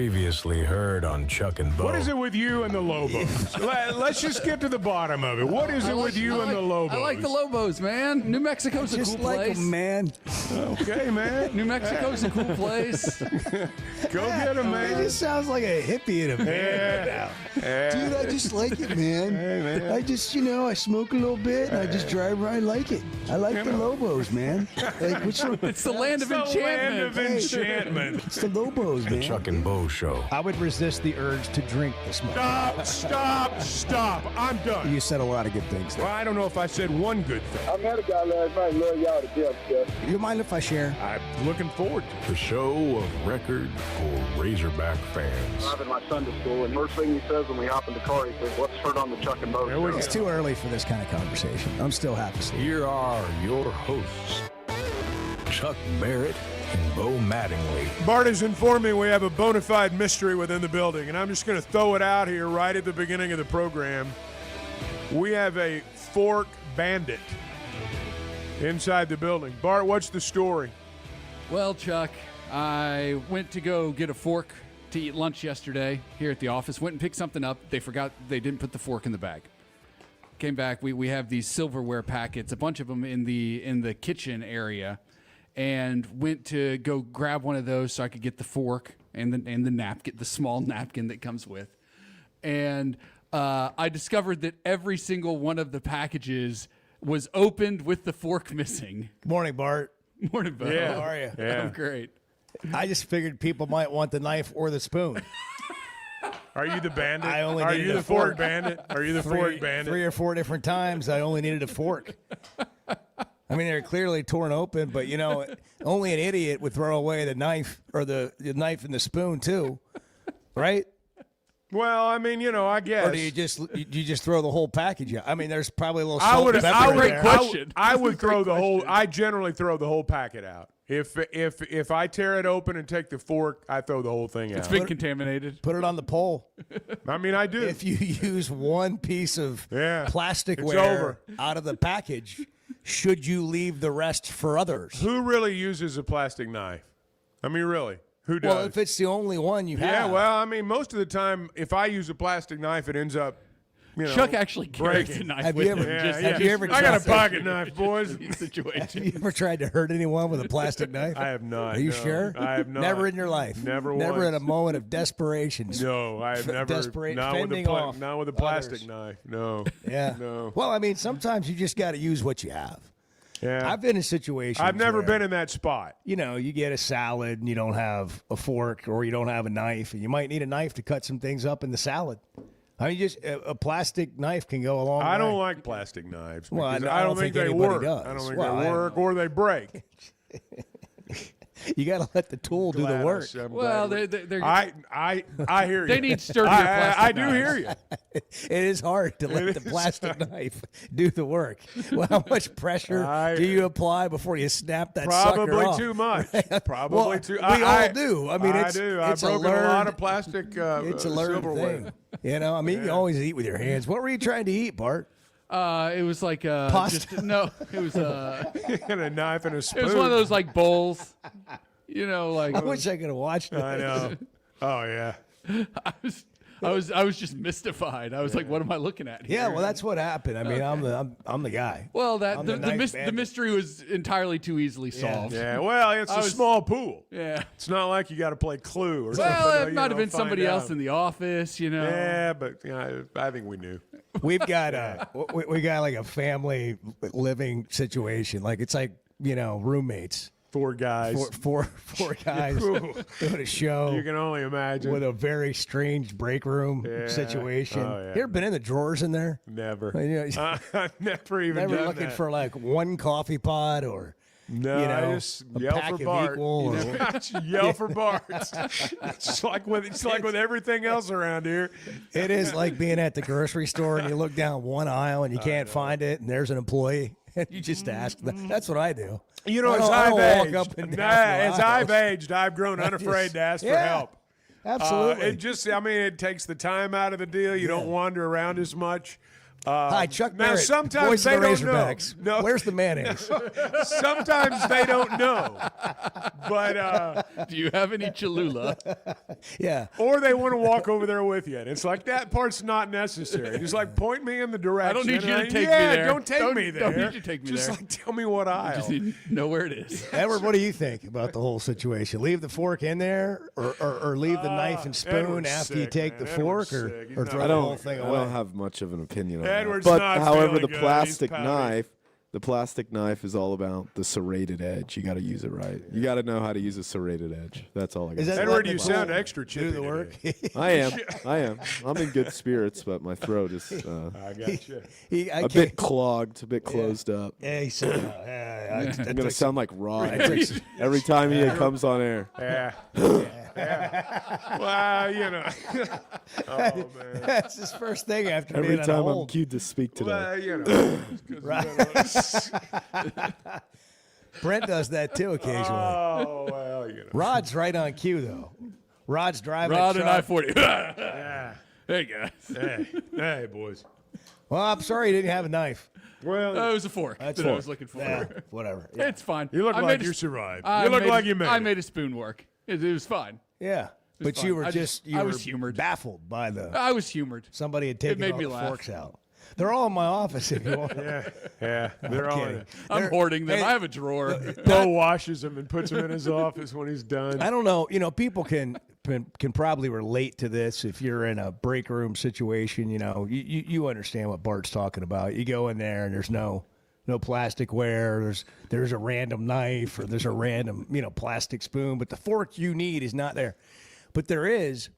Previously heard on Chuck and Bo. What is it with you and the Lobos? Let's just get to the bottom of it. What is it with you and the Lobos? I like the Lobos, man. New Mexico's a cool place. Them, man. Okay, man. New Mexico's a cool place. Go get him, It man. just sounds like a hippie in a band. Yeah. Dude, I just like it, man. Hey, man. I just, I smoke a little bit and I just drive around. I like it. I like the Lobos, man. Like, which one? It's the land of enchantment. Land of enchantment. It's the Lobos, The man. Chuck and Bo Show. I would resist the urge to drink this much. Stop. I'm done. You said a lot of good things there. Well, I don't know if I said one good thing. I met a guy last night, love y'all to death, Jeff. Do you mind if I share? I'm looking forward to it. The show of record for Razorback fans. I'm in my Sunday school, and first thing he says when we hop in the car, he says, "Let's turn on the Chuck and Bo There we show." It's too early for this kind of conversation. I'm still half asleep. Here are your hosts, Chuck Barrett and Bo Mattingly. Bart has informed me we have a bona fide mystery within the building, and I'm just going to throw it out here right at the beginning of the program. We have a fork bandit inside the building. Bart, what's the story? Well, Chuck, I went to go get a fork to eat lunch yesterday here at the office. Went and picked something up. They forgot they didn't put the fork in the bag. Came back. We have these silverware packets, a bunch of them in the kitchen area, and went to go grab one of those so I could get the fork and the napkin, the small napkin that comes with. And I discovered that every single one of the packages was opened with the fork missing. Good morning, Bart. Morning, Bo. Yeah. How are you? Yeah. I'm great. I just figured people might want the knife or the spoon. Are you the bandit? I only Are needed you a the fork fork. bandit? Are you the fork bandit? 3 or 4 different times, I only needed a fork. I mean, they're clearly torn open, but, only an idiot would throw away the knife or the knife and the spoon, too. Right? Well, I mean, I guess. Or do you just throw the whole package out? I mean, there's probably a little I salt would. and pepper I in would. there. question. I would throw the whole. question. I generally throw the whole packet out. If I tear it open and take the fork, I throw the whole thing It's out. been contaminated. Put it on the pole. I mean, I do. If you use one piece of Yeah. plasticware over. out of the package, should you leave the rest for others? Who really uses a plastic knife? I mean, really, who does? Well, if it's the only one you have. yeah, well, I mean, most of the time, if I use a plastic knife, it ends up, Chuck actually carries breaking. a knife Have with you him. ever- just- have you ever I got a tried- pocket knife, boys. Have situation. you ever tried to hurt anyone with a plastic knife? I have not. Are you no. sure? I have not. Never in your life. Never Never once. in a moment of desperation. No, I have never. Desperate, Not with, fending off not with a plastic others. knife. No. Yeah. No. Well, I mean, sometimes you just got to use what you have. Yeah. I've been in situations. I've never where, been in that spot. You get a salad and you don't have a fork or you don't have a knife, and you might need a knife to cut some things up in the salad. I mean, just a plastic knife can go a long way. I don't like plastic knives. Well, because I I don't don't think think they anybody work. does. I don't think Well, they I work don't or they break. You got to let the tool do the Glad work. I'm Well, glad they're I hear you. They need sturdier I plastic do knives. hear you. It is hard to let the plastic knife do the work. Well, how much pressure do you apply before you snap that sucker Probably off? too much. Probably Well, too. we all do. I mean, it's do. it's I've a broken a lot learned- of plastic. It's a learned silverware. thing. I mean, you can always eat with your hands. What were you trying to eat, Bart? it was like Pasta? no, it was And a knife and a spoon. it was one of those like bowls. Like I wish I could have watched it. I know. Oh yeah. I was just mystified. I was like, what am I looking at here? Yeah, well, that's what happened. I mean, I'm the guy. Well, I'm the knife the bandit. mystery was entirely too easily solved. Yeah. Well, it's a small pool. Yeah. It's not like you got to play Clue or something. Well, it you might have know, been find somebody else out. in the office, Yeah, but I think we knew. We've got we got like a family living situation. Like it's like roommates. 4 guys. Four guys doing a show. You can only imagine. With a very strange break room Yeah. situation. Oh, yeah. You ever been in the drawers in there? Never. I I've never even Never done looking that. for like one coffee pot or No, I just a yell pack for of Bart. Equal or- I just yell for Bart. It's like with everything else around here. It is like being at the grocery store and you look down one aisle and you can't find it and there's an employee and you just ask them. That's what I do. You know, I as don't- I I've don't walk aged, up and down the as I've aisles. aged, I've grown unafraid to ask for Yeah. help. Absolutely. It takes the time out of the deal. You don't wander around as much. Hi, Chuck Now, Barrett, sometimes voice they of the don't know. Razorbacks. No. Where's the mayonnaise? Sometimes they don't know. But Do you have any Cholula? Yeah. or they want to walk over there with you. And it's like that part's not necessary. Just like point me in the direction. I don't need you to And take me yeah, there. Don't take me there. Don't need you to take me Just there. like tell me what aisle. Just need to know where it is. Edward, what do you think about the whole situation? Leave the fork in there, or leave the knife and spoon Edward's after you sick, take man. the Edward's fork, sick. He's or not- throw I the don't, whole thing I away? don't have much of an opinion on Edward's that. But not however, feeling the good. plastic He's pouty. knife, the plastic knife is all about the serrated edge. You got to use it right. You got to know how to use a serrated edge. That's all I got. Is that Edward, letting you the sound tool extra chippy do the work? today. I am. I'm in good spirits, but my throat is I got you. a bit clogged, a bit closed up. Yeah, he said, I'm gonna sound like Rod every time he comes on air. Yeah. Yeah. Well, you know. Oh, man. that's his first thing after Every being on time I'm hold. cued to speak today. Well, you know. Brent does that too occasionally. Oh, well, you know. Rod's right on cue though. Rod's driving. Rod a and truck. I-40. Yeah. Hey, guys. Hey, boys. Well, I'm sorry you didn't have a knife. Well, That was a fork That's that I fork. was looking for. Yeah, whatever. Yeah. It's fine. you look I like made a you s- survived. I You look made like a- you made I it. made a spoon work. It was fine. Yeah. But fine. you were I just just- I was humored. baffled by the I was humored. somebody had taken made all me the laugh. forks out. They're all in my office if you want. Yeah. They're all in kidding. it. I'm hoarding them. hey, I have a drawer. Bo washes them and puts them in his office when he's done. I don't know. You know, people can probably relate to this if you're in a break room situation. You know, you understand what Bart's talking about. You go in there and there's no plasticware. There's a random knife or there's a random plastic spoon, but the fork you need is not there. But there is.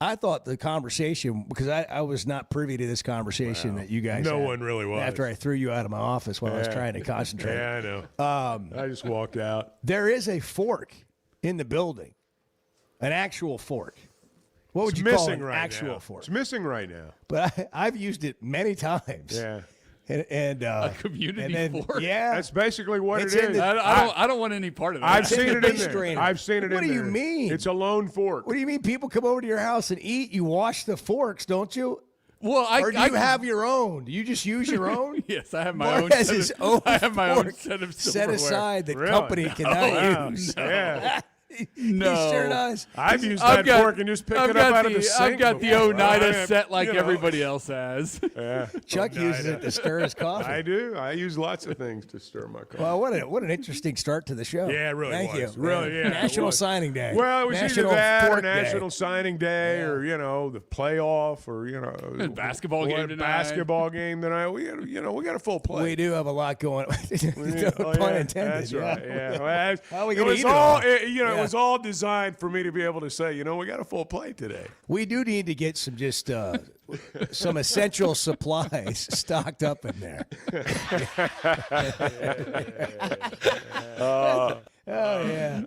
I thought the conversation, because I was not privy to this conversation that you guys No had one really was. after I threw you out of my office while I was trying to concentrate. Yeah, I know. I just walked out. There is a fork in the building, an actual fork. What would It's you call missing an right actual now. fork? It's missing right now. But I've used it many times. Yeah. And A community and then, fork? Yeah. That's basically what It's it in is. the- I don't want any part of that. I've It's in seen the it in base there. drainer. I've seen it in there. What do you mean? It's a lone fork. What do you mean? People come over to your house and eat. You wash the forks, don't you? Well, Or do you have your own? Do you just use your own? Yes, I have my Bart own. has set his of- own I have my own fork set of set silverware. aside that Really? company cannot Wow. use. Yeah. No. He sure does. I've used I've that fork and just picked it up out of the sink. I've got the before. Oneida set like You know. everybody else has. Yeah. Chuck uses it to stir his coffee. I do. I use lots of things to stir my coffee. Well, what an interesting start to the show. Yeah, it really Thank was. you. Really, yeah, it National was. Signing Day. Well, it was National either that or Fork Day. National Signing Day or, the playoff or, Basketball game tonight. Basketball game tonight. We got a full plate. We do have a lot going on. No Oh, pun yeah, intended. That's yeah. right. Yeah. Well, How are we it gonna was eat it all. all? It was all designed for me to be able to say, we got a full plate today. We do need to get some some essential supplies stocked up in there. Oh yeah.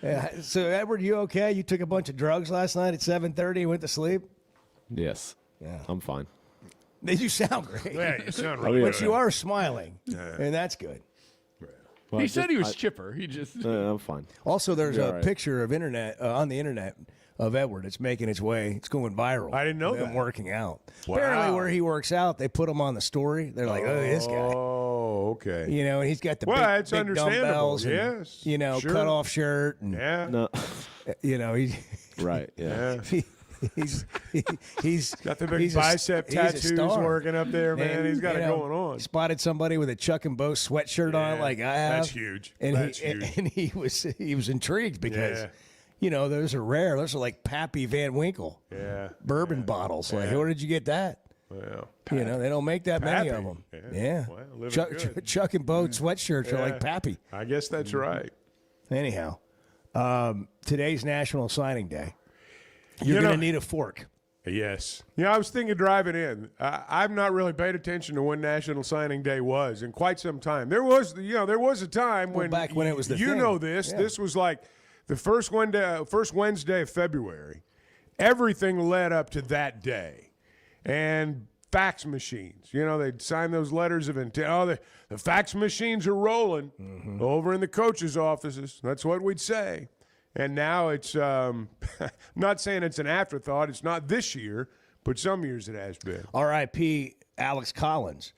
Yeah. So Edward, you okay? You took a bunch of drugs last night at 7:30 and went to sleep? Yes. Yeah. I'm fine. You sound great. Yeah, you sound I'll right. be But you are smiling, Yeah. and that's good. Well, He said he was chipper. He just. I'm fine. Also, there's You're a all right. picture of on the internet of Edward. It's making its way. It's going viral. I didn't know of him that. working out. Wow. Apparently, where he works out, they put him on the story. They're like, "Oh, this guy." Oh, okay. And he's got the Well, big, it's big understandable. dumbbells and, Yes, sure. cut off shirt and Yeah. No. Right. Yeah. Yeah. he's Got the big he's bicep he's a tattoos star. working up there, man. And, He's got it going on. Spotted somebody with a Chuck and Bo sweatshirt on, Yeah, like I have. that's huge. And That's he huge. and he was intrigued because, Yeah. those are rare. Those are like Pappy Van Winkle Yeah. bourbon bottles. Like, where did you get that? Well, They don't make that many of Pappy. them. Yeah. Yeah. Well, living Chuck, good. Chuck and Bo sweatshirts are Yeah. like Pappy. I guess that's right. Anyhow, today's National Signing Day. You're You going know- to need a fork. Yes. I was thinking driving in. I've not really paid attention to when National Signing Day was in quite some time. There was a time when back when it was the thing. this. Yeah. This was like the first Wednesday of February. Everything led up to that day, and fax machines. They'd sign those letters of intent. Oh, the fax machines are rolling over in the coaches' offices. That's what we'd say. And now it's not saying it's an afterthought. It's not this year, but some years it has been. R.I.P. Alex Collins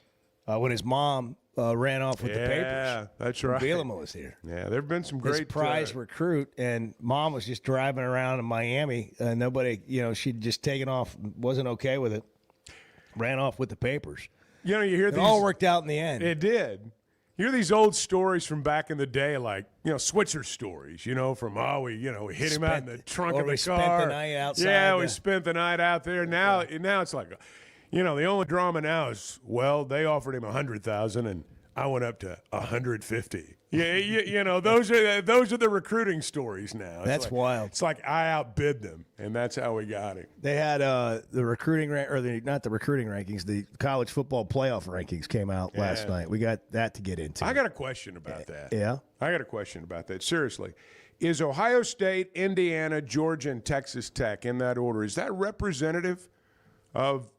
when his mom ran off with the papers. Yeah, that's right. Bielema was here. Yeah, there have been some His great prize recruit, and mom was just driving around in Miami. Nobody, she'd just taken off, wasn't okay with it. Ran off with the papers. You hear It these. all worked out in the end. It did. You hear these old stories from back in the day, like Switzer stories. From we hit him out in the trunk of the car. Spent the night outside. Yeah, we spent the night out there. Now it's like, the only drama now is they offered him $100,000 and I went up to $150,000. Yeah, those are the recruiting stories now. That's wild. It's like I outbid them, and that's how we got him. They had the recruiting not the recruiting rankings, the college football playoff rankings came out last night. We got that to get into. I got a question about that. Yeah, I got a question about that. Seriously, is Ohio State, Indiana, Georgia, and Texas Tech in that order? Is that representative of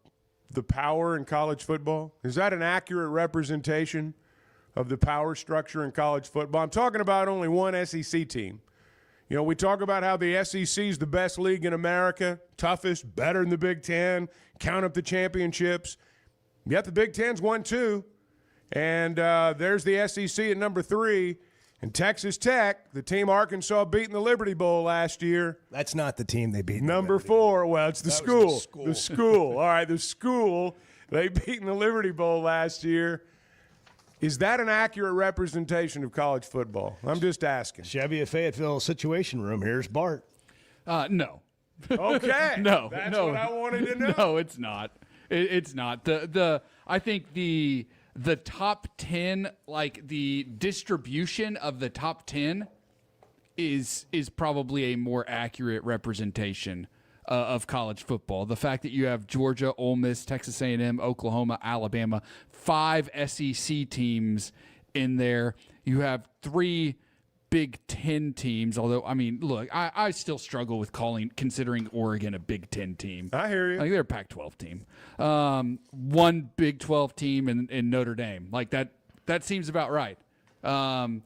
the power in college football? Is that an accurate representation of the power structure in college football? I'm talking about only one SEC team. We talk about how the SEC is the best league in America, toughest, better than the Big Ten, count up the championships. Yet the Big Ten's won 2. And there's the SEC at number 3. And Texas Tech, the team Arkansas beat in the Liberty Bowl last year. that's not the team they beat. Number 4. Well, it's the school. The school. All right, the school. They beat in the Liberty Bowl last year. Is that an accurate representation of college football? I'm just asking. Chevy of Fayetteville Situation Room. Here's Bart. No. Okay. No. That's no. what I wanted to know. No, it's not. It's not. I think the top 10, like the distribution of the top 10 is probably a more accurate representation of college football. The fact that you have Georgia, Ole Miss, Texas A&M, Oklahoma, Alabama, 5 SEC teams in there. You have 3 Big Ten teams. Although, look, I still struggle with considering Oregon a Big Ten team. I hear you. Like they're a Pac-12 team. 1 Big 12 team in Notre Dame. Like that seems about right. The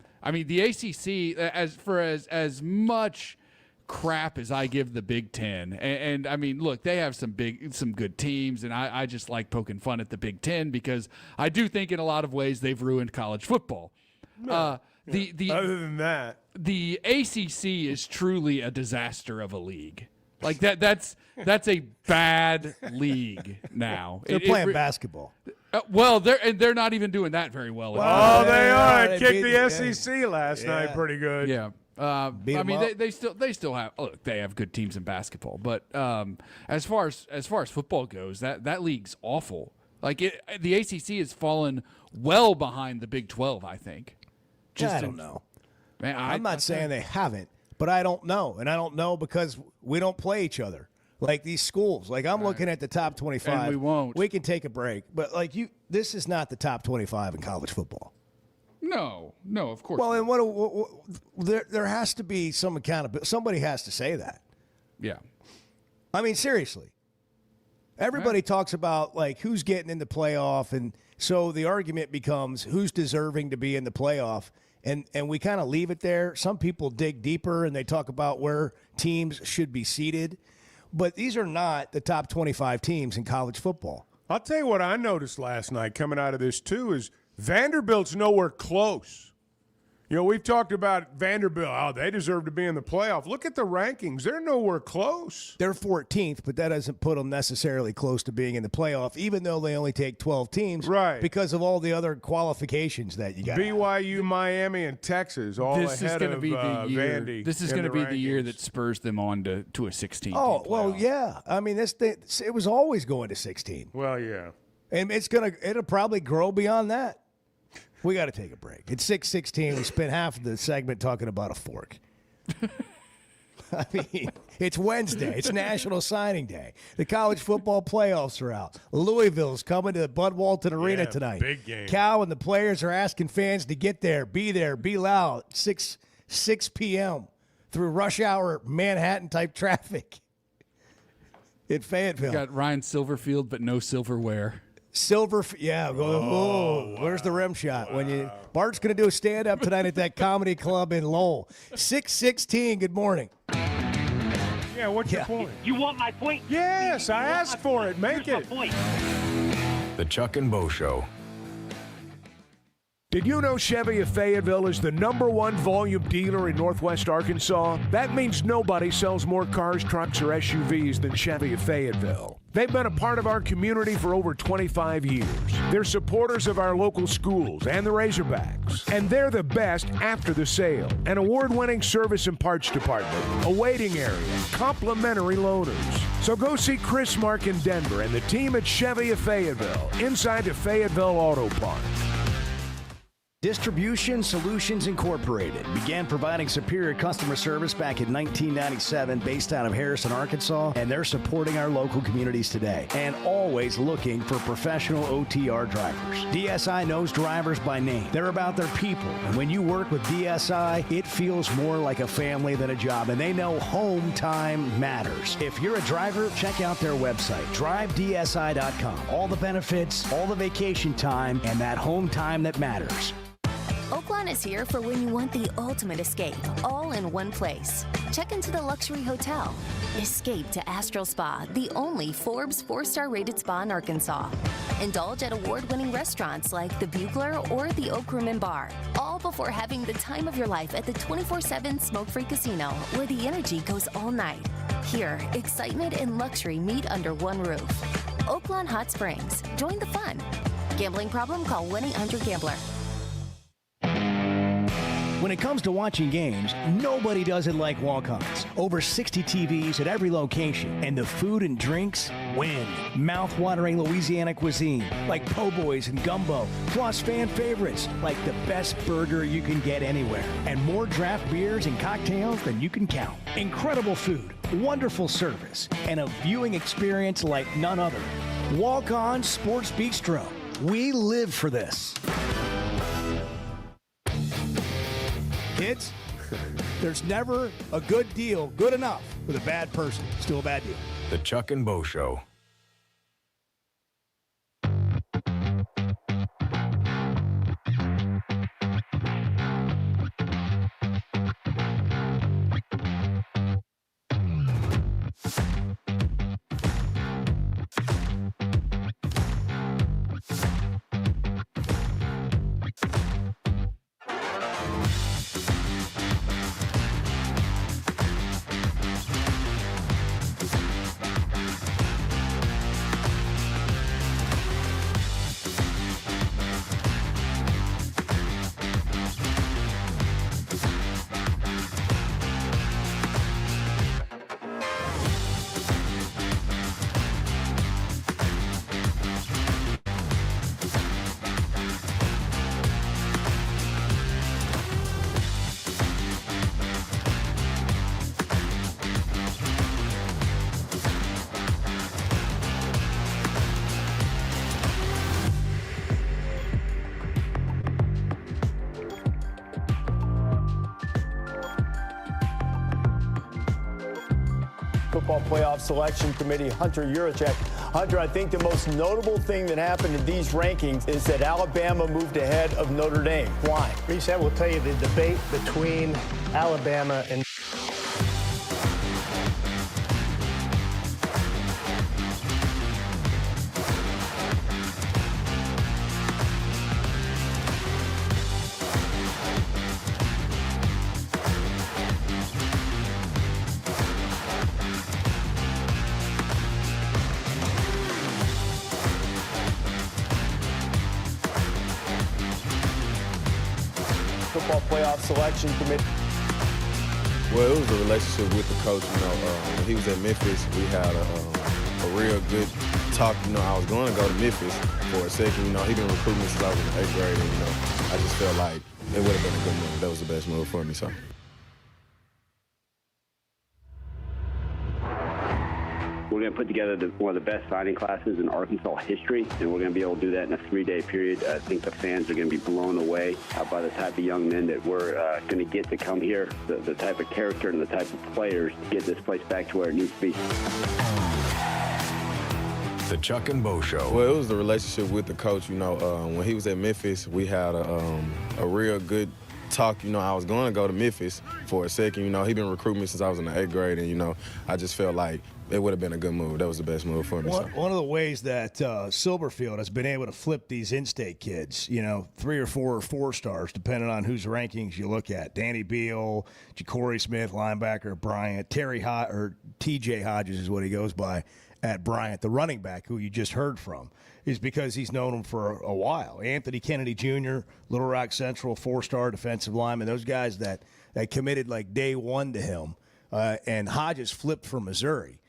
ACC, as much crap as I give the Big Ten, and look, they have some good teams, and I just like poking fun at the Big Ten because I do think in a lot of ways they've ruined college football. Other than that, the ACC is truly a disaster of a league. Like that's a bad league now. They're playing basketball. They're not even doing that very well. oh, they are. They Kicked beat the the SEC last night pretty good. Yeah. Beat 'em up. They still have. Look, they have good teams in basketball, but as far as football goes, that league's awful. Like the ACC has fallen well behind the Big 12. I think. I don't know. Man, I'm not saying they haven't, but I don't know, and I don't know because we don't play each other. Like these schools, like I'm looking at the top 25. And we won't. We can take a break, but this is not the top 25 in college football. No, of course. Well, and what there has to be some accountability. Somebody has to say that. Yeah. Seriously. Everybody talks about like who's getting in the playoff, and so the argument becomes who's deserving to be in the playoff, and we kind of leave it there. Some people dig deeper and they talk about where teams should be seated, but these are not the top 25 teams in college football. I'll tell you what I noticed last night coming out of this too is Vanderbilt's nowhere close. We've talked about Vanderbilt. Oh, they deserve to be in the playoff. Look at the rankings. They're nowhere close. They're 14th, but that doesn't put them necessarily close to being in the playoff, even though they only take 12 teams. Right. Because of all the other qualifications that you got. BYU, Miami, and Texas all ahead of Vandy. This is going to be the year that spurs them on to a 16. Oh, well, yeah. It was always going to 16. Well, yeah. And it'll probably grow beyond that. We got to take a break. It's 6:16. We spent half of the segment talking about a fork. It's Wednesday. It's National Signing Day. The college football playoffs are out. Louisville's coming to Bud Walton Arena tonight. Big game. Cal and the players are asking fans to get there, be loud. 6 p.m. through rush hour Manhattan-type traffic in Fayetteville. Got Ryan Silverfield, but no silverware. Where's the rim shot? Bart's going to do a stand-up tonight at that comedy club in Lowell. 6:16, good morning. Yeah, what's your point? You want my point? Yes, I asked for it. Make Here's it. my point. The Chuck and Bo Show. Did you know Chevy of Fayetteville is the #1 volume dealer in Northwest Arkansas? That means nobody sells more cars, trucks, or SUVs than Chevy of Fayetteville. They've been a part of our community for over 25 years. They're supporters of our local schools and the Razorbacks. And they're the best after the sale. An award-winning service and parts department, a waiting area, complimentary loaners. So go see Chris Mark in Denver and the team at Chevy of Fayetteville, inside the Fayetteville Auto Park. Distribution Solutions Incorporated began providing superior customer service back in 1997 based out of Harrison, Arkansas, and they're supporting our local communities today and always looking for professional OTR drivers. DSI knows drivers by name. They're about their people, and when you work with DSI, it feels more like a family than a job, and they know home time matters. If you're a driver, check out their website, drivedsi.com. All the benefits, all the vacation time, and that home time that matters. Oaklawn is here for when you want the ultimate escape, all in one place. Check into the luxury hotel. Escape to Astral Spa, the only Forbes 4-star rated spa in Arkansas. Indulge at award-winning restaurants like the Bugler or the Oak Room and Bar, all before having the time of your life at the 24/7 smoke-free casino, where the energy goes all night. Here, excitement and luxury meet under one roof. Oaklawn Hot Springs. Join the fun. Gambling problem? Call 1-800-GAMBLER. When it comes to watching games, nobody does it like walk-ons. Over 60 TVs at every location, and the food and drinks win. Mouth-watering Louisiana cuisine, like po' boys and gumbo, plus fan favorites, like the best burger you can get anywhere, and more draft beers and cocktails than you can count. Incredible food, wonderful service, and a viewing experience like none other. Walk-On Sports Bistro. We live for this. Kids, there's never a good deal good enough with a bad person. Still a bad deal. The Chuck and Bo Show. Football Playoff Selection Committee, Hunter Yurachek. Hunter, I think the most notable thing that happened in these rankings is that Alabama moved ahead of Notre Dame. Why? Reset will tell you the debate between Alabama and Football Playoff Selection Committee. Well, it was a relationship with the coach. When he was at Memphis, we had a real good talk. I was going to go to Memphis for a second. He been recruiting me since I was in the 8th grade, and I just felt like it would have been a good move. That was the best move for me. So. We're going to put together one of the best signing classes in Arkansas history, and we're going to be able to do that in a 3-day period. I think the fans are going to be blown away by the type of young men that we're going to get to come here, the type of character and the type of players to get this place back to where it needs to be. The Chuck and Bo Show. Well, it was the relationship with the coach. When he was at Memphis, we had a real good talk. I was going to go to Memphis for a second. He been recruiting me since I was in the 8th grade, and I just felt like it would have been a good move. That was the best move for me. One of the ways that Silverfield has been able to flip these in-state kids, 3 or 4 or 4 stars, depending on whose rankings you look at. Danny Beal, Ja'Cory Smith, linebacker, Bryant, TJ Hodges is what he goes by at Bryant, the running back who you just heard from, is because he's known him for a while. Anthony Kennedy Jr., Little Rock Central, 4-star defensive lineman, those guys that committed like day one to him. And Hodges flipped for Missouri.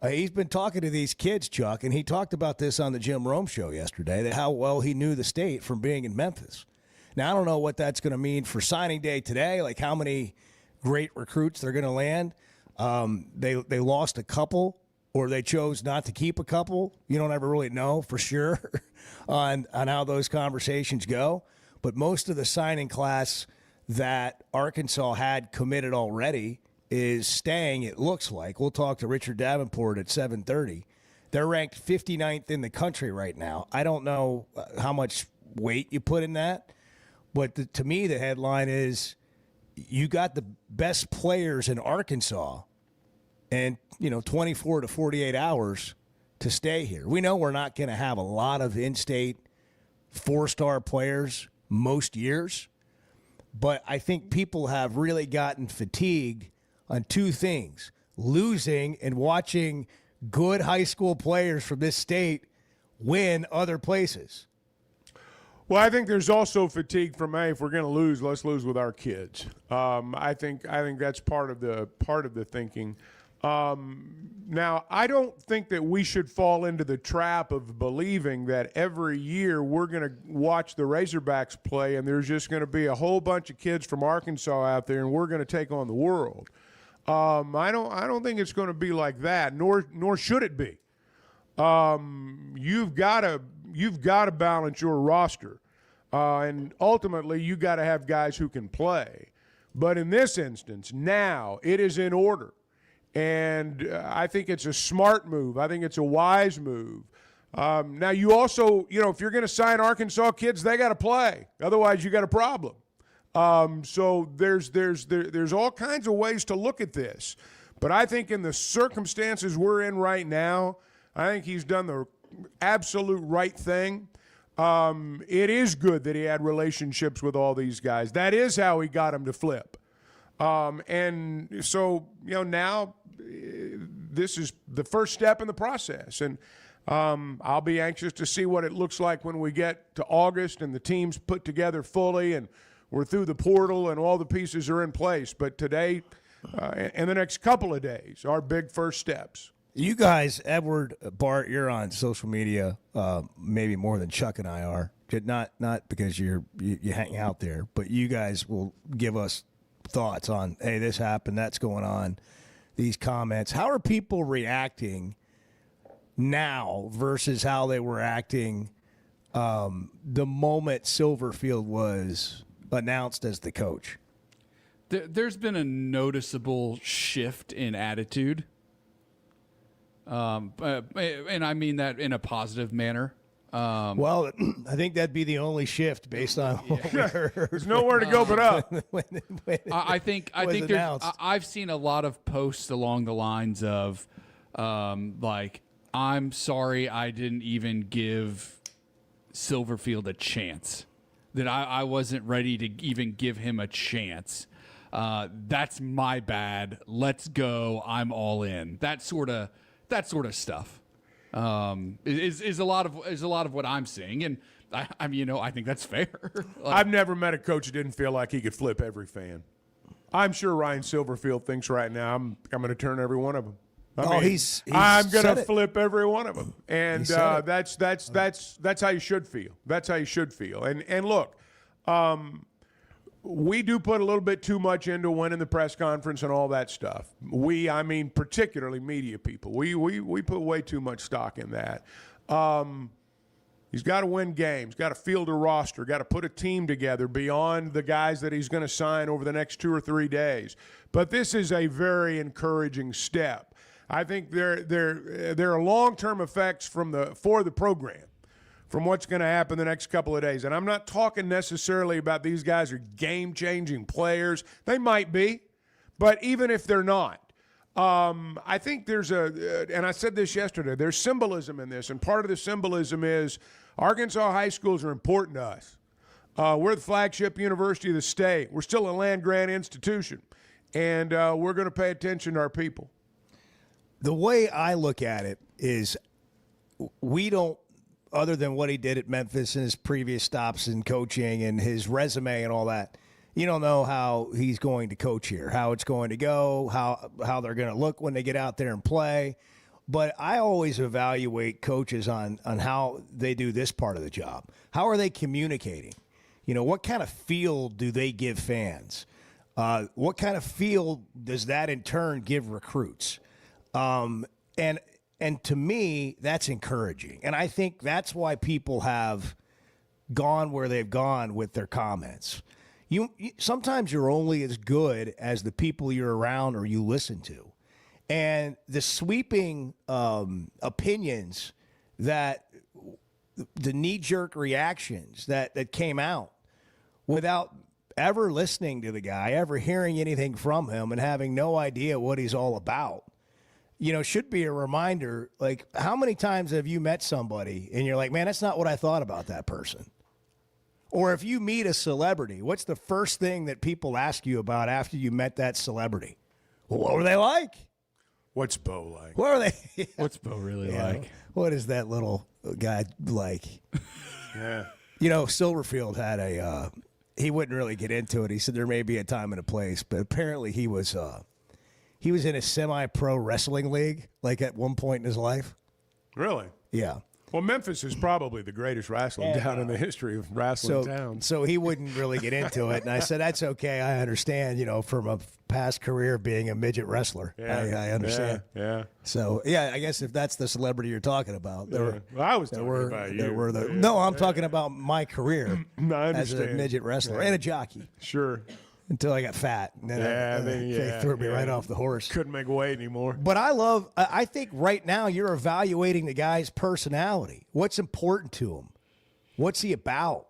He's been talking to these kids, Chuck, and he talked about this on the Jim Rome show yesterday, that how well he knew the state from being in Memphis. Now, I don't know what that's going to mean for signing day today, like how many great recruits they're going to land. They lost a couple, or they chose not to keep a couple. You don't ever really know for sure on how those conversations go. But most of the signing class that Arkansas had committed already is staying, it looks like. We'll talk to Richard Davenport at 7:30. They're ranked 59th in the country right now. I don't know how much weight you put in that, but to me the headline is you got the best players in Arkansas and 24 to 48 hours to stay here. We know we're not going to have a lot of in-state 4-star players most years, but I think people have really gotten fatigued on 2 things: losing and watching good high school players from this state win other places. Well, I think there's also fatigue from, hey, if we're going to lose, let's lose with our kids. I think that's part of the thinking. Now, I don't think that we should fall into the trap of believing that every year we're going to watch the Razorbacks play and there's just going to be a whole bunch of kids from Arkansas out there and we're going to take on the world. I don't think it's going to be like that, nor should it be. You've got to balance your roster, and ultimately you got to have guys who can play. But in this instance, now it is in order, and I think it's a smart move. I think it's a wise move. Now you also, if you're going to sign Arkansas kids, they got to play. Otherwise, you got a problem. So there's all kinds of ways to look at this. But I think in the circumstances we're in right now, I think he's done the absolute right thing. It is good that he had relationships with all these guys. That is how he got them to flip. And so, now this is the first step in the process. And I'll be anxious to see what it looks like when we get to August and the team's put together fully and we're through the portal and all the pieces are in place. But today and the next couple of days are big first steps. You guys, Edward, Bart, you're on social media maybe more than Chuck and I are. Not because you hang out there, but you guys will give us thoughts on, hey, this happened, that's going on, these comments. How are people reacting now versus how they were acting the moment Silverfield was announced as the coach? There's been a noticeable shift in attitude. And I mean that in a positive manner. Well, I think that'd be the only shift based on what we heard. There's nowhere to go but up. I think I've seen a lot of posts along the lines of like, I'm sorry I didn't even give Silverfield a chance, that I wasn't ready to even give him a chance. That's my bad. Let's go. I'm all in. That sort of stuff is a lot of what I'm seeing, and I mean, I think that's fair. I've never met a coach who didn't feel like he could flip every fan. I'm sure Ryan Silverfield thinks right now I'm going to turn every one of them. He's I'm going to flip every one of them, and that's how you should feel. That's how you should feel. And look, we do put a little bit too much into winning the press conference and all that stuff. I mean, particularly media people. We put way too much stock in that. He's got to win games, got to field a roster, got to put a team together beyond the guys that he's going to sign over the next 2 or 3 days. But this is a very encouraging step. I think there are long-term effects for the program, from what's going to happen the next couple of days. And I'm not talking necessarily about these guys are game-changing players. They might be, but even if they're not, I think there's and I said this yesterday, there's symbolism in this, and part of the symbolism is Arkansas high schools are important to us. We're the flagship university of the state. We're still a land-grant institution, and we're going to pay attention to our people. The way I look at it is we don't, other than what he did at Memphis and his previous stops in coaching and his resume and all that, you don't know how he's going to coach here, how it's going to go, how they're going to look when they get out there and play. But I always evaluate coaches on how they do this part of the job. How are they communicating? What kind of feel do they give fans? What kind of feel does that in turn give recruits? And to me, that's encouraging. And I think that's why people have gone where they've gone with their comments. Sometimes you're only as good as the people you're around or you listen to. And the sweeping opinions that the knee-jerk reactions that came out without ever listening to the guy, ever hearing anything from him and having no idea what he's all about, should be a reminder. Like, how many times have you met somebody and you're like, man, that's not what I thought about that person? Or if you meet a celebrity, what's the first thing that people ask you about after you met that celebrity? Well, what were they like? What's Bo like? What are they? What's Bo really like? What is that little guy like? Yeah. Silverfield had he wouldn't really get into it. He said there may be a time and a place, but apparently he was in a semi-pro wrestling league, like at one point in his life. Really? Yeah. Well, Memphis is probably the greatest wrestling town in the history of wrestling towns. So he wouldn't really get into it. And I said, that's okay. I understand, from a past career being a midget wrestler. Yeah. I understand. Yeah. So, I guess if that's the celebrity you're talking about. Well, I was talking about you. No, I'm talking about my career I as a midget wrestler and a jockey. Sure. Until I got fat. And then they threw me right off the horse. Couldn't make weight anymore. But I think right now you're evaluating the guy's personality. What's important to him? What's he about?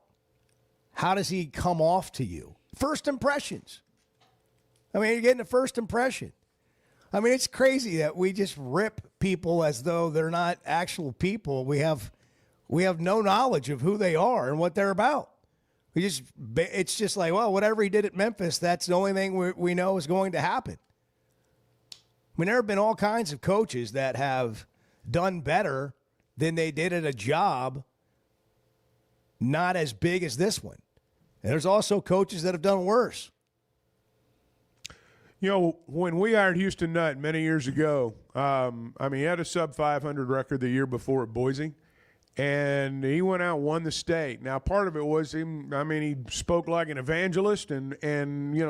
How does he come off to you? First impressions. I mean, you're getting a first impression. I mean, it's crazy that we just rip people as though they're not actual people. We have no knowledge of who they are and what they're about. It's just like, well, whatever he did at Memphis, that's the only thing we know is going to happen. I mean, there have been all kinds of coaches that have done better than they did at a job not as big as this one. And there's also coaches that have done worse. When we hired Houston Nutt many years ago, he had a sub-500 record the year before at Boise. And he went out and won the state. Now, part of it was him. I mean, he spoke like an evangelist and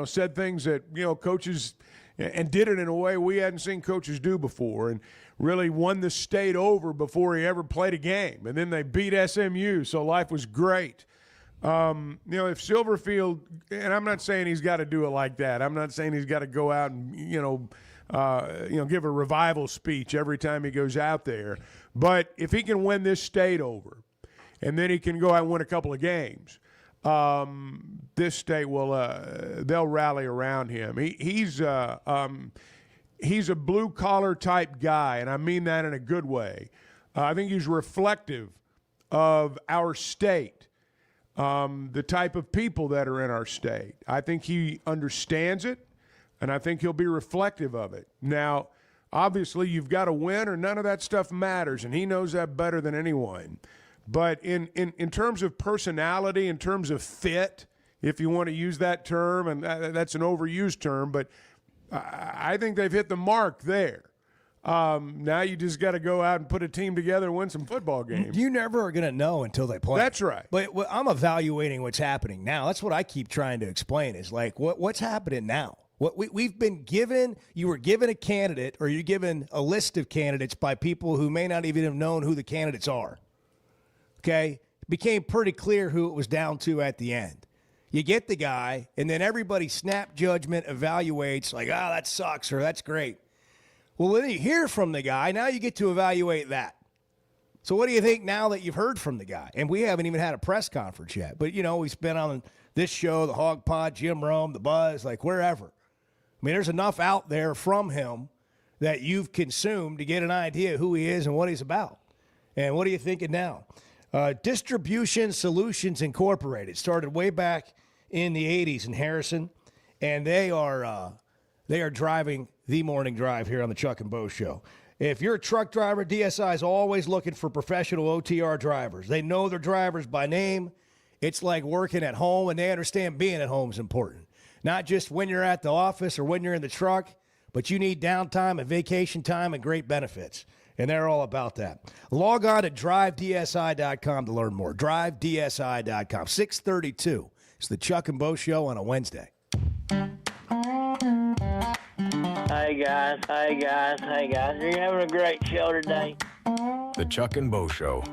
said things that, coaches and did it in a way we hadn't seen coaches do before and really won the state over before he ever played a game. And then they beat SMU, so life was great. If Silverfield, and I'm not saying he's got to do it like that. I'm not saying he's got to go out and, give a revival speech every time he goes out there. But if he can win this state over, and then he can go out and win a couple of games, this state will they'll rally around him. He's a blue collar type guy, and I mean that in a good way. I think he's reflective of our state, the type of people that are in our state. I think he understands it. And I think he'll be reflective of it. Now, obviously, you've got to win or none of that stuff matters, and he knows that better than anyone. But in terms of personality, in terms of fit, if you want to use that term, and that's an overused term, but I think they've hit the mark there. Now you just got to go out and put a team together and win some football games. You never are going to know until they play. That's right. But I'm evaluating what's happening now. That's what I keep trying to explain is like what's happening now. What we've been given, you were given a candidate or you're given a list of candidates by people who may not even have known who the candidates are. Okay? It became pretty clear who it was down to at the end. You get the guy, and then everybody snap judgment evaluates like, that sucks or that's great. Well, then you hear from the guy. Now you get to evaluate that. So what do you think now that you've heard from the guy? And we haven't even had a press conference yet. But, we've been on this show, the Hog Pod, Jim Rome, the Buzz, like wherever. I mean, there's enough out there from him that you've consumed to get an idea of who he is and what he's about. And what are you thinking now? Distribution Solutions Incorporated started way back in the 80s in Harrison, and they are driving the morning drive here on the Chuck and Bo Show. If you're a truck driver, DSI is always looking for professional OTR drivers. They know their drivers by name. It's like working at home, and they understand being at home is important. Not just when you're at the office or when you're in the truck, but you need downtime and vacation time and great benefits. And they're all about that. Log on to drivedsi.com to learn more. drivedsi.com. 6:32. It's the Chuck and Bo Show on a Wednesday. Hey guys. You're having a great show today. The Chuck and Bo Show.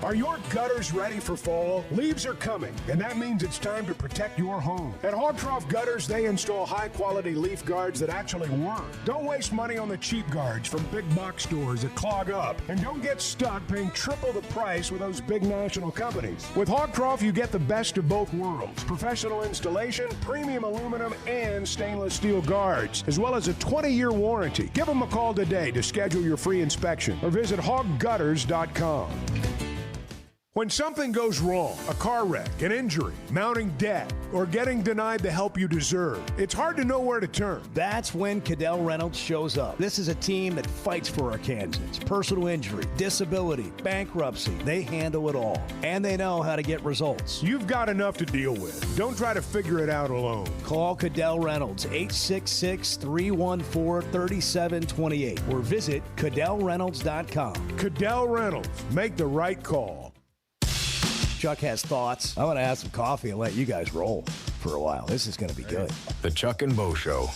Are your gutters ready for fall? Leaves are coming, and that means it's time to protect your home. At Hogtroff Gutters, they install high-quality leaf guards that actually work. Don't waste money on the cheap guards from big box stores that clog up. And don't get stuck paying triple the price with those big national companies. With Hogtroff, you get the best of both worlds. Professional installation, premium aluminum, and stainless steel guards, as well as a 20-year warranty. Give them a call today to schedule your free inspection or visit hoggutters.com. When something goes wrong, a car wreck, an injury, mounting debt, or getting denied the help you deserve, it's hard to know where to turn. That's when Cadell Reynolds shows up. This is a team that fights for Arkansans. Personal injury, disability, bankruptcy, they handle it all. And they know how to get results. You've got enough to deal with. Don't try to figure it out alone. Call Cadell Reynolds, 866-314-3728, or visit CadellReynolds.com. Cadell Reynolds. Make the right call. Chuck has thoughts. I want to have some coffee and let you guys roll for a while. This is going to be good. The Chuck and Bo Show.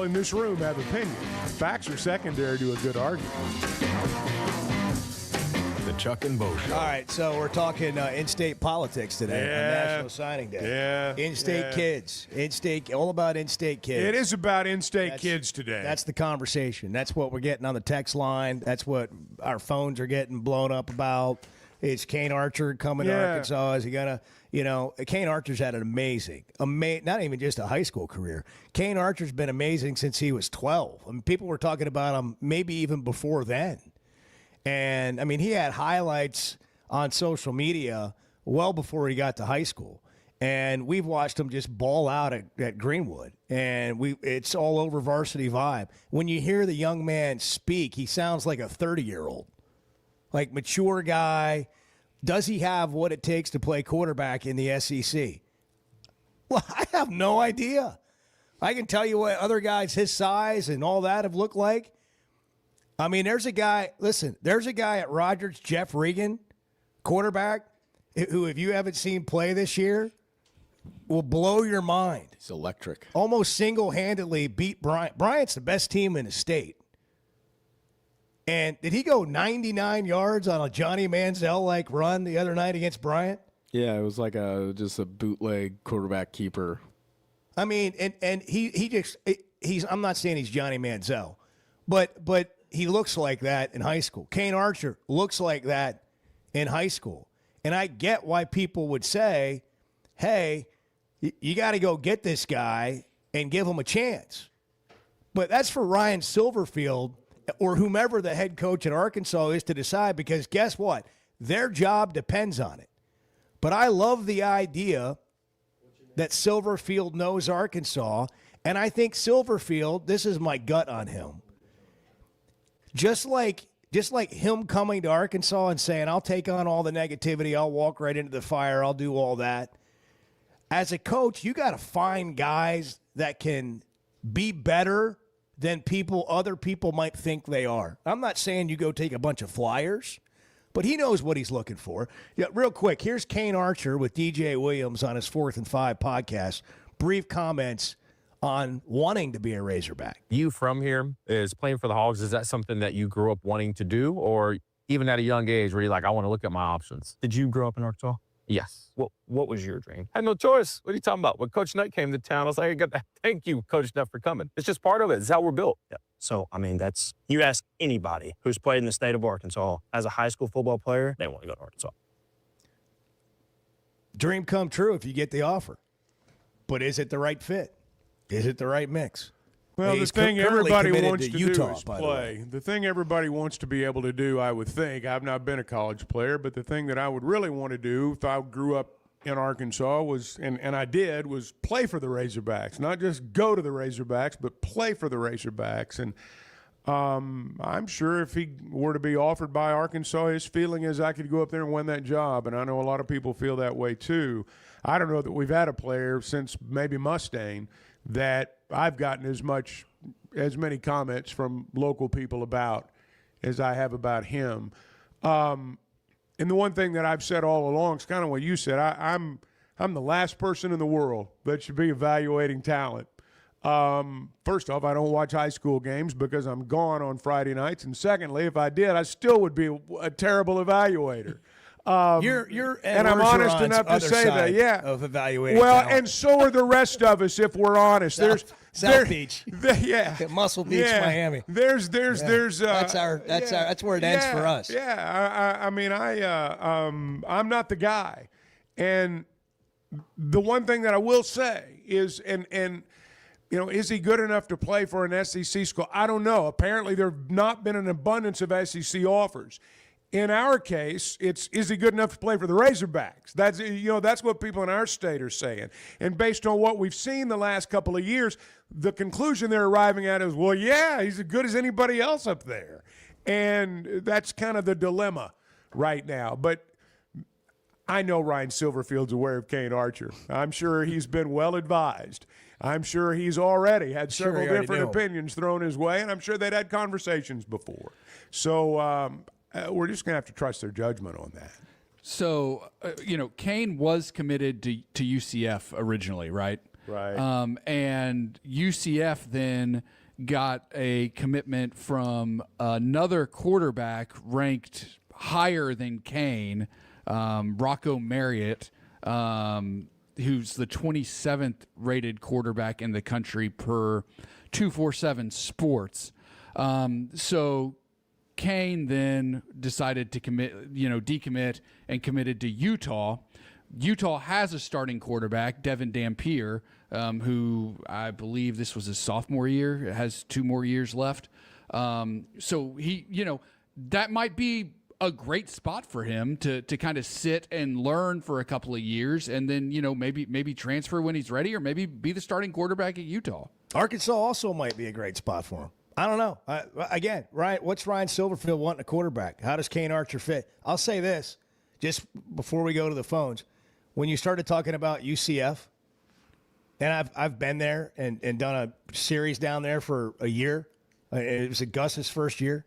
in this room have opinions. Facts are secondary to a good argument. The Chuck and Bo Show. All right, so we're talking in-state politics today on National Signing Day. Yeah. In-state kids. In-state, all about in-state kids. It is about in-state kids today. That's the conversation. That's what we're getting on the text line. That's what our phones are getting blown up about. Is Kane Archer coming to Arkansas? Is he going to, Kane Archer's had an amazing, not even just a high school career. Kane Archer's been amazing since he was 12. I mean, people were talking about him maybe even before then. And, I mean, he had highlights on social media well before he got to high school. And we've watched him just ball out at Greenwood. And it's all over Varsity Vibe. When you hear the young man speak, he sounds like a 30-year-old. Like, mature guy. Does he have what it takes to play quarterback in the SEC? Well, I have no idea. I can tell you what other guys his size and all that have looked like. I mean, there's a guy at Rogers, Jeff Regan, quarterback, who, if you haven't seen play this year, will blow your mind. He's electric. Almost single-handedly beat Bryant. Bryant's the best team in the state. And did he go 99 yards on a Johnny Manziel-like run the other night against Bryant? Yeah, it was like just a bootleg quarterback keeper. I mean, and he's I'm not saying he's Johnny Manziel, but he looks like that in high school. Kane Archer looks like that in high school. And I get why people would say, hey, you got to go get this guy and give him a chance. But that's for Ryan Silverfield or whomever the head coach at Arkansas is to decide, because guess what? Their job depends on it. But I love the idea that Silverfield knows Arkansas, and I think Silverfield, this is my gut on him, just like him coming to Arkansas and saying, I'll take on all the negativity, I'll walk right into the fire, I'll do all that. As a coach, you got to find guys that can be better than other people might think they are. I'm not saying you go take a bunch of flyers, but he knows what he's looking for. Yeah, real quick, here's Kane Archer with DJ Williams on his 4th and 5 podcast. Brief comments on wanting to be a Razorback. You from here is playing for the Hogs. Is that something that you grew up wanting to do, or even at a young age where you're like, I want to look at my options? Did you grow up in Arkansas? Yes. What was your dream? I had no choice. What are you talking about? When Coach Knight came to town, I was like, thank you, Coach Knight, for coming. It's just part of it. It's how we're built. Yeah. So, I mean, you ask anybody who's played in the state of Arkansas as a high school football player, they want to go to Arkansas. Dream come true if you get the offer. But is it the right fit? Is it the right mix? Well, He's the thing everybody wants to Utah, do is play. The thing everybody wants to be able to do, I would think, I've not been a college player, but the thing that I would really want to do if I grew up in Arkansas was, and I did, was play for the Razorbacks. Not just go to the Razorbacks, but play for the Razorbacks. And I'm sure if he were to be offered by Arkansas, his feeling is I could go up there and win that job. And I know a lot of people feel that way too. I don't know that we've had a player since maybe Mustaine that I've gotten as many comments from local people about as I have about him. And the one thing that I've said all along is kind of what you said. I'm the last person in the world that should be evaluating talent. First off, I don't watch high school games because I'm gone on Friday nights. And secondly, if I did, I still would be a terrible evaluator. And I'm honest enough to say that, yeah. Of evaluating. Well, talent. and so are the rest of us, if we're honest. South Beach, yeah, Muscle Beach, Miami. There's. That's where it ends for us. Yeah, I mean, I'm not the guy, and the one thing that I will say is, and you know, is he good enough to play for an SEC school? I don't know. Apparently, there have not been an abundance of SEC offers. In our case, is he good enough to play for the Razorbacks? That's what people in our state are saying. And based on what we've seen the last couple of years, the conclusion they're arriving at is, well, yeah, he's as good as anybody else up there. And that's kind of the dilemma right now. But I know Ryan Silverfield's aware of Kane Archer. I'm sure he's been well advised. I'm sure he's already had several different opinions thrown his way, and I'm sure they'd had conversations before. So, we're just going to have to trust their judgment on that. So, Kane was committed to UCF originally, right? Right. And UCF then got a commitment from another quarterback ranked higher than Kane, Rocco Marriott, who's the 27th rated quarterback in the country per 247 Sports. So Kane then decided to decommit and committed to Utah. Utah has a starting quarterback, Devin Dampier, who I believe this was his sophomore year, has 2 more years left. So that might be a great spot for him to kind of sit and learn for a couple of years, and then maybe transfer when he's ready, or maybe be the starting quarterback at Utah. Arkansas also might be a great spot for him. I don't know. Again, Ryan, what's Ryan Silverfield wanting a quarterback? How does Kane Archer fit? I'll say this, just before we go to the phones. When you started talking about UCF, and I've been there and done a series down there for a year. It was Gus's first year.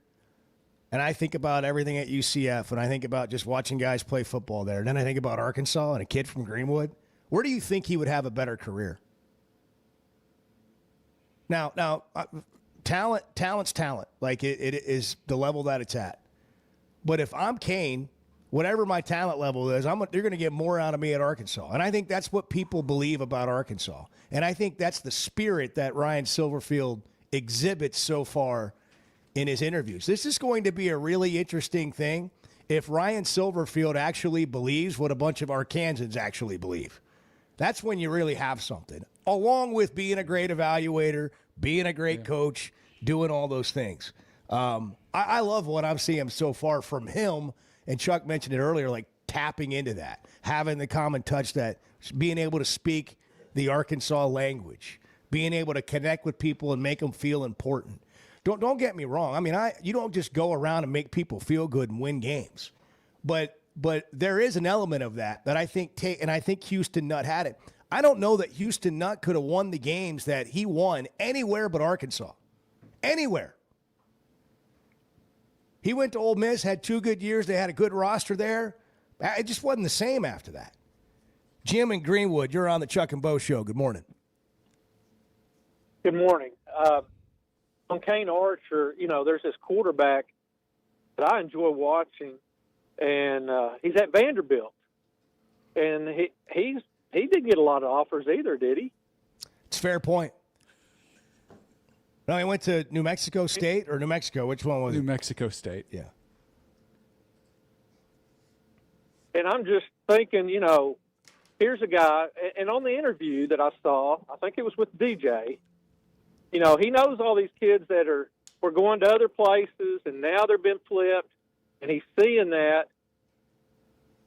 And I think about everything at UCF, and I think about just watching guys play football there. And then I think about Arkansas and a kid from Greenwood. Where do you think he would have a better career? Now, talent's talent. Like it is the level that it's at. But if I'm Kane, whatever my talent level is, you're going to get more out of me at Arkansas. And I think that's what people believe about Arkansas. And I think that's the spirit that Ryan Silverfield exhibits so far in his interviews. This is going to be a really interesting thing if Ryan Silverfield actually believes what a bunch of Arkansans actually believe. That's when you really have something, along with being a great evaluator, being a great coach, doing all those things. I love what I'm seeing so far from him. And Chuck mentioned it earlier, like tapping into that, having the common touch, that being able to speak the Arkansas language, being able to connect with people and make them feel important. Don't get me wrong. I mean, you don't just go around and make people feel good and win games. But there is an element of that I think, and I think Houston Nutt had it. I don't know that Houston Nutt could have won the games that he won anywhere but Arkansas. Anywhere. He went to Ole Miss, had 2 good years. They had a good roster there. It just wasn't the same after that. Jim in Greenwood, you're on the Chuck and Bo Show. Good morning. Good morning. On Kane Archer, there's this quarterback that I enjoy watching, and he's at Vanderbilt. And he didn't get a lot of offers either, did he? It's a fair point. No, he went to New Mexico State or New Mexico. Which one was it? New Mexico State. Yeah. And I'm just thinking, here's a guy, and on the interview that I saw, I think it was with DJ, he knows all these kids that were going to other places, and now they're being flipped, and he's seeing that.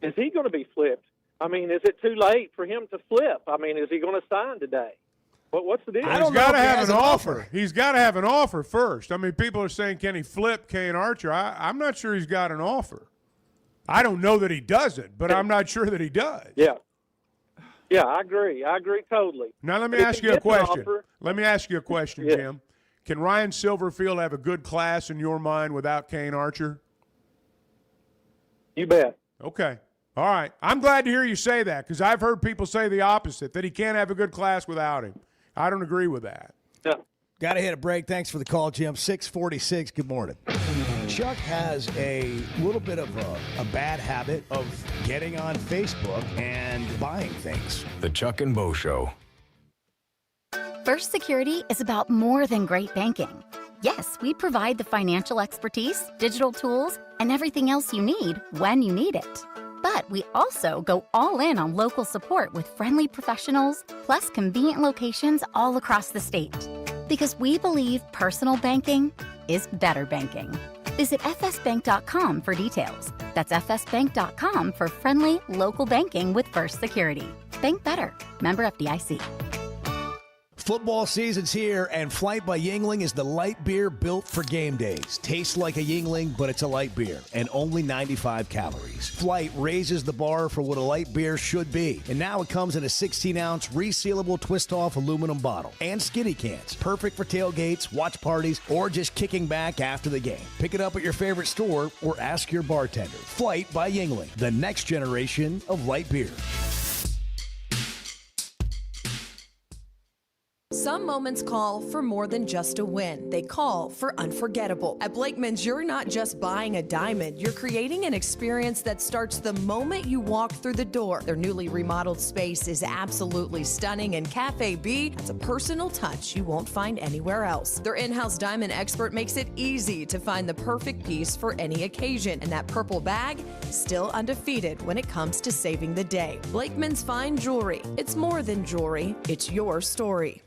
Is he going to be flipped? I mean, is it too late for him to flip? I mean, is he going to sign today? What's the deal? He's got to have an offer. He's got to have an offer first. I mean, people are saying, can he flip Kane Archer? I'm not sure he's got an offer. I don't know that he doesn't, but I'm not sure that he does. Yeah. Yeah, I agree. I agree totally. Now, let me ask you a question. Jim. Can Ryan Silverfield have a good class in your mind without Kane Archer? You bet. Okay. All right. I'm glad to hear you say that, because I've heard people say the opposite, that he can't have a good class without him. I don't agree with that. Yeah. Got to hit a break. Thanks for the call, Jim. 646. Good morning. Chuck has a little bit of a bad habit of getting on Facebook and buying things. The Chuck and Bo Show. First Security is about more than great banking. Yes, we provide the financial expertise, digital tools, and everything else you need when you need it. But we also go all in on local support with friendly professionals, plus convenient locations all across the state. Because we believe personal banking is better banking. Visit fsbank.com for details. That's fsbank.com for friendly, local banking with First Security. Bank better. Member FDIC. Football season's here, and Flight by Yuengling is the light beer built for game days. Tastes like a Yuengling, but it's a light beer, and only 95 calories. Flight raises the bar for what a light beer should be, and now it comes in a 16-ounce resealable twist-off aluminum bottle and skinny cans. Perfect for tailgates, watch parties, or just kicking back after the game. Pick it up at your favorite store or ask your bartender. Flight by Yuengling, the next generation of light beer. moments call for more than just a win. They call for unforgettable. At Blakeman's, you're not just buying a diamond, you're creating an experience that starts the moment you walk through the door. Their newly remodeled space is absolutely stunning, and Cafe B has a personal touch you won't find anywhere else. Their in-house diamond expert makes it easy to find the perfect piece for any occasion, and that purple bag, still undefeated when it comes to saving the day. Blakeman's Fine Jewelry. It's more than jewelry, it's your story.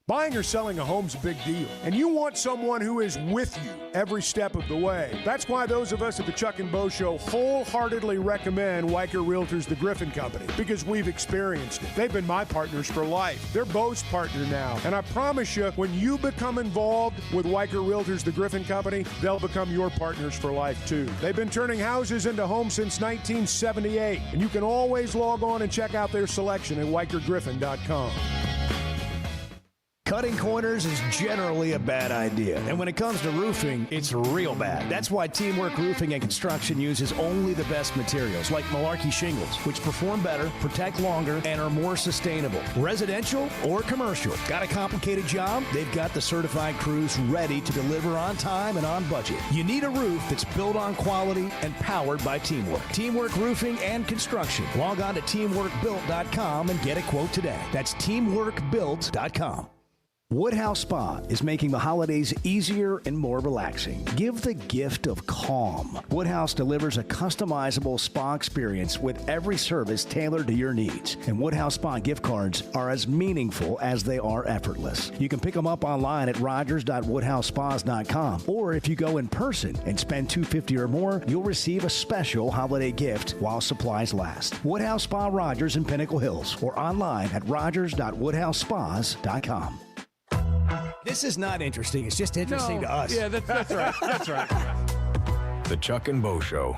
Buying or selling a home's a big deal, and you want someone who is with you every step of the way. That's why those of us at the Chuck and Bo Show wholeheartedly recommend Weicker Realtors, the Griffin Company, because we've experienced it. They've been my partners for life. They're Bo's partner now, and I promise you, when you become involved with Weicker Realtors, the Griffin Company, they'll become your partners for life too. They've been turning houses into homes since 1978, and you can always log on and check out their selection at WeicherGriffin.com. Cutting corners is generally a bad idea. And when it comes to roofing, it's real bad. That's why Teamwork Roofing and Construction uses only the best materials, like Malarkey shingles, which perform better, protect longer, and are more sustainable. Residential or commercial. Got a complicated job? They've got the certified crews ready to deliver on time and on budget. You need a roof that's built on quality and powered by teamwork. Teamwork Roofing and Construction. Log on to teamworkbuilt.com and get a quote today. That's teamworkbuilt.com. Woodhouse Spa is making the holidays easier and more relaxing. Give the gift of calm. Woodhouse delivers a customizable spa experience with every service tailored to your needs. And Woodhouse Spa gift cards are as meaningful as they are effortless. You can pick them up online at rogers.woodhousespas.com. Or if you go in person and spend $250 or more, you'll receive a special holiday gift while supplies last. Woodhouse Spa Rogers in Pinnacle Hills or online at rogers.woodhousespas.com. This is not interesting. It's just interesting to us. Yeah, that's right. That's right. The Chuck and Bo Show.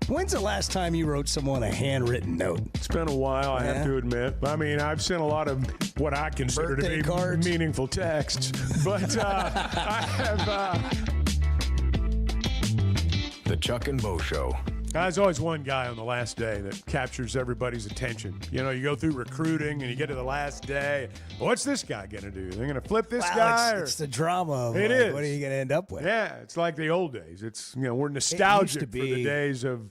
When's the last time you wrote someone a handwritten note? It's been a while, I have to admit. I mean, I've sent a lot of what I consider Birthday to be cards. meaningful texts, but I have. The Chuck and Bo Show. There's always one guy on the last day that captures everybody's attention. You know, you go through recruiting and you get to the last day. What's this guy going to do? They're going to flip this guy? It's the drama of It is. What are you going to end up with? Yeah, it's like the old days. It's, you know, we're nostalgic for the days of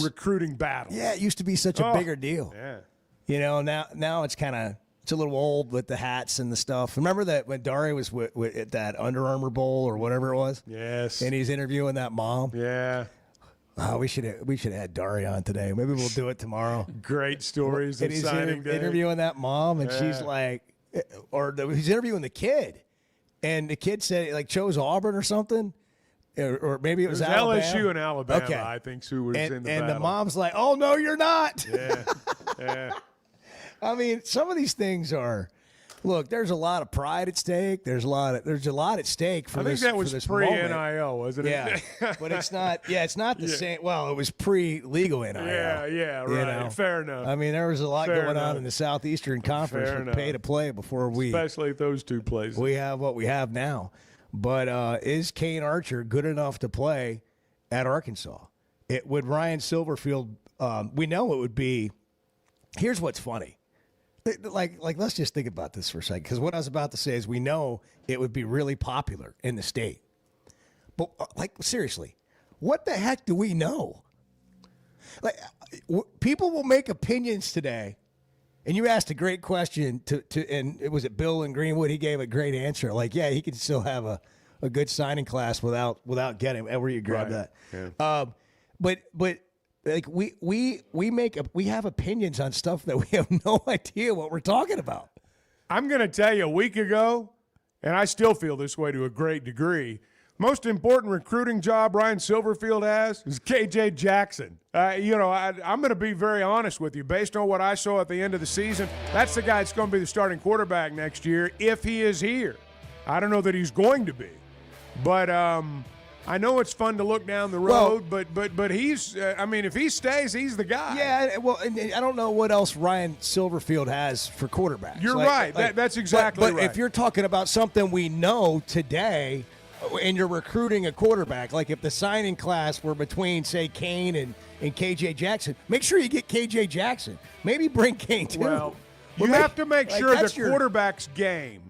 recruiting battles. Yeah, it used to be such a bigger deal. Yeah. You know, now it's kind of It's a little old with the hats and the stuff. Remember that when Dari was at that Under Armour Bowl or whatever it was? Yes. And he's interviewing that mom. Yeah. Oh, we should have had Dari on today. Maybe we'll do it tomorrow. Great stories And of he's signing day. interviewing that mom, and she's like, he's interviewing the kid, and the kid said like chose Auburn or something, or maybe it was Alabama. LSU and Alabama. Okay. I think who was in the and battle. the mom's like, "Oh no, you're not." Yeah. Yeah. I mean, some of these things are. Look, there's a lot of pride at stake. There's a lot at stake for I think this. that was for this pre-NIL, wasn't it? Yeah, but it's not. Yeah, it's not the same. Well, it was pre-legal NIL. Yeah, right. Fair enough. I mean, there was a lot Fair going on enough. in the Southeastern Conference Fair with enough. pay to play before Especially at those two places. we have what we have now. But is Kane Archer good enough to play at Arkansas? It would Ryan Silverfield. We know it would be. Here's what's funny. Like, let's just think about this for a second, because what I was about to say is we know it would be really popular in the state. But, like, seriously, what the heck do we know? Like, people will make opinions today, and you asked a great question and it was Bill in Greenwood. He gave a great answer. Like, yeah, he can still have a good signing class without getting where you grab Right. that. Yeah. But like we have opinions on stuff that we have no idea what we're talking about. I'm going to tell you, a week ago, and I still feel this way to a great degree, most important recruiting job Ryan Silverfield has is KJ Jackson. I'm going to be very honest with you. Based on what I saw at the end of the season, that's the guy that's going to be the starting quarterback next year if he is here. I don't know that he's going to be. But I know it's fun to look down the road, but he's if he stays, he's the guy. Yeah, well, and I don't know what else Ryan Silverfield has for quarterbacks. You're right. That's exactly right. But if you're talking about something we know today, and you're recruiting a quarterback, like if the signing class were between, say, Kane and KJ Jackson, make sure you get KJ Jackson. Maybe bring Kane too. Well, you have to make sure the quarterback's game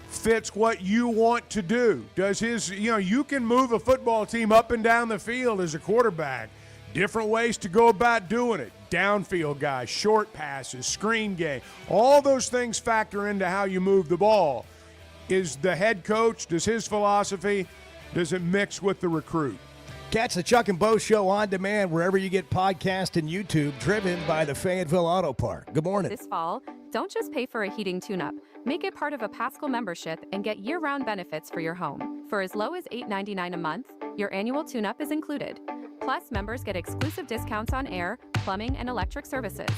fits what you want to do. Does you can move a football team up and down the field as a quarterback. Different ways to go about doing it. Downfield guys, short passes, screen game. All those things factor into how you move the ball. Is the head coach, does his philosophy, does it mix with the recruit? Catch the Chuck and Bo Show on demand wherever you get podcasts and YouTube, driven by the Fayetteville Auto Park. Good morning. This fall, don't just pay for a heating tune-up. Make it part of a Paschal membership and get year-round benefits for your home. For as low as $8.99 a month, your annual tune-up is included. Plus, members get exclusive discounts on air, plumbing, and electric services.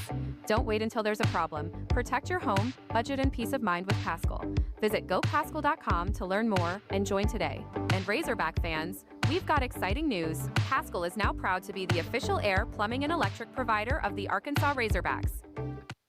Don't wait until there's a problem. Protect your home, budget, and peace of mind with Paschal. Visit gopaschal.com to learn more and join today. And Razorback fans, we've got exciting news. Paschal is now proud to be the official air, plumbing, and electric provider of the Arkansas Razorbacks.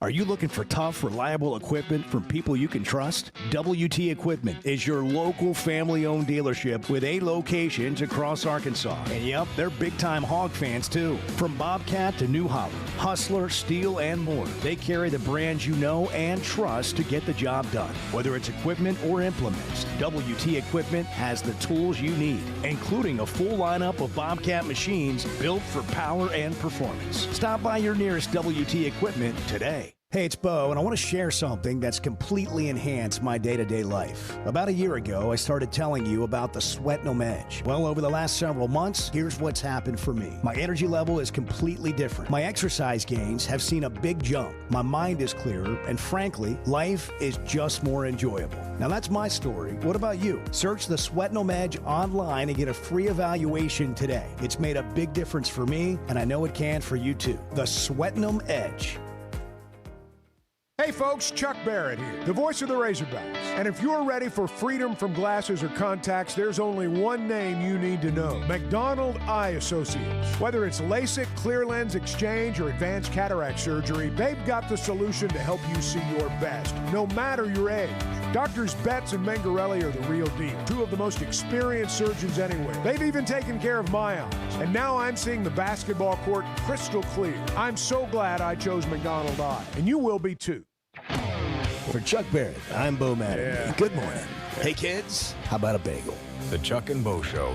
Are you looking for tough, reliable equipment from people you can trust? WT Equipment is your local family-owned dealership with 8 locations across Arkansas. And yep, they're big-time hog fans too. From Bobcat to New Holland, Hustler, Steel, and more, they carry the brands you know and trust to get the job done. Whether it's equipment or implements, WT Equipment has the tools you need, including a full lineup of Bobcat machines built for power and performance. Stop by your nearest WT Equipment today. Hey, it's Bo, and I want to share something that's completely enhanced my day-to-day life. About a year ago, I started telling you about the Sweatnum Edge. Well, over the last several months, here's what's happened for me. My energy level is completely different. My exercise gains have seen a big jump. My mind is clearer, and frankly, life is just more enjoyable. Now, that's my story. What about you? Search the Sweatnum Edge online and get a free evaluation today. It's made a big difference for me, and I know it can for you too. The Sweatnum Edge. Hey folks, Chuck Barrett here, the voice of the Razorbacks. And if you're ready for freedom from glasses or contacts, there's only one name you need to know: McDonald Eye Associates. Whether it's LASIK, clear lens exchange, or advanced cataract surgery, they've got the solution to help you see your best, no matter your age. Doctors Betts and Mangarelli are the real deal, 2 of the most experienced surgeons anywhere. They've even taken care of my eyes. And now I'm seeing the basketball court crystal clear. I'm so glad I chose McDonald Eye, and you will be too. For Chuck Barrett, I'm Bo Madden. Yeah. Good morning. Hey, kids, how about a bagel? The Chuck and Bo Show.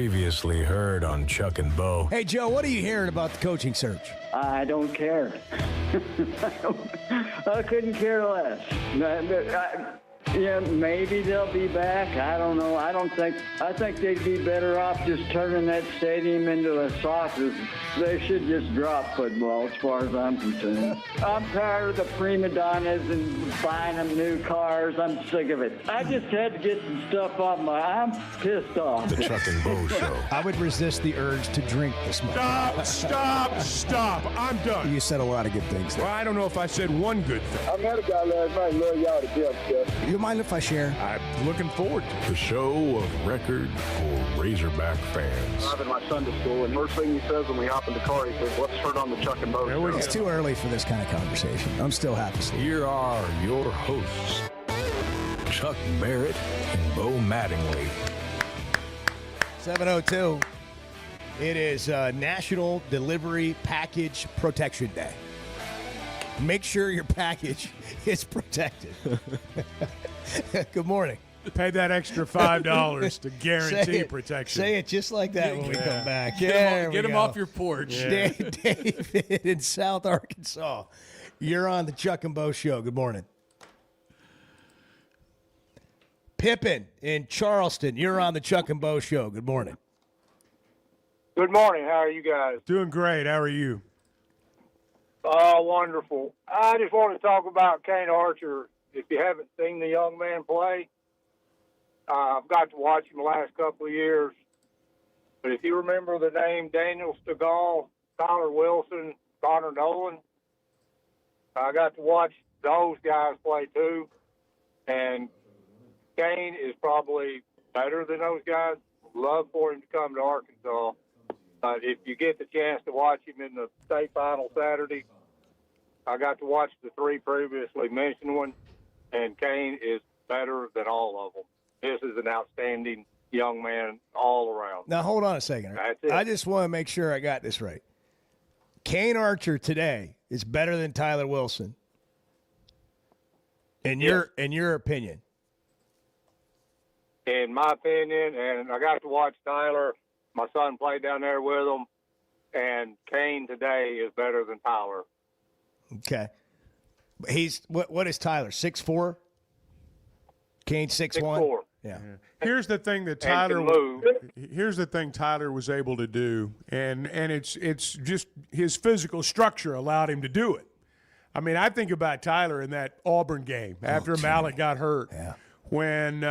Previously heard on Chuck and Bo. Hey, Joe, what are you hearing about the coaching search? I don't care. I couldn't care less. Yeah, maybe they'll be back. I don't know. I think they'd be better off just turning that stadium into a soccer. They should just drop football as far as I'm concerned. I'm tired of the prima donnas and buying them new cars. I'm sick of it. I just had to get some stuff off I'm pissed off. The Chuck and Bo Show. I would resist the urge to drink this much. Stop. I'm done. You said a lot of good things there. Well, I don't know if I said one good thing. I met a guy last night. Love y'all to death, You mind if I share? I'm looking forward to it. The show of record for Razorback fans. I'm in my Sunday school, and first thing he says when we hop in the car, he says, "Let's turn on the Chuck and Bo Show." It's too early for this kind of conversation. I'm still half asleep. Here are your hosts, Chuck Barrett and Bo Mattingly. 7:02. It is National Delivery Package Protection Day. Make sure your package is protected. Good morning. Pay that extra $5 to guarantee protection. Say it just like that when we come back. Get him off your porch. Yeah. David in South Arkansas. You're on the Chuck and Bo Show. Good morning. Pippin in Charleston. You're on the Chuck and Bo Show. Good morning. Good morning. How are you guys? Doing great. How are you? Oh, wonderful. I just want to talk about Kane Archer. If you haven't seen the young man play, I've got to watch him the last couple of years. But if you remember the name Daniel Stegall, Tyler Wilson, Connor Nolan, I got to watch those guys play too. And Kane is probably better than those guys. Love for him to come to Arkansas. But if you get the chance to watch him in the state final Saturday, I got to watch the three previously mentioned ones, and Kane is better than all of them. This is an outstanding young man all around. Now, hold on a second. That's it. I just want to make sure I got this right. Kane Archer today is better than Tyler Wilson, in your opinion. In my opinion, and I got to watch Tyler. My son played down there with him, and Kane today is better than Tyler. Okay. He's what is Tyler? 6'4"? Kane 6'1"? 6'4". Yeah. Here's the thing that Tyler was able to do, and it's just his physical structure allowed him to do it. I mean, I think about Tyler in that Auburn game after Malik got hurt. Yeah. When,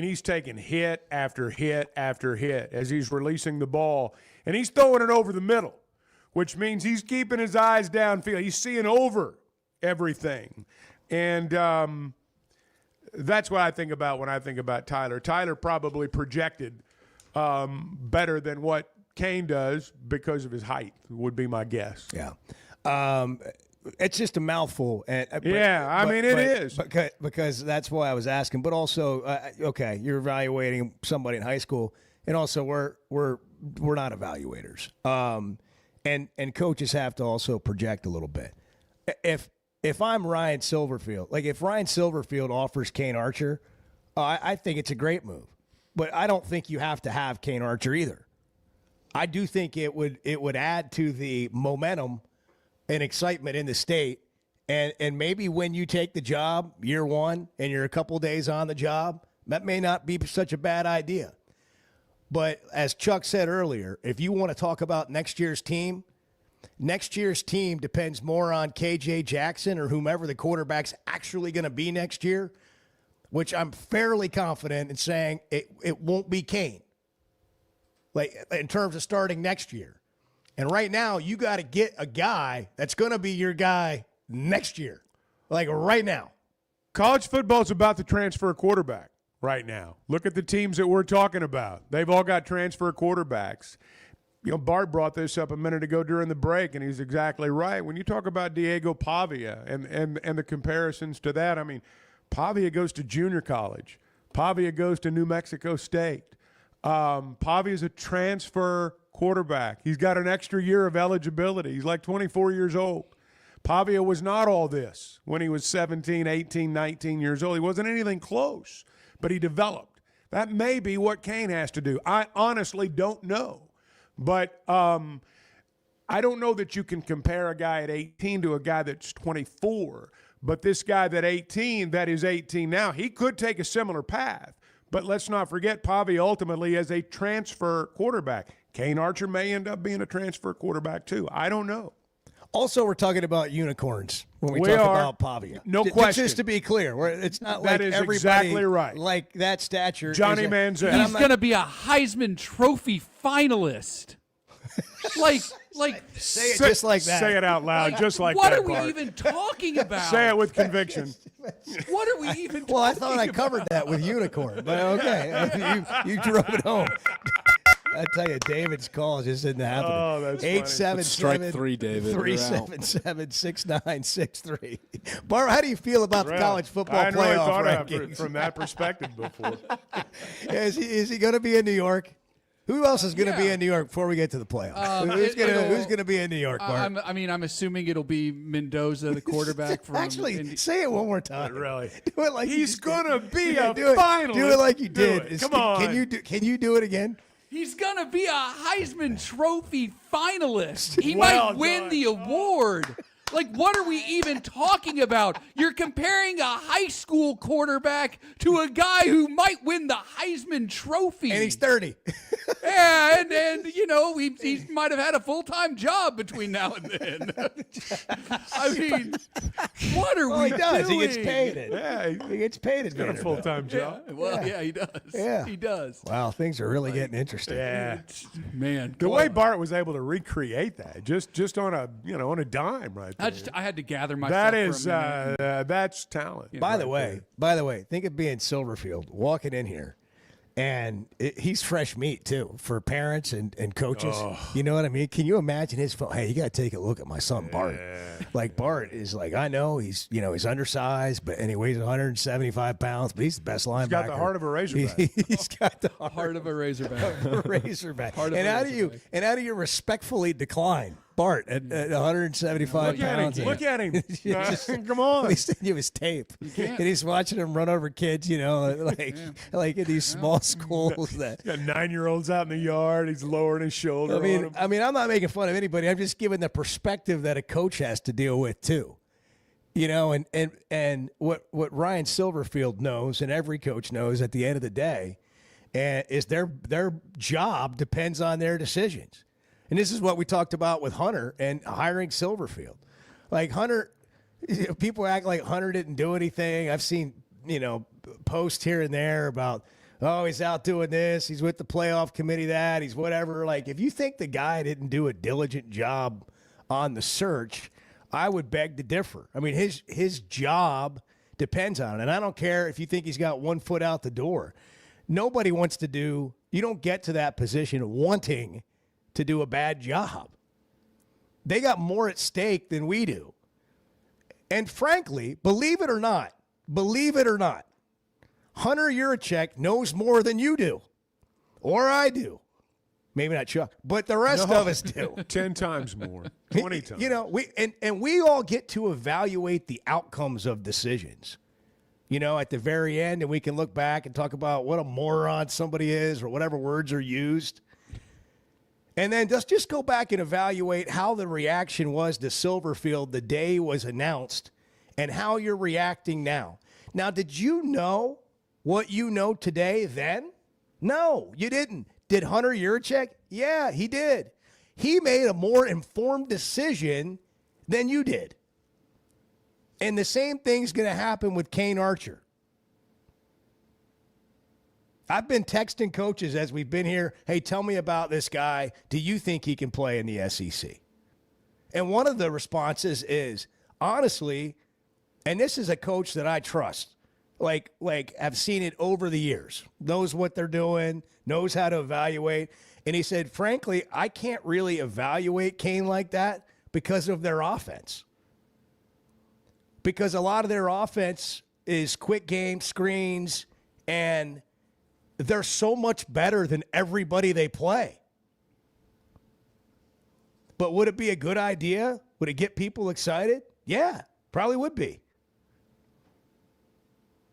he's taking hit after hit after hit as he's releasing the ball, and he's throwing it over the middle, which means he's keeping his eyes downfield. He's seeing over everything. And that's what I think about when I think about Tyler. Tyler probably projected better than what Kane does because of his height, would be my guess. Yeah. It's just a mouthful. It is. Because that's why I was asking. But also, okay, you're evaluating somebody in high school, and also we're not evaluators. And coaches have to also project a little bit. If I'm Ryan Silverfield, like if Ryan Silverfield offers Kane Archer, I think it's a great move. But I don't think you have to have Kane Archer either. I do think it would add to the momentum and excitement in the state. And maybe when you take the job year one and you're a couple days on the job, that may not be such a bad idea. But as Chuck said earlier, if you want to talk about next year's team depends more on KJ Jackson or whomever the quarterback's actually going to be next year, which I'm fairly confident in saying it won't be Kane, like in terms of starting next year. And right now, you got to get a guy that's going to be your guy next year, like right now. College football's about to transfer a quarterback right now. Look at the teams that we're talking about. They've all got transfer quarterbacks. You know, Bart brought this up a minute ago during the break, and he's exactly right. When you talk about Diego Pavia and the comparisons to that, I mean, Pavia goes to junior college. Pavia goes to New Mexico State. Pavia is a transfer quarterback. He's got an extra year of eligibility. He's like 24 years old. Pavia was not all this when he was 17, 18, 19 years old. He wasn't anything close, but he developed. That may be what Kane has to do. I honestly don't know. But I don't know that you can compare a guy at 18 to a guy that's 24. But this guy that is 18 now, he could take a similar path. But let's not forget, Pavia ultimately is a transfer quarterback. Kane Archer may end up being a transfer quarterback too. I don't know. Also, we're talking about unicorns when we talk about Pavia. No question. Just to be clear, it's not that like is everybody exactly right. like that stature. Johnny Manziel. He's going to be a Heisman Trophy finalist. like say it just like that. Say it out loud, just like what that. What are we Bart. even talking about? Say it with conviction. What are we even talking Well, I thought I about? covered that with unicorn, but okay. you drove it home. I tell you, David's call just isn't happening. Oh, that's 877 Strike three, David. 377-6963. Bart, how do you feel about the college football I hadn't playoff really thought rankings? of it from that perspective before. Is he going to be in New York? Who else is going to be in New York before we get to the playoffs? Who's going to be in New York, Bart? I'm assuming it'll be Mendoza, the quarterback from. Actually, say it one more time. Really? Do it like he's going to be a finalist. finalist. Do it like you did. Come on. Can you do it again? He's going to be a Heisman Trophy finalist. He Well might win done. the award. Like, what are we even talking about? You're comparing a high school quarterback to a guy who might win the Heisman Trophy. And he's 30. Yeah, and you know, he might have had a full-time job between now and then. I mean, what are we He does. doing? He gets paid it. Yeah, He gets paid it. he's got a full-time job. Yeah, he does. Yeah. He does. Wow, things are really getting interesting. Yeah. Man, The way Bart was able to recreate that, just on a on a dime, right there. I had to gather myself. That for a is minute. that's talent. By the way, think of being Silverfield, walking in here, and he's fresh meat too for parents and coaches. Oh. You know what I mean? Can you imagine his phone? Hey, you got to take a look at my son Bart. Like Bart is like, I know he's he's undersized, and he weighs 175 pounds, but he's the best linebacker. He's got the heart of a razorback. He's got the Heart of a razorback. razorback. Heart of And a how do razorback. you respectfully decline Bart at 175 Look at him. pounds? Look at him. Just- Come on. Let me send you his tape. can't. And he's watching him run over kids, like in these small schools. That Got 9-year-olds out in the yard. He's lowering his shoulder. on I mean, I'm not making fun of anybody. I'm just giving the perspective that a coach has to deal with too. And what Ryan Silverfield knows, and every coach knows, at the end of the day, is their job depends on their decisions. And this is what we talked about with Hunter and hiring Silverfield. Like Hunter, people act like Hunter didn't do anything. I've seen, posts here and there about, oh, he's out doing this. He's with the playoff committee, he's whatever. Like, if you think the guy didn't do a diligent job on the search, I would beg to differ. I mean, his job depends on it. And I don't care if you think he's got 1 foot out the door. Nobody wants to do, you don't get to that position wanting to do a bad job. They got more at stake than we do. And frankly, believe it or not, Hunter Yurachek knows more than you do, or I do. Maybe not Chuck, but the rest of us do. 10 times more, 20 times. We all get to evaluate the outcomes of decisions. At the very end, and we can look back and talk about what a moron somebody is, or whatever words are used. And then just go back and evaluate how the reaction was to Silverfield the day it was announced and how you're reacting now. Now, did you know what you know today then? No, you didn't. Did Hunter Yurachek? Yeah, he did. He made a more informed decision than you did. And the same thing's going to happen with Kane Archer. I've been texting coaches as we've been here, hey, tell me about this guy. Do you think he can play in the SEC? And one of the responses is, honestly, and this is a coach that I trust, like I've seen it over the years, knows what they're doing, knows how to evaluate. And he said, frankly, I can't really evaluate Kane like that because of their offense. Because a lot of their offense is quick game, screens, and they're so much better than everybody they play. But would it be a good idea? Would it get people excited? Yeah, probably would be.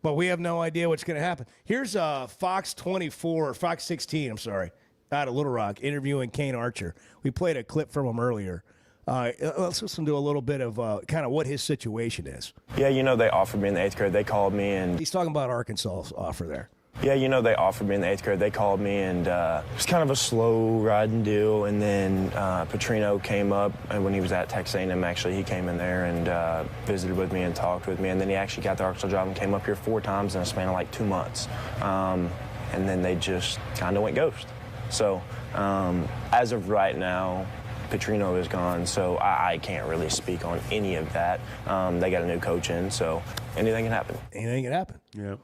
But we have no idea what's going to happen. Here's Fox 16, I'm sorry, out of Little Rock, interviewing Kane Archer. We played a clip from him earlier. Let's listen to a little bit of kind of what his situation is. Yeah, they offered me in the 8th grade. They called me and... He's talking about Arkansas's offer there. Yeah, they offered me in the 8th grade. They called me, and it was kind of a slow riding deal. And then Petrino came up, and when he was at Texas A&M, actually, he came in there and visited with me and talked with me. And then he actually got the Arkansas job and came up here 4 times in a span of like 2 months. And then they just kind of went ghost. So as of right now, Petrino is gone, so I can't really speak on any of that. They got a new coach in, so anything can happen. Anything can happen. Yeah.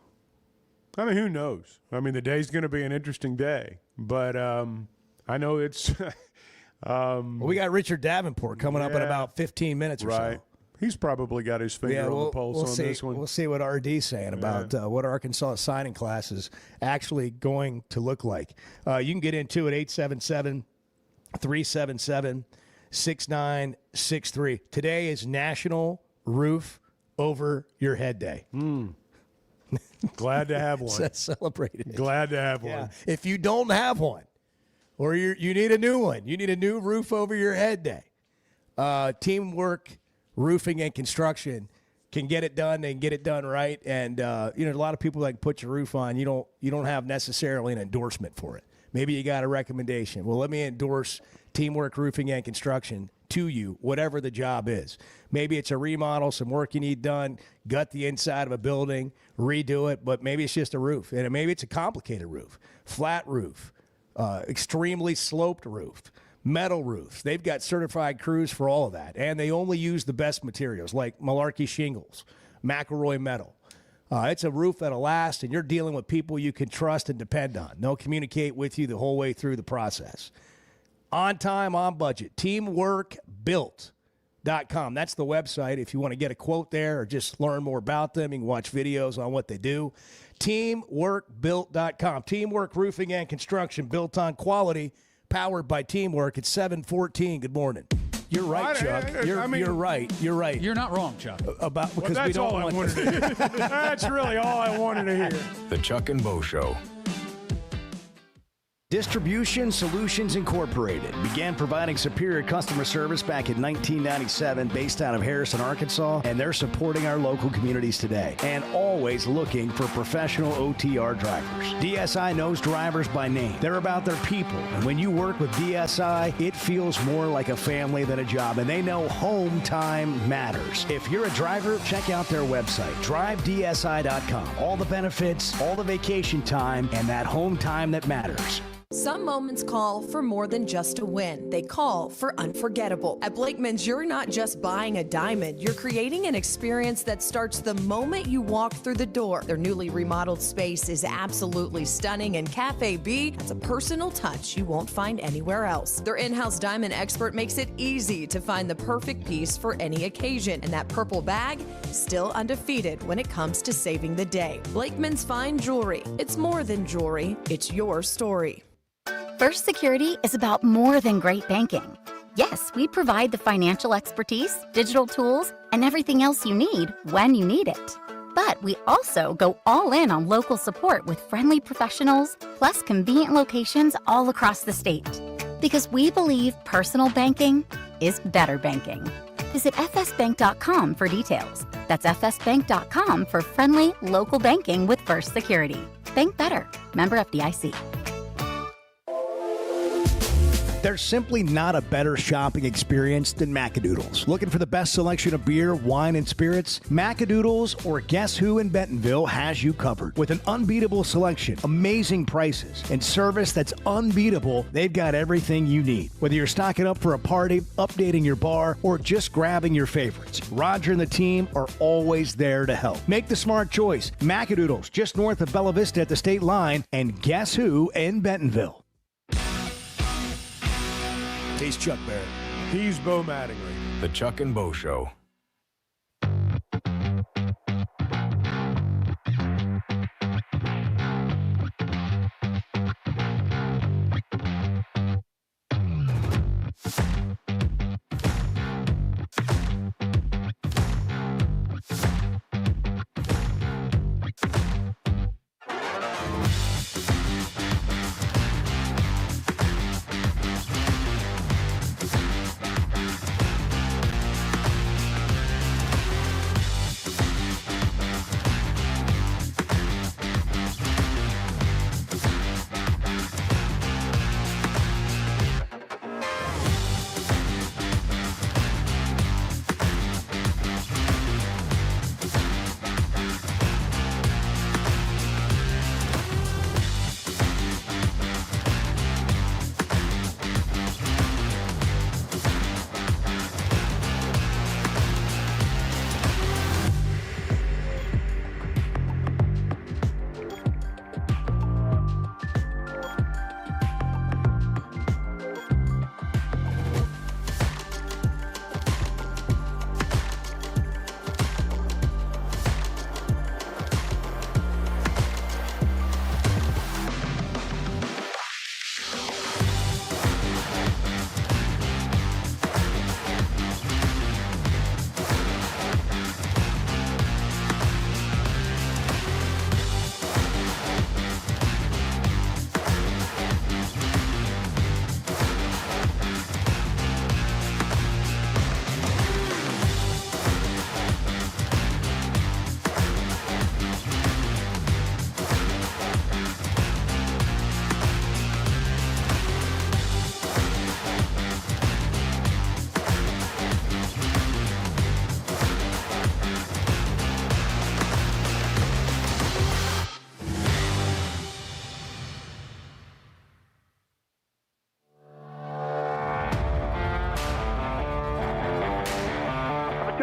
I mean, who knows? I mean, the day's going to be an interesting day, but I know it's. Well, we got Richard Davenport coming up in about 15 minutes or so. He's probably got his finger on the pulse on this one. We'll see what RD's saying about what Arkansas signing class is actually going to look like. You can get into it 877-377-6963. Today is National Roof Over Your Head Day. Glad to have one. Celebrate it. Glad to have one. Yeah. If you don't have one, or you need a new one, you need a new roof over your head day. Teamwork Roofing and Construction can get it done. They can get it done right. And a lot of people that can put your roof on, you don't have necessarily an endorsement for it. Maybe you got a recommendation. Well, let me endorse Teamwork Roofing and Construction to you, whatever the job is. Maybe it's a remodel, some work you need done, gut the inside of a building, redo it, but maybe it's just a roof. And maybe it's a complicated roof, flat roof, extremely sloped roof, metal roofs. They've got certified crews for all of that. And they only use the best materials like Malarkey shingles, McElroy metal. It's a roof that'll last, and you're dealing with people you can trust and depend on. They'll communicate with you the whole way through the process. On time, on budget. Teamworkbuilt.com. That's the website. If you want to get a quote there or just learn more about them, you can watch videos on what they do. Teamworkbuilt.com. Teamwork Roofing and Construction, built on quality, powered by teamwork. It's 7:14. Good morning. You're right, Chuck. You're right. You're right. You're not wrong, Chuck. Because that's all I wanted to hear. That's really all I wanted to hear. The Chuck and Bo Show. Distribution Solutions Incorporated began providing superior customer service back in 1997 based out of Harrison, Arkansas, and they're supporting our local communities today and always looking for professional OTR drivers. DSI knows drivers by name. They're about their people, and when you work with DSI, it feels more like a family than a job, and they know home time matters. If you're a driver, check out their website, drivedsi.com. All the benefits, all the vacation time, and that home time that matters. Some moments call for more than just a win. They call for unforgettable. At Blakeman's, you're not just buying a diamond. You're creating an experience that starts the moment you walk through the door. Their newly remodeled space is absolutely stunning, and Cafe B has a personal touch you won't find anywhere else. Their in-house diamond expert makes it easy to find the perfect piece for any occasion, and that purple bag is still undefeated when it comes to saving the day. Blakeman's Fine Jewelry. It's more than jewelry. It's your story. First Security is about more than great banking. Yes, we provide the financial expertise, digital tools, and everything else you need when you need it. But we also go all in on local support with friendly professionals, plus convenient locations all across the state. Because we believe personal banking is better banking. Visit fsbank.com for details. That's fsbank.com for friendly, local banking with First Security. Bank better. Member FDIC. There's simply not a better shopping experience than Macadoodles. Looking for the best selection of beer, wine, and spirits? Macadoodles or Guess Who in Bentonville has you covered. With an unbeatable selection, amazing prices, and service that's unbeatable, they've got everything you need. Whether you're stocking up for a party, updating your bar, or just grabbing your favorites, Roger and the team are always there to help. Make the smart choice. Macadoodles, just north of Bella Vista at the state line, and Guess Who in Bentonville. He's Chuck Barrett. He's Bo Mattingly. The Chuck and Bo Show.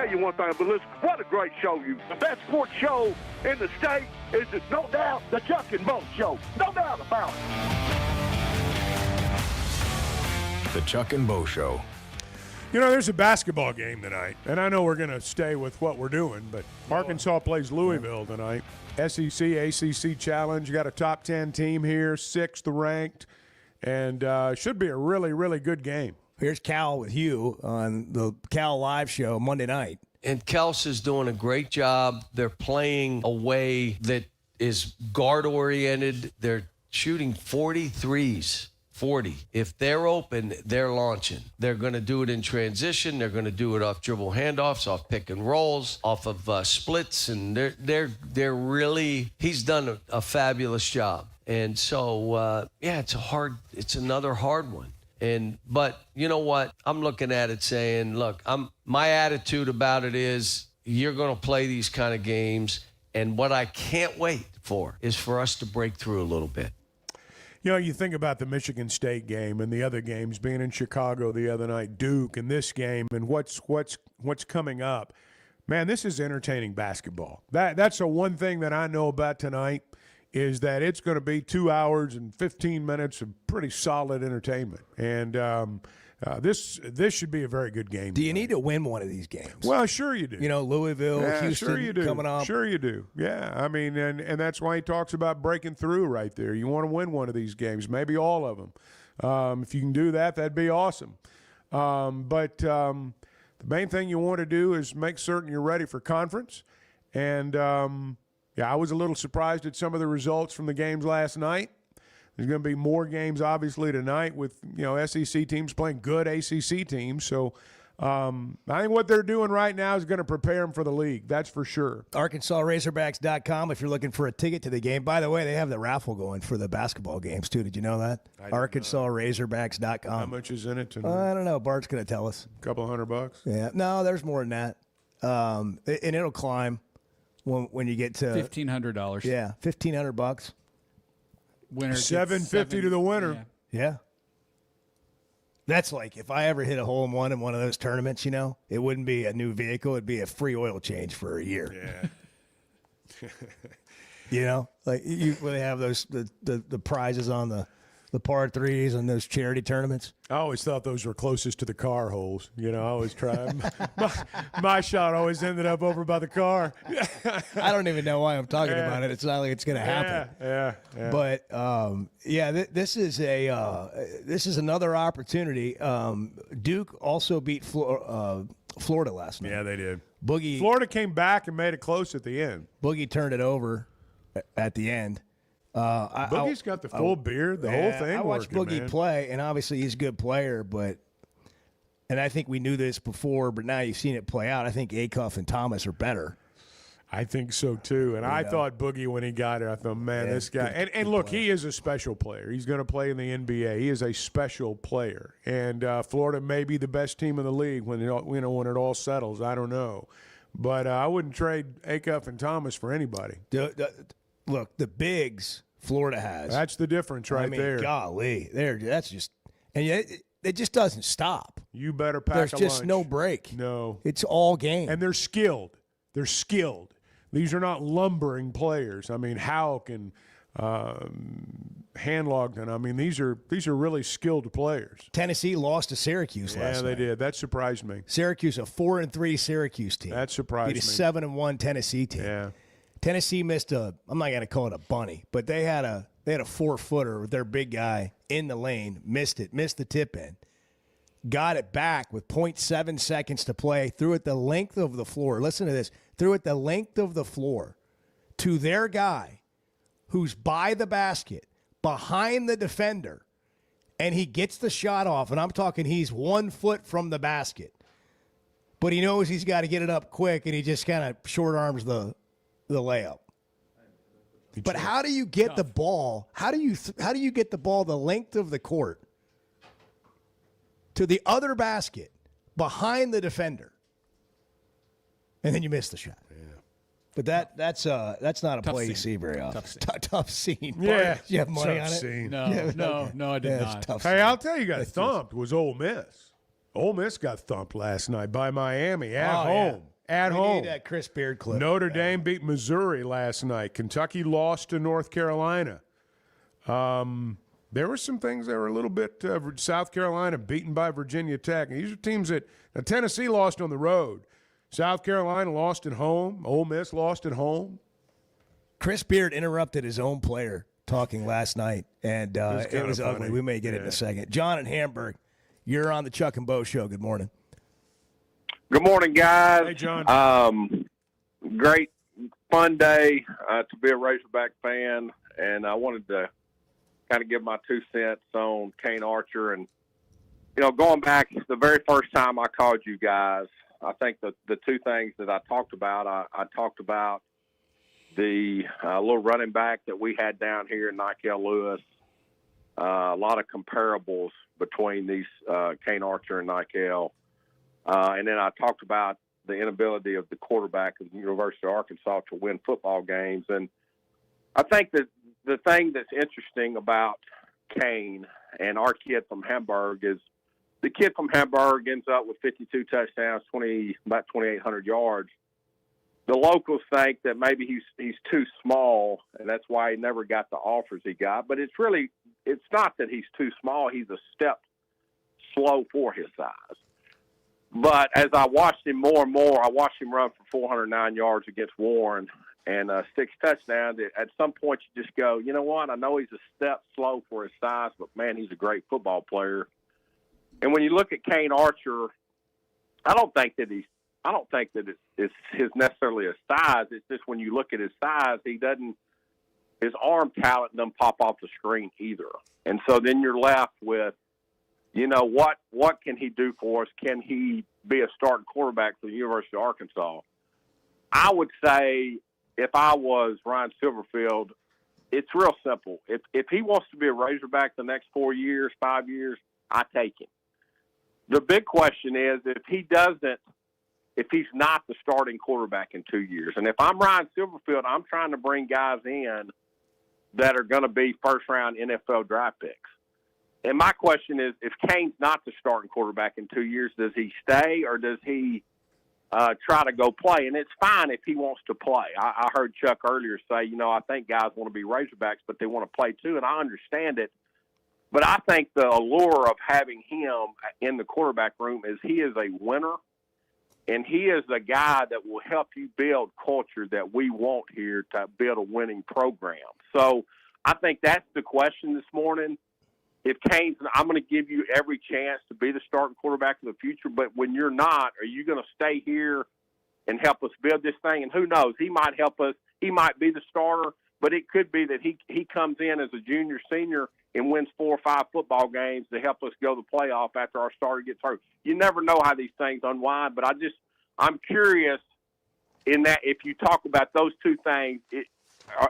tell you one thing, but listen, what a great show you. The best sports show in the state is, no doubt, the Chuck and Bo Show. No doubt about it. The Chuck and Bo Show. You know, there's a basketball game tonight, and I know we're going to stay with what we're doing, but Arkansas plays Louisville tonight. SEC, ACC Challenge. You got a top 10 team here, 6th ranked, and should be a really, really good game. Here's Cal with you on the Cal Live Show Monday night. And Kels is doing a great job. They're playing a way that is guard-oriented. They're shooting 43s. 40. If they're open, they're launching. They're going to do it in transition. They're going to do it off dribble handoffs, off pick and rolls, off of splits, and they're really. He's done a fabulous job. And so it's another hard one. But you know what? I'm looking at it saying, look, my attitude about it is you're going to play these kind of games, and what I can't wait for is for us to break through a little bit. You know, you think about the Michigan State game and the other games, being in Chicago the other night, Duke, and this game, and what's coming up. Man, this is entertaining basketball. That's the one thing that I know about tonight is that it's going to be 2 hours and 15 minutes of pretty solid entertainment. And this should be a very good game. Do you need to win one of these games? Well, sure you do. You know, Louisville, Houston sure you do. coming up. Sure you do. Yeah, I mean, and that's why he talks about breaking through right there. You want to win one of these games, maybe all of them. If you can do that, that'd be awesome. But the main thing you want to do is make certain you're ready for conference. And, I was a little surprised at some of the results from the games last night. There's going to be more games, obviously, tonight with, SEC teams playing good ACC teams. So I think what they're doing right now is going to prepare them for the league. That's for sure. ArkansasRazorbacks.com if you're looking for a ticket to the game. By the way, they have the raffle going for the basketball games, too. Did you know that? ArkansasRazorbacks.com. How much is in it tonight? I don't know. Bart's going to tell us. A couple $100? Yeah. No, there's more than that. And it'll climb when you get to $1,500. Yeah, $1,500. Winner $750 to the winner. Yeah. That's like if I ever hit a hole in one in one of those tournaments, it wouldn't be a new vehicle. It'd be a free oil change for a year. Yeah. Like when they have those the prizes on the par threes and those charity tournaments. I always thought those were closest to the car holes. I always tried. my shot always ended up over by the car. I don't even know why I'm talking about it. It's not like it's going to happen. Yeah. But this is another opportunity. Duke also beat Florida last night. Yeah, they did. Boogie. Florida came back and made it close at the end. Boogie turned it over at the end. Boogie's got the full beard, the whole thing. I watched Boogie play, and obviously he's a good player, and I think we knew this before, but now you've seen it play out. I think Acuff and Thomas are better. I think so too. And I thought Boogie when he got it, I thought, man, this guy. And look, he is a special player. He's going to play in the NBA. He is a special player. And Florida may be the best team in the league when it all settles. I don't know, but I wouldn't trade Acuff and Thomas for anybody. Look, the bigs Florida has. That's the difference right there. Golly, that's just, and it just doesn't stop. You better pack There's a just lunch. no break. No. It's all game. And they're skilled. These are not lumbering players. I mean, Houck and Handlogden. I mean, these are really skilled players. Tennessee lost to Syracuse last night. Yeah, they did. That surprised me. Syracuse, a 4-3 Syracuse team. That surprised me. Beat a 7-1 Tennessee team. Yeah. Tennessee missed I'm not going to call it a bunny, but they had a 4-footer with their big guy in the lane, missed the tip in. Got it back with 0.7 seconds to play, threw it the length of the floor. Listen to this. Threw it the length of the floor to their guy who's by the basket, behind the defender, and he gets the shot off, and I'm talking he's 1 foot from the basket. But he knows he's got to get it up quick, and he just kind of short arms the layup. But how do you get the ball? How do you get the ball the length of the court to the other basket behind the defender, and then you miss the shot? Yeah. But that's not a play you see very often. Tough scene. Yeah. Did you have money on it? Scene. No, I did not. Hey, I'll tell you, got thumped was Ole Miss. Ole Miss got thumped last night by Miami at home. at We home. need that Chris Beard clip. Notre Dame beat Missouri last night. Kentucky lost to North Carolina. There were some things that were a little bit South Carolina beaten by Virginia Tech. These are teams that Tennessee lost on the road. South Carolina lost at home. Ole Miss lost at home. Chris Beard interrupted his own player talking last night, and it was ugly. We may get it in a second. John in Hamburg, you're on the Chuck and Bo Show. Good morning. Good morning, guys. Hey, John. Great, fun day to be a Razorback fan, and I wanted to kind of give my 2 cents on Kane Archer. And, going back the very first time I called you guys, I think the 2 things that I talked about, I talked about the little running back that we had down here in Nickel Lewis, a lot of comparables between these Kane Archer and Nickel. And then I talked about the inability of the quarterback of the University of Arkansas to win football games. And I think that the thing that's interesting about Kane and our kid from Hamburg is the kid from Hamburg ends up with 52 touchdowns, about 2,800 yards. The locals think that maybe he's too small, and that's why he never got the offers he got. But it's not that he's too small. He's a step slow for his size. But as I watched him more and more, I watched him run for 409 yards against Warren and 6 touchdowns. At some point, you just go, you know what? I know he's a step slow for his size, but, man, he's a great football player. And when you look at Kane Archer, I don't think that it's his necessarily his size. It's just when you look at his size, his arm talent doesn't pop off the screen either. And so then you're left with, what can he do for us? Can he be a starting quarterback for the University of Arkansas? I would say if I was Ryan Silverfield, it's real simple. If he wants to be a Razorback the next 4 years, 5 years, I take him. The big question is if he's not the starting quarterback in 2 years. And if I'm Ryan Silverfield, I'm trying to bring guys in that are going to be first-round NFL draft picks. And my question is, if Kane's not the starting quarterback in 2 years, does he stay or does he try to go play? And it's fine if he wants to play. I heard Chuck earlier say, I think guys want to be Razorbacks, but they want to play too, and I understand it. But I think the allure of having him in the quarterback room is he is a winner, and he is a guy that will help you build culture that we want here to build a winning program. So I think that's the question this morning. If Kane's, I'm going to give you every chance to be the starting quarterback of the future, but when you're not, are you going to stay here and help us build this thing? And who knows, he might help us. He might be the starter, but it could be that he comes in as a junior, senior, and wins 4 or 5 football games to help us go to the playoff after our starter gets hurt. You never know how these things unwind, but I'm curious in that if you talk about those 2 things,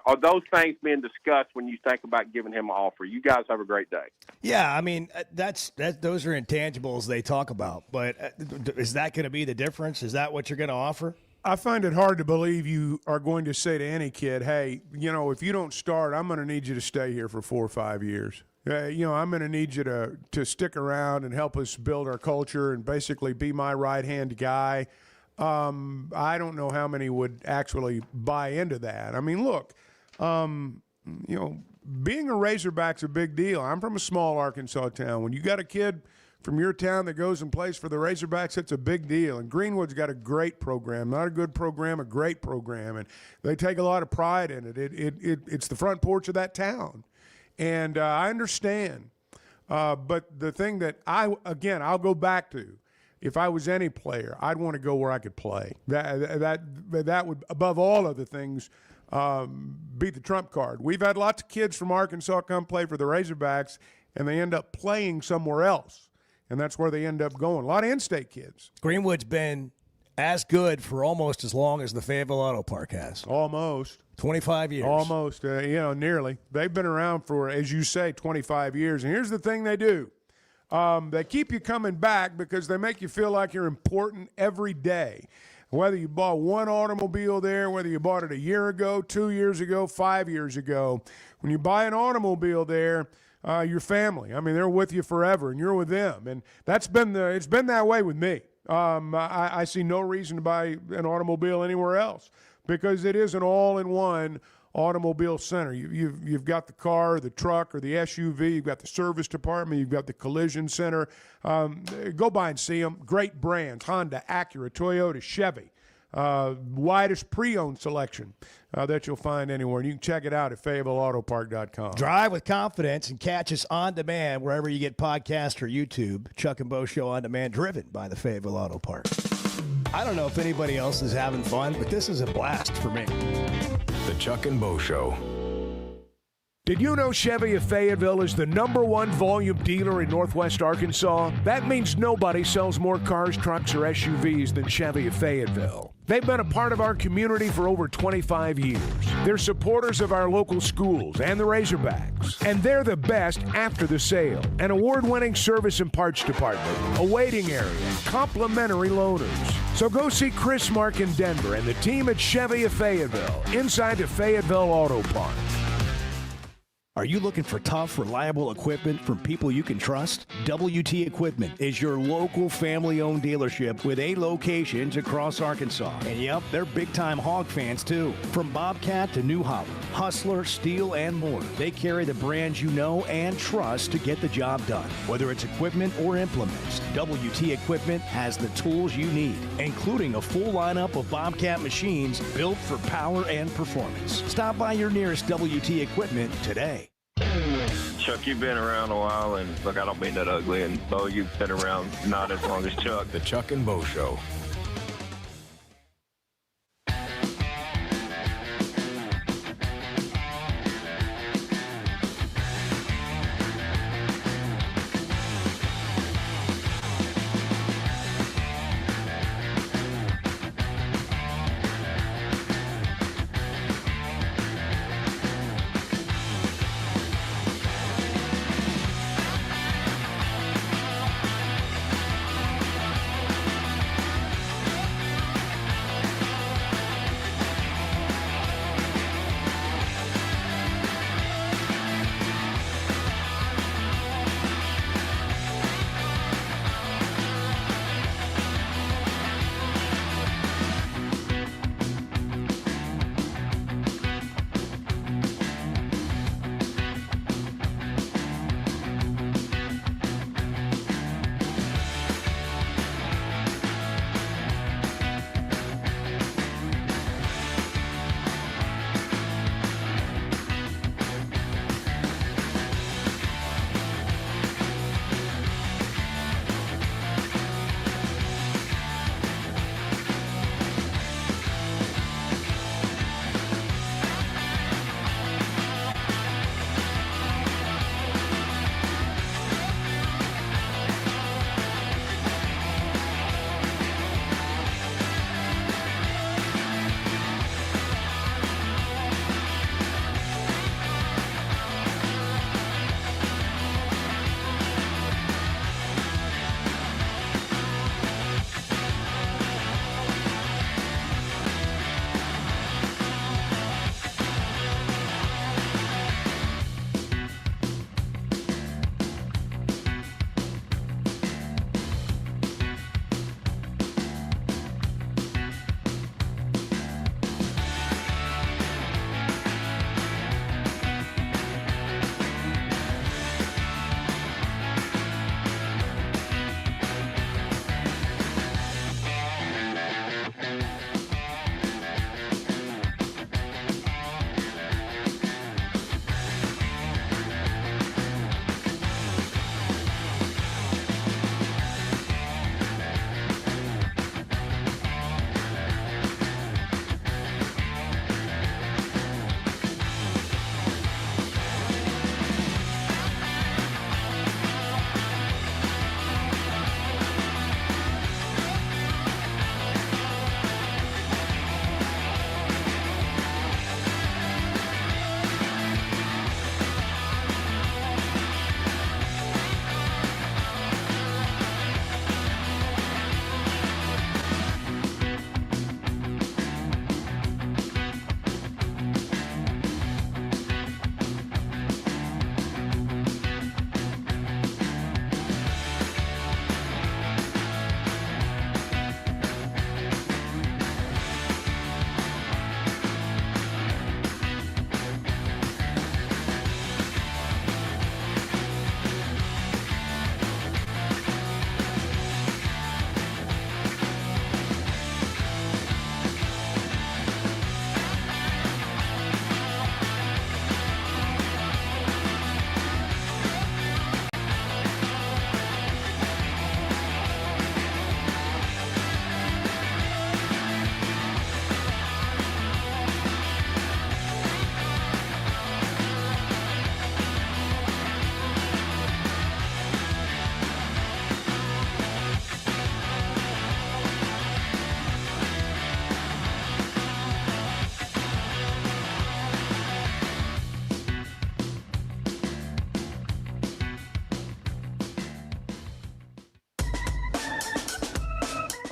are those things being discussed when you think about giving him an offer? You guys have a great day. Yeah, I mean, those are intangibles they talk about. But is that going to be the difference? Is that what you're going to offer? I find it hard to believe you are going to say to any kid, hey, if you don't start, I'm going to need you to stay here for 4 or 5 years. I'm going to need you to stick around and help us build our culture and basically be my right-hand guy. I don't know how many would actually buy into that. I mean, look, being a Razorback's a big deal. I'm from a small Arkansas town. When you got a kid from your town that goes and plays for the Razorbacks, it's a big deal. And Greenwood's got a great program, not a good program, a great program, and they take a lot of pride in it. It's the front porch of that town, and I understand. But the thing that I'll go back to. If I was any player, I'd want to go where I could play. That would, above all other things, beat the trump card. We've had lots of kids from Arkansas come play for the Razorbacks, and they end up playing somewhere else, and that's where they end up going. A lot of in-state kids. Greenwood's been as good for almost as long as the Fayetteville Auto Park has. Almost. 25 years. Almost, nearly. They've been around for, as you say, 25 years. And here's the thing they do. They keep you coming back because they make you feel like you're important every day. Whether you bought one automobile there, whether you bought it a year ago, 2 years ago, 5 years ago, when you buy an automobile there, your family. I mean, they're with you forever, and you're with them. And it's been that way with me. I see no reason to buy an automobile anywhere else because it is an all-in-one automobile center. You've got the car, the truck, or the SUV. You've got the service department. You've got the collision center. Go by and see them. Great brands: Honda, Acura, Toyota, Chevy. Widest pre-owned selection that you'll find anywhere. And you can check it out at FayettevilleAutoPark.com. Drive with confidence and catch us on demand wherever you get podcasts or YouTube. Chuck and Bo Show on demand, driven by the Fayetteville Auto Park. I don't know if anybody else is having fun, but this is a blast for me. The Chuck and Bo Show. Did you know Chevy of Fayetteville is the #1 volume dealer in Northwest Arkansas? That means nobody sells more cars, trucks, or SUVs than Chevy of Fayetteville. They've been a part of our community for over 25 years. They're supporters of our local schools and the Razorbacks. And they're the best after the sale. An award-winning service and parts department, a waiting area, complimentary loaners. So go see Chris Mark in Denver and the team at Chevy of Fayetteville inside the Fayetteville Auto Park. Are you looking for tough, reliable equipment from people you can trust? WT Equipment is your local family-owned dealership with 8 locations across Arkansas. And yep, they're big-time hog fans too. From Bobcat to New Holland, Hustler, Steel, and more. They carry the brands you know and trust to get the job done. Whether it's equipment or implements, WT Equipment has the tools you need, including a full lineup of Bobcat machines built for power and performance. Stop by your nearest WT Equipment today. Chuck, you've been around a while, and look, I don't mean that ugly, and Bo, you've been around not as long as Chuck. The Chuck and Bo Show.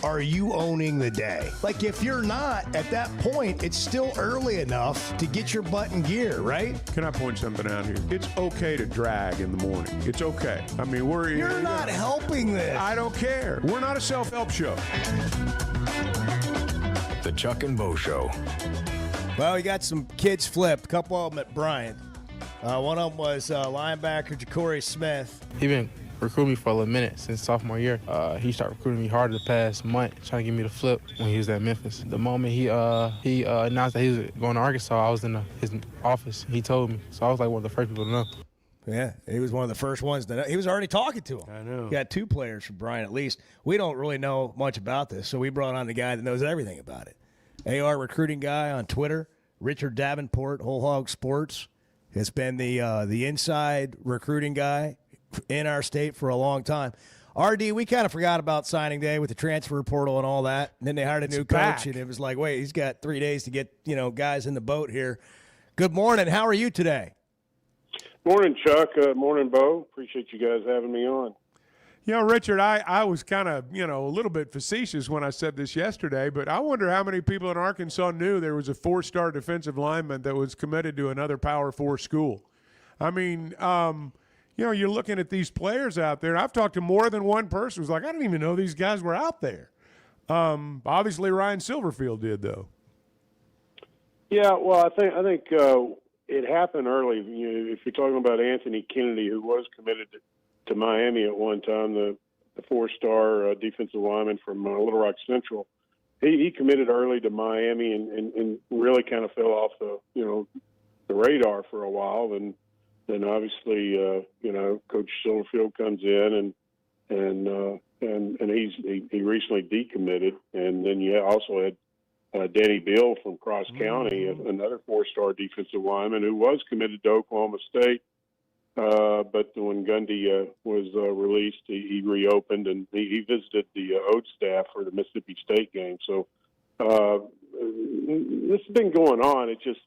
are you owning the day? Like, if you're not, at that point, it's still early enough to get your butt in gear, right? Can I point something out here? It's okay to drag in the morning. It's okay. I mean, You're not helping this. I don't care. We're not a self-help show. The Chuck and Bo Show. Well, we got some kids flipped. A couple of them at Bryant. One of them was linebacker Ja'Cory Smith. He been recruiting me for a little minute since sophomore year. He started recruiting me hard the past month, trying to get me to flip when he was at Memphis. The moment he announced that he was going to Arkansas, I was in his office. He told me, so I was like one of the first people to know. Yeah, he was one of the first ones to know. He was already talking to him. I know. Got 2 players from Bryant at least. We don't really know much about this, so we brought on the guy that knows everything about it. AR recruiting guy on Twitter, Richard Davenport, Whole Hog Sports, has been the inside recruiting guy in our state for a long time. RD, we kind of forgot about signing day with the transfer portal and all that. And then they hired a new coach, and it was like, wait, he's got 3 days to get guys in the boat here. Good morning. How are you today? Morning, Chuck. Morning, Bo. Appreciate you guys having me on. Richard, I was kind of, a little bit facetious when I said this yesterday, but I wonder how many people in Arkansas knew there was a 4-star defensive lineman that was committed to another Power 4 school. I mean, you're looking at these players out there. I've talked to more than one person who's like, I didn't even know these guys were out there. Obviously, Ryan Silverfield did, though. Yeah, well, I think it happened early. If you're talking about Anthony Kennedy, who was committed to Miami at one time, the 4-star defensive lineman from Little Rock Central, he committed early to Miami and really kind of fell off the radar for a while. And then obviously Coach Silverfield comes in and he recently decommitted. And then you also had Danny Bill from Cross County, another 4-star defensive lineman who was committed to Oklahoma State. But when Gundy was released, he reopened and he visited the Ode staff for the Mississippi State game. So this has been going on. It just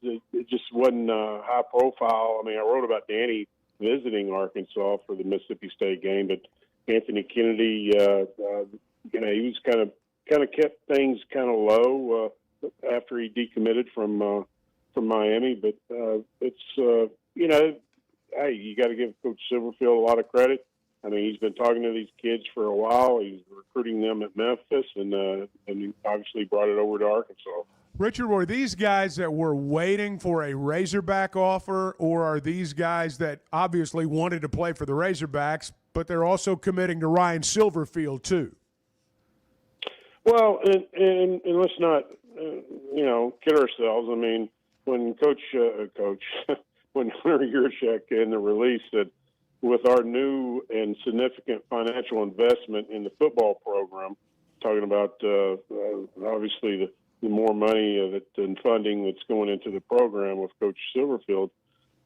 wasn't high profile. I mean, I wrote about Danny visiting Arkansas for the Mississippi State game, but Anthony Kennedy, he was kind of kept things kind of low after he decommitted from Miami. But it's hey, you got to give Coach Silverfield a lot of credit. I mean, he's been talking to these kids for a while. He's recruiting them at Memphis, and he obviously brought it over to Arkansas. Richard, were these guys that were waiting for a Razorback offer, or are these guys that obviously wanted to play for the Razorbacks, but they're also committing to Ryan Silverfield too? Well, and let's not, kid ourselves. I mean, when when Hunter Yurchek in the release said, with our new and significant financial investment in the football program, talking about obviously the more money and funding that's going into the program with Coach Silverfield,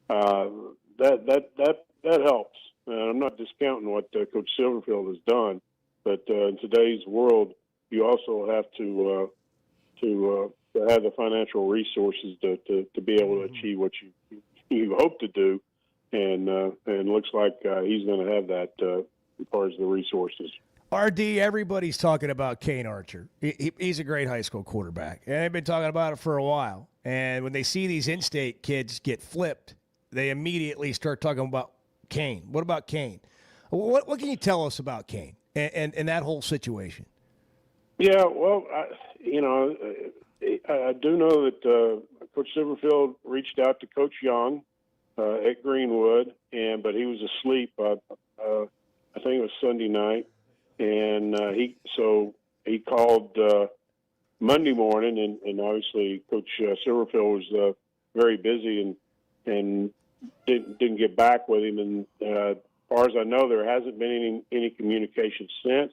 that helps. I'm not discounting what Coach Silverfield has done, but in today's world, you also have to have the financial resources to be able to achieve what you hope to do, and looks like he's going to have that as far as the resources. RD, everybody's talking about Kane Archer. He's a great high school quarterback, and they've been talking about it for a while. And when they see these in-state kids get flipped, they immediately start talking about Kane. What about Kane? What can you tell us about Kane and that whole situation? Yeah, well, I do know that Coach Silverfield reached out to Coach Young at Greenwood, but he was asleep. I think it was Sunday night, and he called Monday morning, and obviously Coach Silverfield was very busy and didn't get back with him. And as far as I know, there hasn't been any communication since.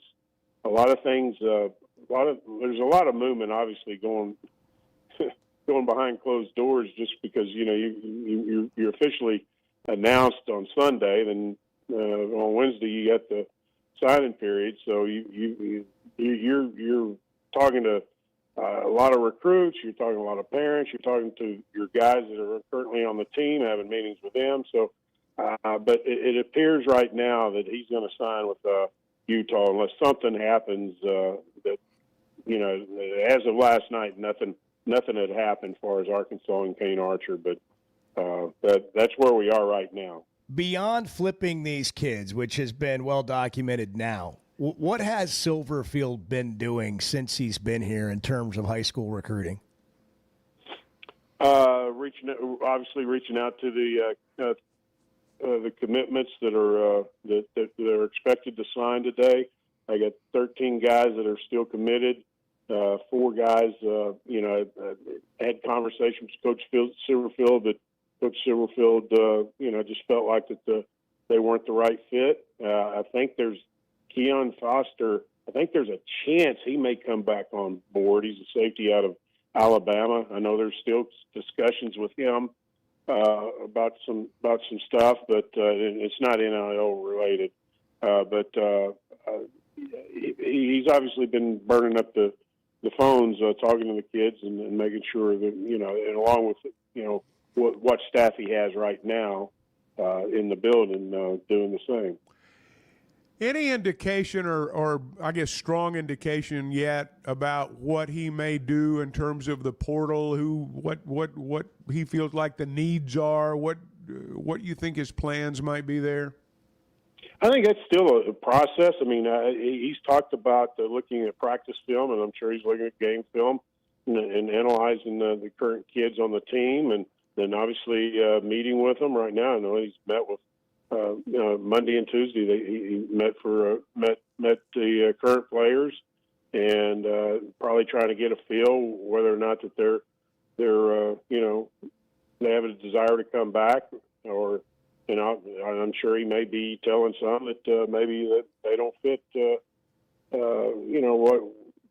A lot of things. There's a lot of movement, obviously, going behind closed doors, just because you're officially announced on Sunday, then on Wednesday you got the signing period. So you're talking to a lot of recruits, you're talking to a lot of parents, you're talking to your guys that are currently on the team, having meetings with them. So, but it appears right now that he's going to sign with Utah unless something happens that as of last night, nothing had happened as far as Arkansas and Kane Archer, but that's where we are right now. Beyond flipping these kids, which has been well documented now, what has Silverfield been doing since he's been here in terms of high school recruiting? Reaching out to the commitments that are expected to sign today. I got 13 guys that are still committed. 4 guys, had conversations with Coach Silverfield, but Coach Silverfield, just felt like that they weren't the right fit. I think there's Keon Foster. I think there's a chance he may come back on board. He's a safety out of Alabama. I know there's still discussions with him about some stuff, but it's not NIL related. But he's obviously been burning up the phones, talking to the kids and making sure that and along with what staff he has right now in the building, doing the same. Any indication or I guess strong indication yet about what he may do in terms of the portal, what he feels like the needs are, what you think his plans might be there? I think that's still a process. I mean, he's talked about looking at practice film, and I'm sure he's looking at game film and analyzing the current kids on the team, and then obviously meeting with them right now. I know he's met with Monday and Tuesday. He met the current players, and probably trying to get a feel whether or not that they're they have a desire to come back, or I'm sure he may be telling some that maybe that they don't fit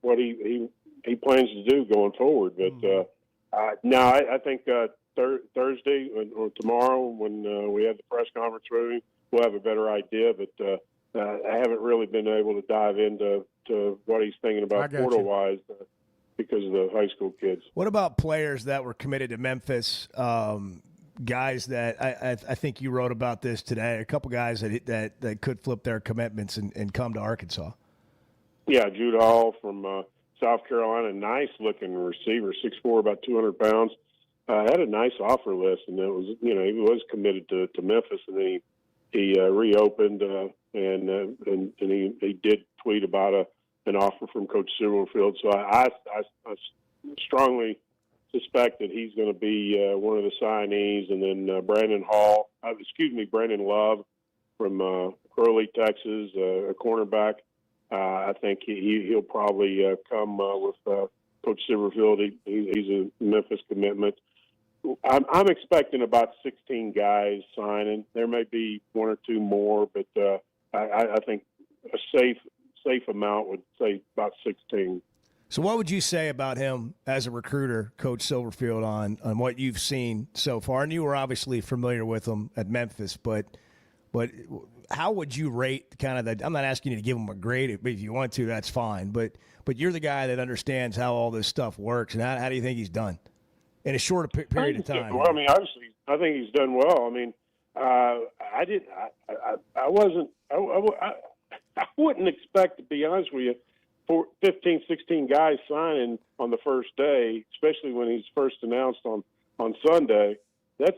what he plans to do going forward. But I think Thursday or tomorrow when we have the press conference with him, we'll have a better idea. But I haven't really been able to dive into what he's thinking about portal-wise because of the high school kids. What about players that were committed to Memphis? Guys that I think you wrote about this today. A couple guys that could flip their commitments and come to Arkansas. Yeah, Jude Hall from South Carolina, nice looking receiver, 6'4", about 200 pounds. Had a nice offer list, and it was he was committed to Memphis, and then he reopened and he did tweet about an offer from Coach Silverfield. So I strongly suspect that he's going to be one of the signees, and then Brandon Love from Crowley, Texas, a cornerback. I think he'll probably come with Coach Silverfield. He's a Memphis commitment. I'm expecting about 16 guys signing. There may be 1 or 2 more, but I think a safe amount would say about 16. So what would you say about him as a recruiter, Coach Silverfield, on what you've seen so far? And you were obviously familiar with him at Memphis, but how would you rate kind of the – I'm not asking you to give him a grade. If you want to, that's fine. But you're the guy that understands how all this stuff works, and how do you think he's done in a short period of time? Well, I mean, obviously, I think he's done well. I mean, I wouldn't expect, to be honest with you, 15, 16 guys signing on the first day, especially when he's first announced on Sunday. I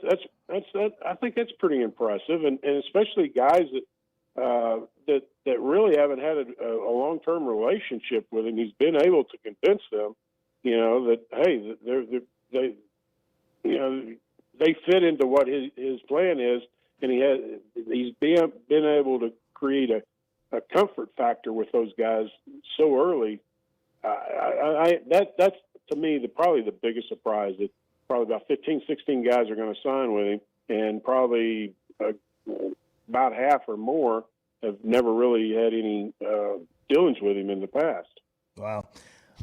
think that's pretty impressive, and especially guys that really haven't had a long-term relationship with him. He's been able to convince them, that hey, they fit into what his plan is, and he's been able to create a comfort factor with those guys so early. That's to me probably the biggest surprise, that probably about 15, 16 guys are going to sign with him, and probably about half or more have never really had any dealings with him in the past. Wow.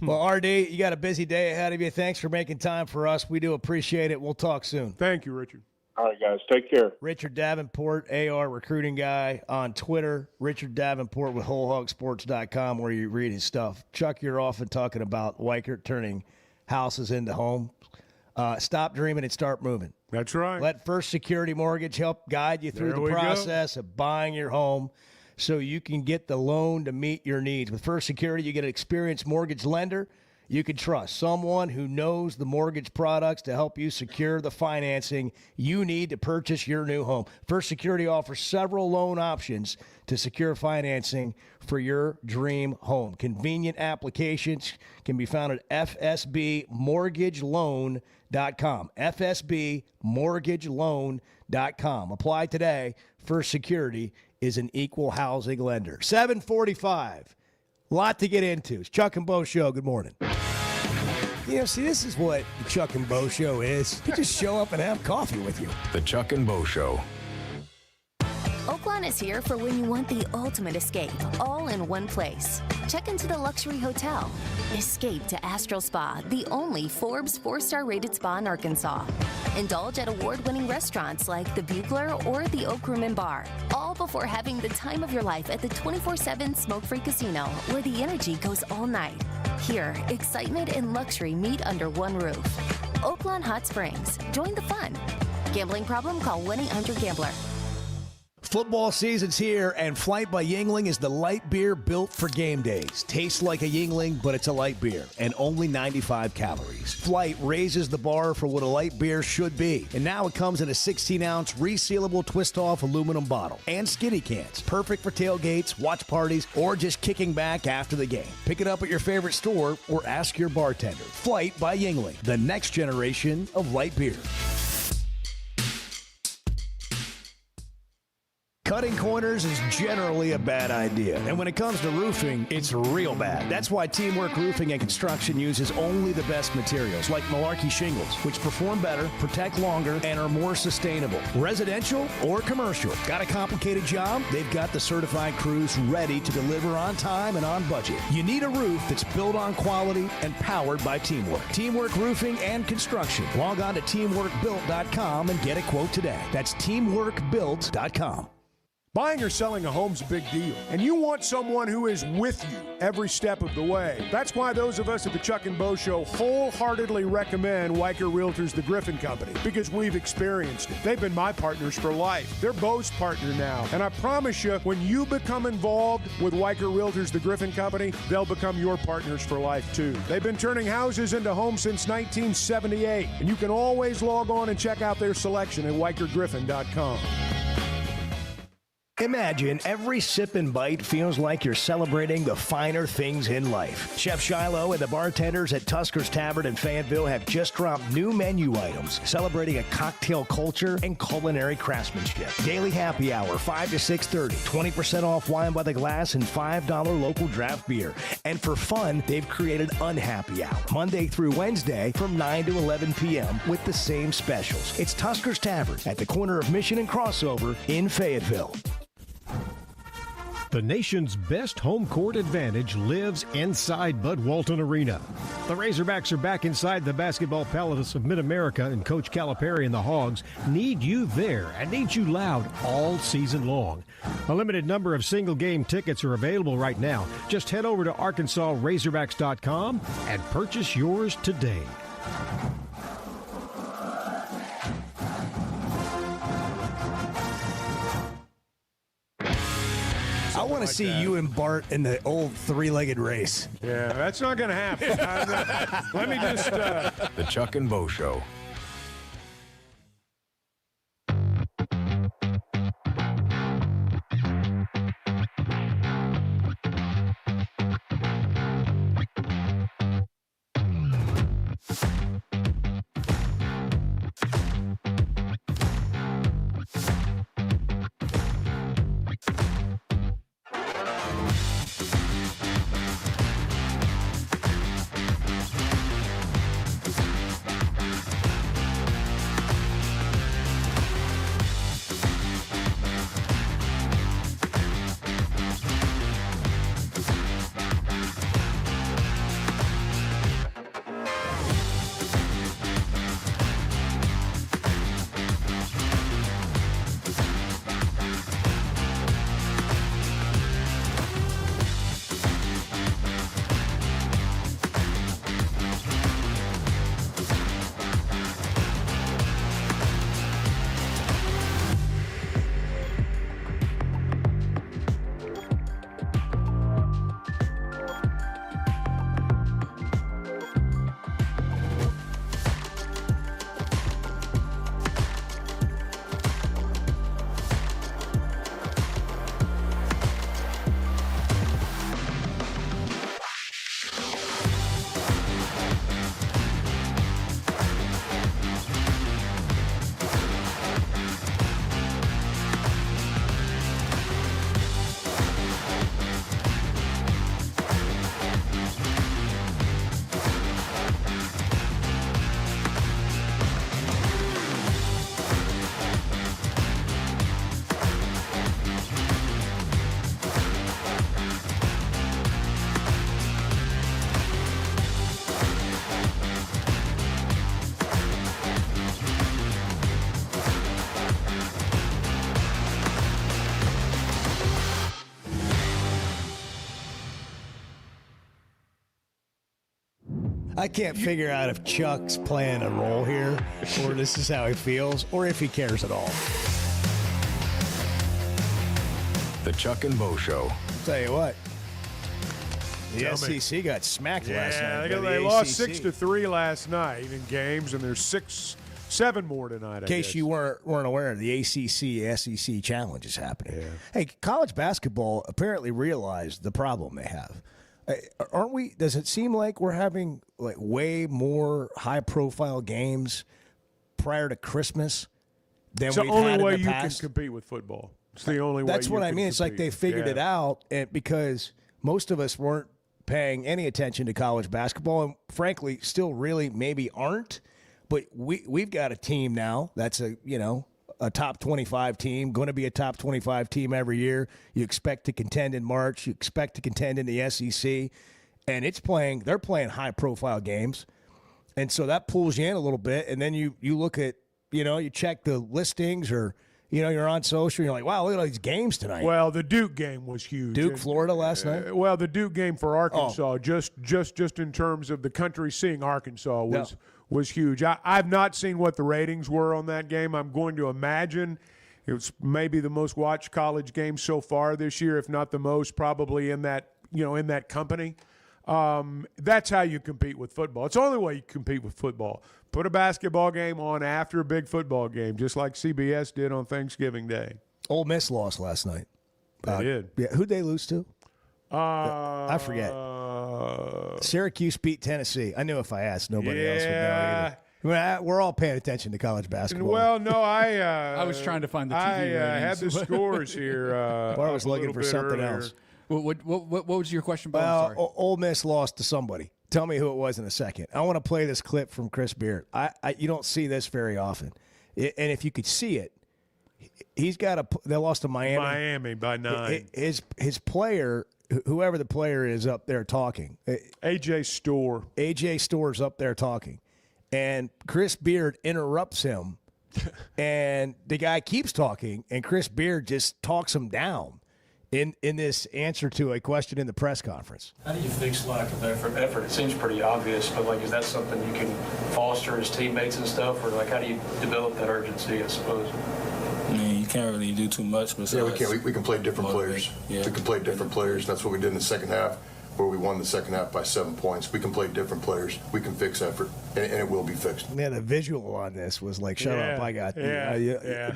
Well, RD, you got a busy day ahead of you. Thanks for making time for us. We do appreciate it. We'll talk soon. Thank you, Richard. All right, guys. Take care. Richard Davenport, AR recruiting guy on Twitter. Richard Davenport with WholeHogSports.com, where you read his stuff. Chuck, you're often talking about Weichert turning houses into homes. Stop dreaming and start moving. That's right. Let First Security Mortgage help guide you through the process of buying your home. so you can get the loan to meet your needs. With First Security, you get an experienced mortgage lender you can trust, someone who knows the mortgage products to help you secure the financing you need to purchase your new home. First Security offers several loan options to secure financing for your dream home. Convenient applications can be found at fsbmortgageloan.com. fsbmortgageloan.com. Apply today. First Security is an equal housing lender. 745. Lot to get into. It's Chuck and Bo Show. Good morning. You know, see, this is what the Chuck and Bo Show is. You just show up and have coffee with you. The Chuck and Bo Show. Oaklawn is here for when you want the ultimate escape, all in one place. Check into the luxury hotel. Escape to Astral Spa, the only Forbes 4-star rated spa in Arkansas. Indulge at award-winning restaurants like the Bugler or the Oak Room and Bar, all before having the time of your life at the 24/7 smoke-free casino, where the energy goes all night. Here, excitement and luxury meet under one roof. Oaklawn Hot Springs. Join the fun. Gambling problem? Call 1-800-GAMBLER. Football season's here, and Flight by Yuengling is the light beer built for game days. Tastes like a Yuengling, but it's a light beer, and only 95 calories. Flight raises the bar for what a light beer should be, and now it comes in a 16-ounce resealable twist-off aluminum bottle and skinny cans. Perfect for tailgates, watch parties, or just kicking back after the game. Pick it up at your favorite store or ask your bartender. Flight by Yuengling, the next generation of light beer. Cutting corners is generally a bad idea. And when it comes to roofing, it's real bad. That's why Teamwork Roofing and Construction uses only the best materials, like Malarkey shingles, which perform better, protect longer, and are more sustainable. Residential or commercial. Got a complicated job? They've got the certified crews ready to deliver on time and on budget. You need a roof that's built on quality and powered by Teamwork. Teamwork Roofing and Construction. Log on to teamworkbuilt.com and get a quote today. That's teamworkbuilt.com. Buying or selling a home's a big deal, and you want someone who is with you every step of the way. That's why those of us at the Chuck and Bo Show wholeheartedly recommend Weicker Realtors, the Griffin Company, because we've experienced it. They've been my partners for life. They're Bo's partner now, and I promise you, when you become involved with Weicker Realtors, the Griffin Company, they'll become your partners for life, too. They've been turning houses into homes since 1978, and you can always log on and check out their selection at WeicherGriffin.com. Imagine every sip and bite feels like you're celebrating the finer things in life. Chef Shiloh and the bartenders at Tusker's Tavern in Fayetteville have just dropped new menu items celebrating a cocktail culture and culinary craftsmanship. Daily happy hour, 5 to 6:30, 20% off wine by the glass and $5 local draft beer. And for fun, they've created Unhappy Hour, Monday through Wednesday from 9 to 11 p.m. with the same specials. It's Tusker's Tavern at the corner of Mission and Crossover in Fayetteville. The nation's best home court advantage lives inside Bud Walton Arena. The Razorbacks are back inside the Basketball Palace of Mid-America, and Coach Calipari and the Hogs need you there and need you loud all season long. A limited number of single-game tickets are available right now. Just head over to ArkansasRazorbacks.com and purchase yours today. I want to see you and Bart in the old three-legged race. Yeah, that's not going to happen. Let me just... The Chuck and Bo Show. I can't figure out if Chuck's playing a role here, or this is how he feels, or if he cares at all. The Chuck and Bo Show. Tell you what. The Tell me. SEC got smacked last night. Yeah, they lost 6-3 last night in games, and there's 7 more tonight. In case you weren't aware, the ACC SEC challenge is happening. Yeah. Hey, college basketball apparently realized the problem they have. Aren't we? Does it seem like we're having like way more high-profile games prior to Christmas than we've had in the past? It's the only way you can compete with football. It's the only way. That's what I mean. It's like they figured it out, and because most of us weren't paying any attention to college basketball, and frankly, still really maybe aren't. But we've got a team now that's a top 25 team, going to be a top 25 team every year. You expect to contend in March. You expect to contend in the SEC, and they're playing high profile games, and so that pulls you in a little bit. And then you look at you check the listings or. You're on social, you're like, wow, look at all these games tonight. Well, the Duke game was huge. Duke, Florida last night? Well, the Duke game for Arkansas, just in terms of the country seeing Arkansas was huge. I've not seen what the ratings were on that game. I'm going to imagine it was maybe the most watched college game so far this year, if not the most, probably in that company. That's how you compete with football. It's the only way you compete with football. Put a basketball game on after a big football game, just like CBS did on Thanksgiving Day. Ole Miss lost last night. They did. Yeah, who'd they lose to? I forget. Syracuse beat Tennessee. I knew if I asked, nobody else would know either. We're all paying attention to college basketball. Well, no, I was trying to find the TV ratings. I had the scores here. I was looking for something else. What was your question, Bob? Well, I'm sorry. Ole Miss lost to somebody. Tell me who it was in a second. I want to play this clip from Chris Beard. You don't see this very often. And if you could see it, they lost to Miami. Miami by 9. His player, whoever the player is up there talking. A.J. Storr. A.J. Storr's up there talking. And Chris Beard interrupts him. And the guy keeps talking, and Chris Beard just talks him down. In this answer to a question in the press conference. How do you fix lack of effort? It seems pretty obvious, but is that something you can foster as teammates and stuff, or how do you develop that urgency, I suppose? I mean, you can't really do too much besides. Yeah, we can. We can play different players. Yeah. We can play different players. That's what we did in the second half, where we won the second half by 7 points. We can play different players. We can fix effort, and it will be fixed. Yeah, the visual on this was like, shut up, I got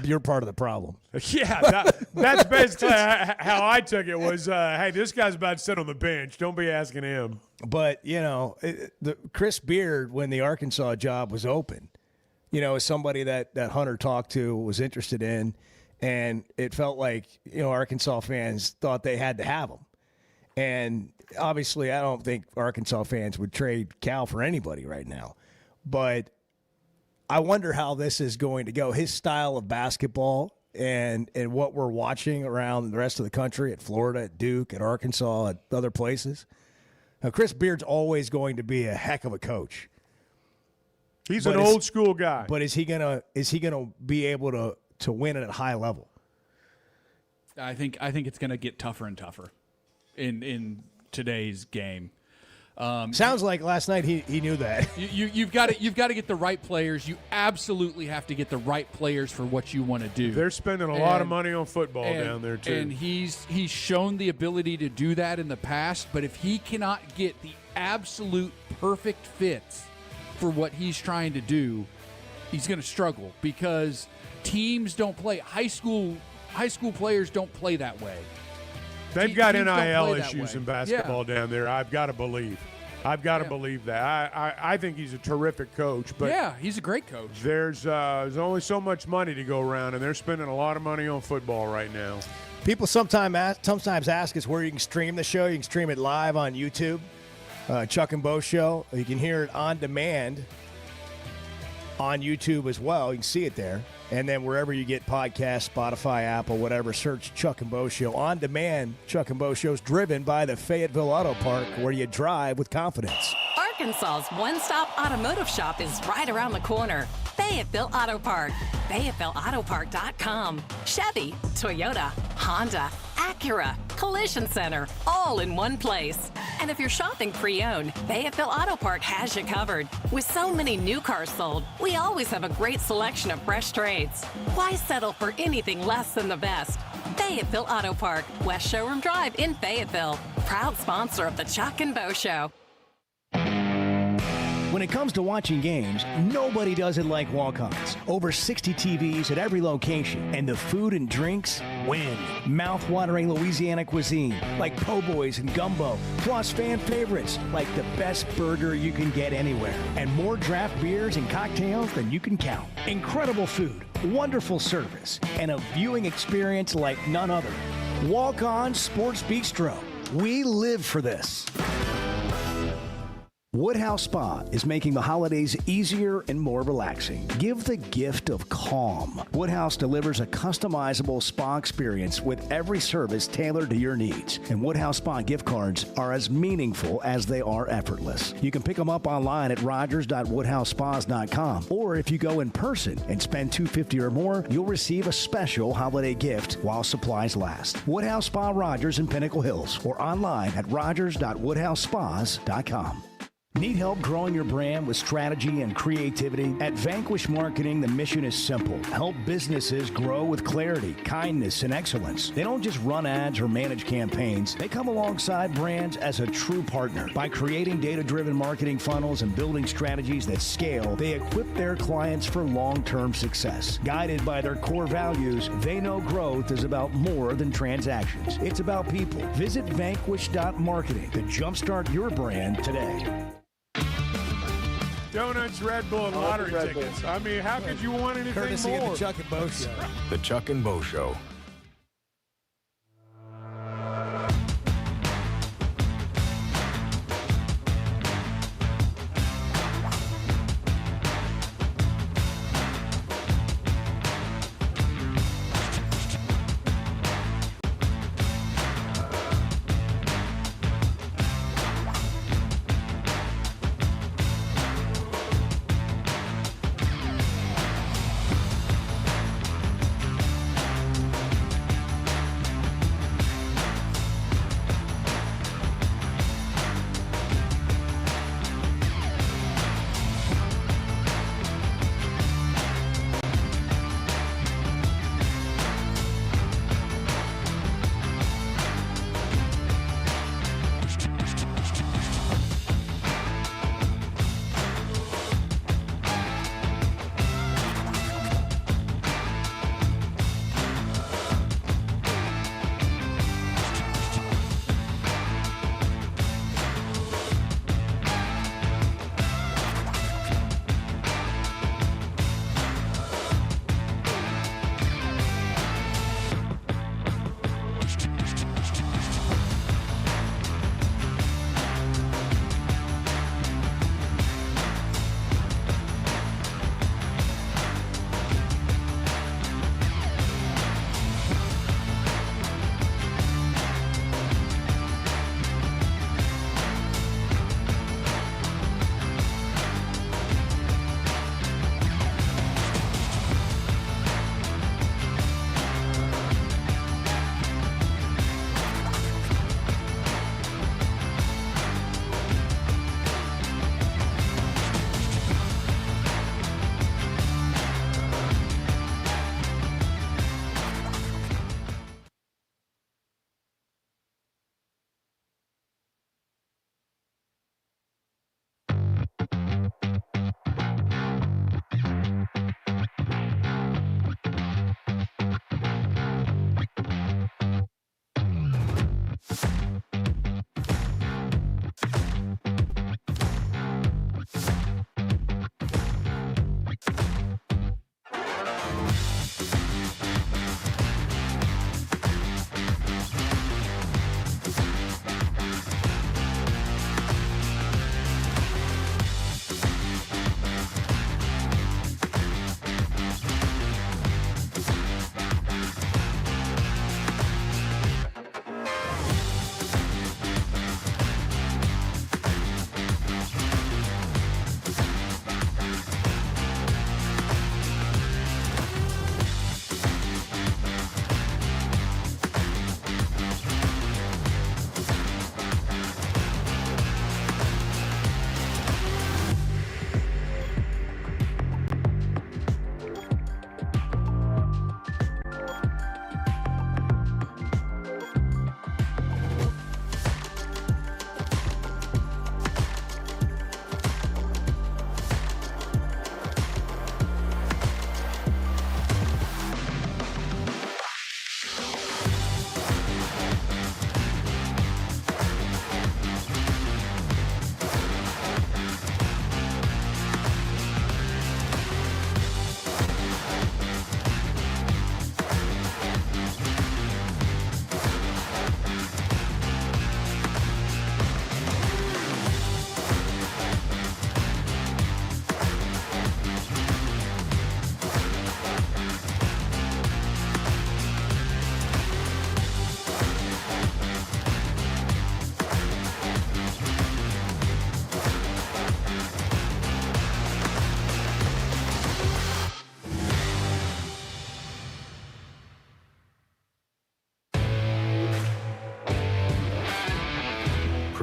you're part of the problem. Yeah, that's basically how I took it was, hey, this guy's about to sit on the bench. Don't be asking him. But, Chris Beard, when the Arkansas job was open, as somebody that Hunter talked to was interested in, and it felt like, Arkansas fans thought they had to have him. And obviously, I don't think Arkansas fans would trade Cal for anybody right now. But I wonder how this is going to go. His style of basketball and what we're watching around the rest of the country at Florida, at Duke, at Arkansas, at other places. Now, Chris Beard's always going to be a heck of a coach. He's an old school guy. But is he gonna be able to win at a high level? I think it's gonna get tougher and tougher in today's game. Sounds like last night he knew that. You've got to get the right players. You absolutely have to get the right players for what you want to do. They're spending a lot of money on football down there too. And he's shown the ability to do that in the past, but if he cannot get the absolute perfect fits for what he's trying to do, he's going to struggle because teams don't play. High school players don't play that way. They've got NIL issues in basketball down there. I've got to believe. Believe that. I think he's a terrific coach. But yeah, he's a great coach. There's only so much money to go around, and they're spending a lot of money on football right now. People sometimes ask us where you can stream the show. You can stream it live on YouTube, Chuck and Bo Show. You can hear it on demand on YouTube as well. You can see it there. And then wherever you get podcasts, Spotify, Apple, whatever, search Chuck and Bo Show. On demand, Chuck and Bo Show is driven by the Fayetteville Auto Park, where you drive with confidence. Arkansas's one-stop automotive shop is right around the corner. Fayetteville Auto Park. FayettevilleAutoPark.com. Chevy, Toyota, Honda, Acura, Collision Center, all in one place. And if you're shopping pre-owned, Fayetteville Auto Park has you covered. With so many new cars sold, we always have a great selection of fresh trades. Why settle for anything less than the best? Fayetteville Auto Park, West Showroom Drive in Fayetteville. Proud sponsor of the Chuck and Bo Show. When it comes to watching games, nobody does it like walk-ons. Over 60 TVs at every location, and the food and drinks win. Mouth-watering Louisiana cuisine like po' boys and gumbo, plus fan favorites like the best burger you can get anywhere, and more draft beers and cocktails than you can count. Incredible food, wonderful service, and a viewing experience like none other. Walk-On Sports Bistro. We live for this. Woodhouse Spa is making the holidays easier and more relaxing. Give the gift of calm. Woodhouse delivers a customizable spa experience with every service tailored to your needs. And Woodhouse Spa gift cards are as meaningful as they are effortless. You can pick them up online at rogers.woodhousespas.com. Or if you go in person and spend $250 or more, you'll receive a special holiday gift while supplies last. Woodhouse Spa Rogers in Pinnacle Hills or online at rogers.woodhousespas.com. Need help growing your brand with strategy and creativity? At Vanquish Marketing, the mission is simple. Help businesses grow with clarity, kindness, and excellence. They don't just run ads or manage campaigns. They come alongside brands as a true partner. By creating data-driven marketing funnels and building strategies that scale, they equip their clients for long-term success. Guided by their core values, they know growth is about more than transactions. It's about people. Visit vanquish.marketing to jumpstart your brand today. Donuts, Red Bull, and lottery tickets. I mean, how could you want anything Courtesy more? of the Chuck and Bo Show. The Chuck and Bo Show.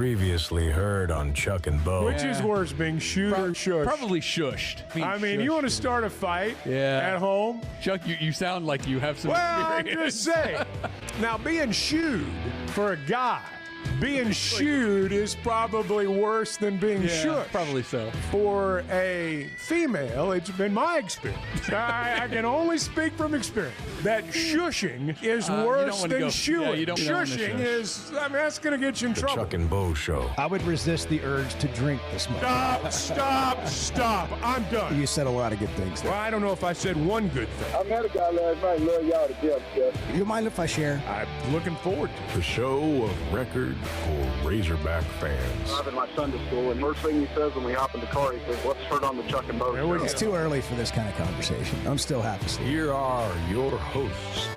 Previously heard on Chuck and Bo. Which is worse, being shooed or shushed? Probably shushed. I mean, you want to start a fight at home? Chuck, you sound like you have some Well, experience. I'm just saying. Now, being shooed for a guy, being shooed is probably worse than being shushed. Probably so. For a female, it's been my experience. I can only speak from experience. That shushing is worse than shooing. Shushing is, I mean, that's going to get you in trouble. Chuck and Bo Show. I would resist the urge to drink this much. Stop. I'm done. You said a lot of good things there. Well, I don't know if I said one good thing. I met a guy last night, love y'all to death, Jeff. You mind if I share? I'm looking forward to it. The show of record for Razorback fans. I'm in my Sunday school, and first thing he says when we hop in the car, he says, "What's heard on the Chuck and Bo Show?" It's too early for this kind of conversation. I'm still half asleep. Here are your hosts,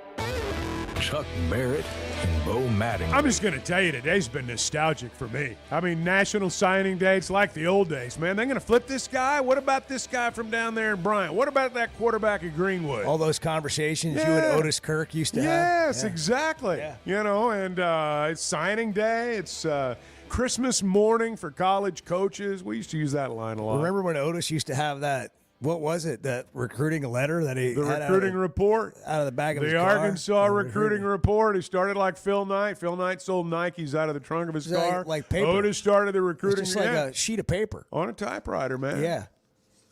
Chuck Barrett and Bo Mattingly. I'm just going to tell you, today's been nostalgic for me. I mean, National Signing Day, it's like the old days, man. They're going to flip this guy? What about this guy from down there in Bryant? What about that quarterback at Greenwood? All those conversations you and Otis Kirk used to have. Yes, exactly. Yeah. You know, and it's signing day. It's Christmas morning for college coaches. We used to use that line a lot. Remember when Otis used to have that, what was it, that recruiting letter that he The had recruiting report. out of the back of his The car? Arkansas recruiting report. He started like Phil Knight. Phil Knight sold Nikes out of the trunk of his car. Like paper. Otis started the It's recruiting. just like a sheet of paper. On a typewriter, man. Yeah.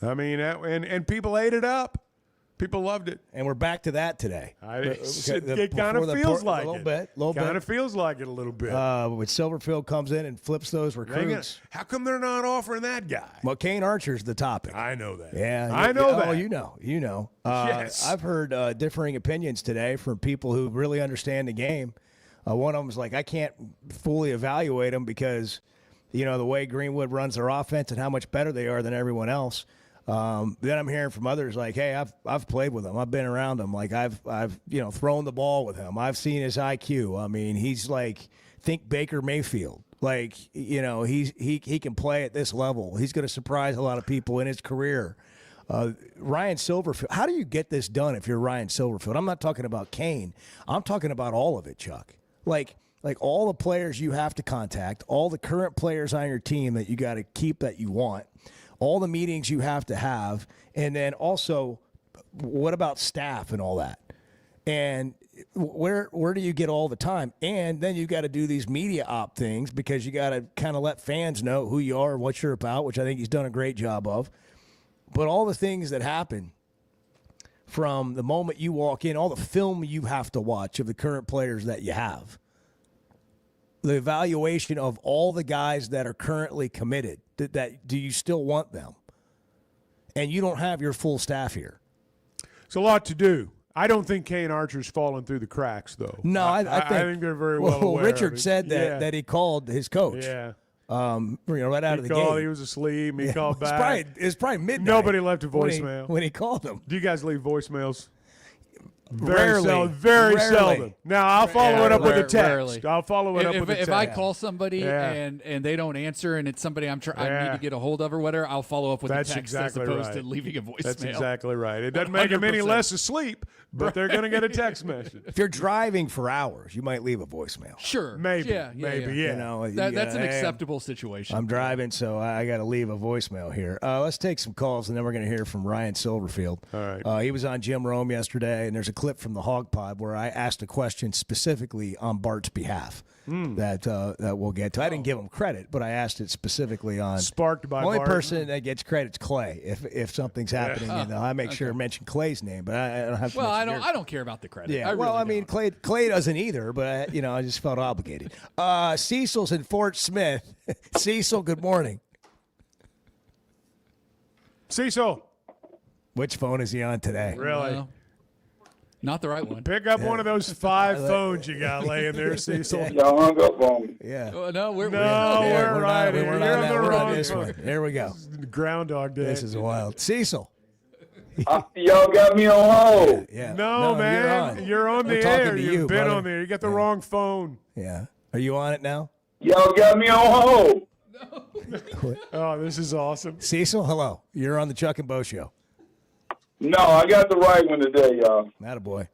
I mean, and people ate it up. People loved it. And we're back to that today. It kind of feels like it. A little bit. Kind of feels like it a little bit. When Silverfield comes in and flips those recruits. How come they're not offering that guy? Well, Kane Archer's the topic. I know that. Yeah. I know that. Oh, you know. Yes. I've heard differing opinions today from people who really understand the game. One of them was like, I can't fully evaluate them because, the way Greenwood runs their offense and how much better they are than everyone else. Then I'm hearing from others like, hey, I've played with him. I've been around him. Like I've thrown the ball with him. I've seen his IQ. I mean, he's like, think Baker Mayfield. Like, he can play at this level. He's going to surprise a lot of people in his career. Ryan Silverfield. How do you get this done if you're Ryan Silverfield? I'm not talking about Kane. I'm talking about all of it, Chuck. Like all the players you have to contact, all the current players on your team that you got to keep that you want, all the meetings you have to have, and then also what about staff and all that? And where do you get all the time? And then you got to do these media op things because you got to kind of let fans know who you are, what you're about, which I think he's done a great job of. But all the things that happen from the moment you walk in, all the film you have to watch of the current players that you have, the evaluation of all the guys that are currently committed, that do you still want them? And you don't have your full staff here. It's a lot to do. I don't think Kane Archer's fallen through the cracks, though. No, I think they're very well aware Richard of it. said that he called his coach. Yeah. Right out of the gate. He was asleep. He called back. It's probably midnight. Nobody left a voicemail. When he called him. Do you guys leave voicemails? Rarely. Very seldom. Now, I'll follow it up with a text. Rarely. I'll follow it up with a text. If I call somebody and they don't answer and it's somebody I need to get a hold of or whatever, I'll follow up with a text exactly as opposed right. to leaving a voicemail. That's exactly right. It doesn't make them any 100%. less asleep, but they're going to get a text message. If you're driving for hours, you might leave a voicemail. Sure. Maybe. Yeah. That's an acceptable situation. I'm driving, so I got to leave a voicemail here. Let's take some calls, and then we're going to hear from Ryan Silverfield. All right. He was on Jim Rome yesterday, and there's a clip from the Hog Pod where I asked a question specifically on Bart's behalf that we'll get to. I didn't give him credit, but I asked it specifically on. Sparked by the only Bart. person that gets credit's Clay. If something's happening, I make sure to mention Clay's name, but I don't have to. Well, I don't care about the credit. Yeah. I mean, Clay doesn't either, but I just felt obligated. Cecil's in Fort Smith. Cecil, good morning. Cecil. Which phone is he on today? Really? Not the right one. Pick up one of those 5 phones you got laying there, Cecil. Y'all hung up on me. Yeah. We're right. We're on this one. Here we go. Groundhog Day. This is wild. Cecil. Y'all got me on hold. Yeah. No, man. You're on the air. You've been brother. on there. You got the wrong phone. Yeah. Are you on it now? Y'all got me on hold. Oh, this is awesome. Cecil, hello. You're on the Chuck and Bo Show. No, I got the right one today, y'all. Attaboy.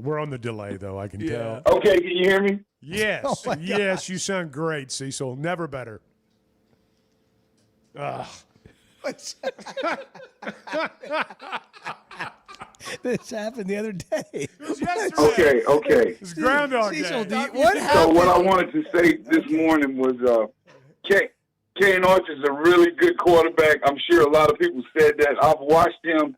We're on the delay, though, I can tell. Okay, can you hear me? Yes. Oh, yes, you sound great, Cecil. Never better. This happened the other day. Okay. It's Groundhog Cecil, Day. what So happened? what I wanted to say this morning was Kane Archer is a really good quarterback. I'm sure a lot of people said that. I've watched him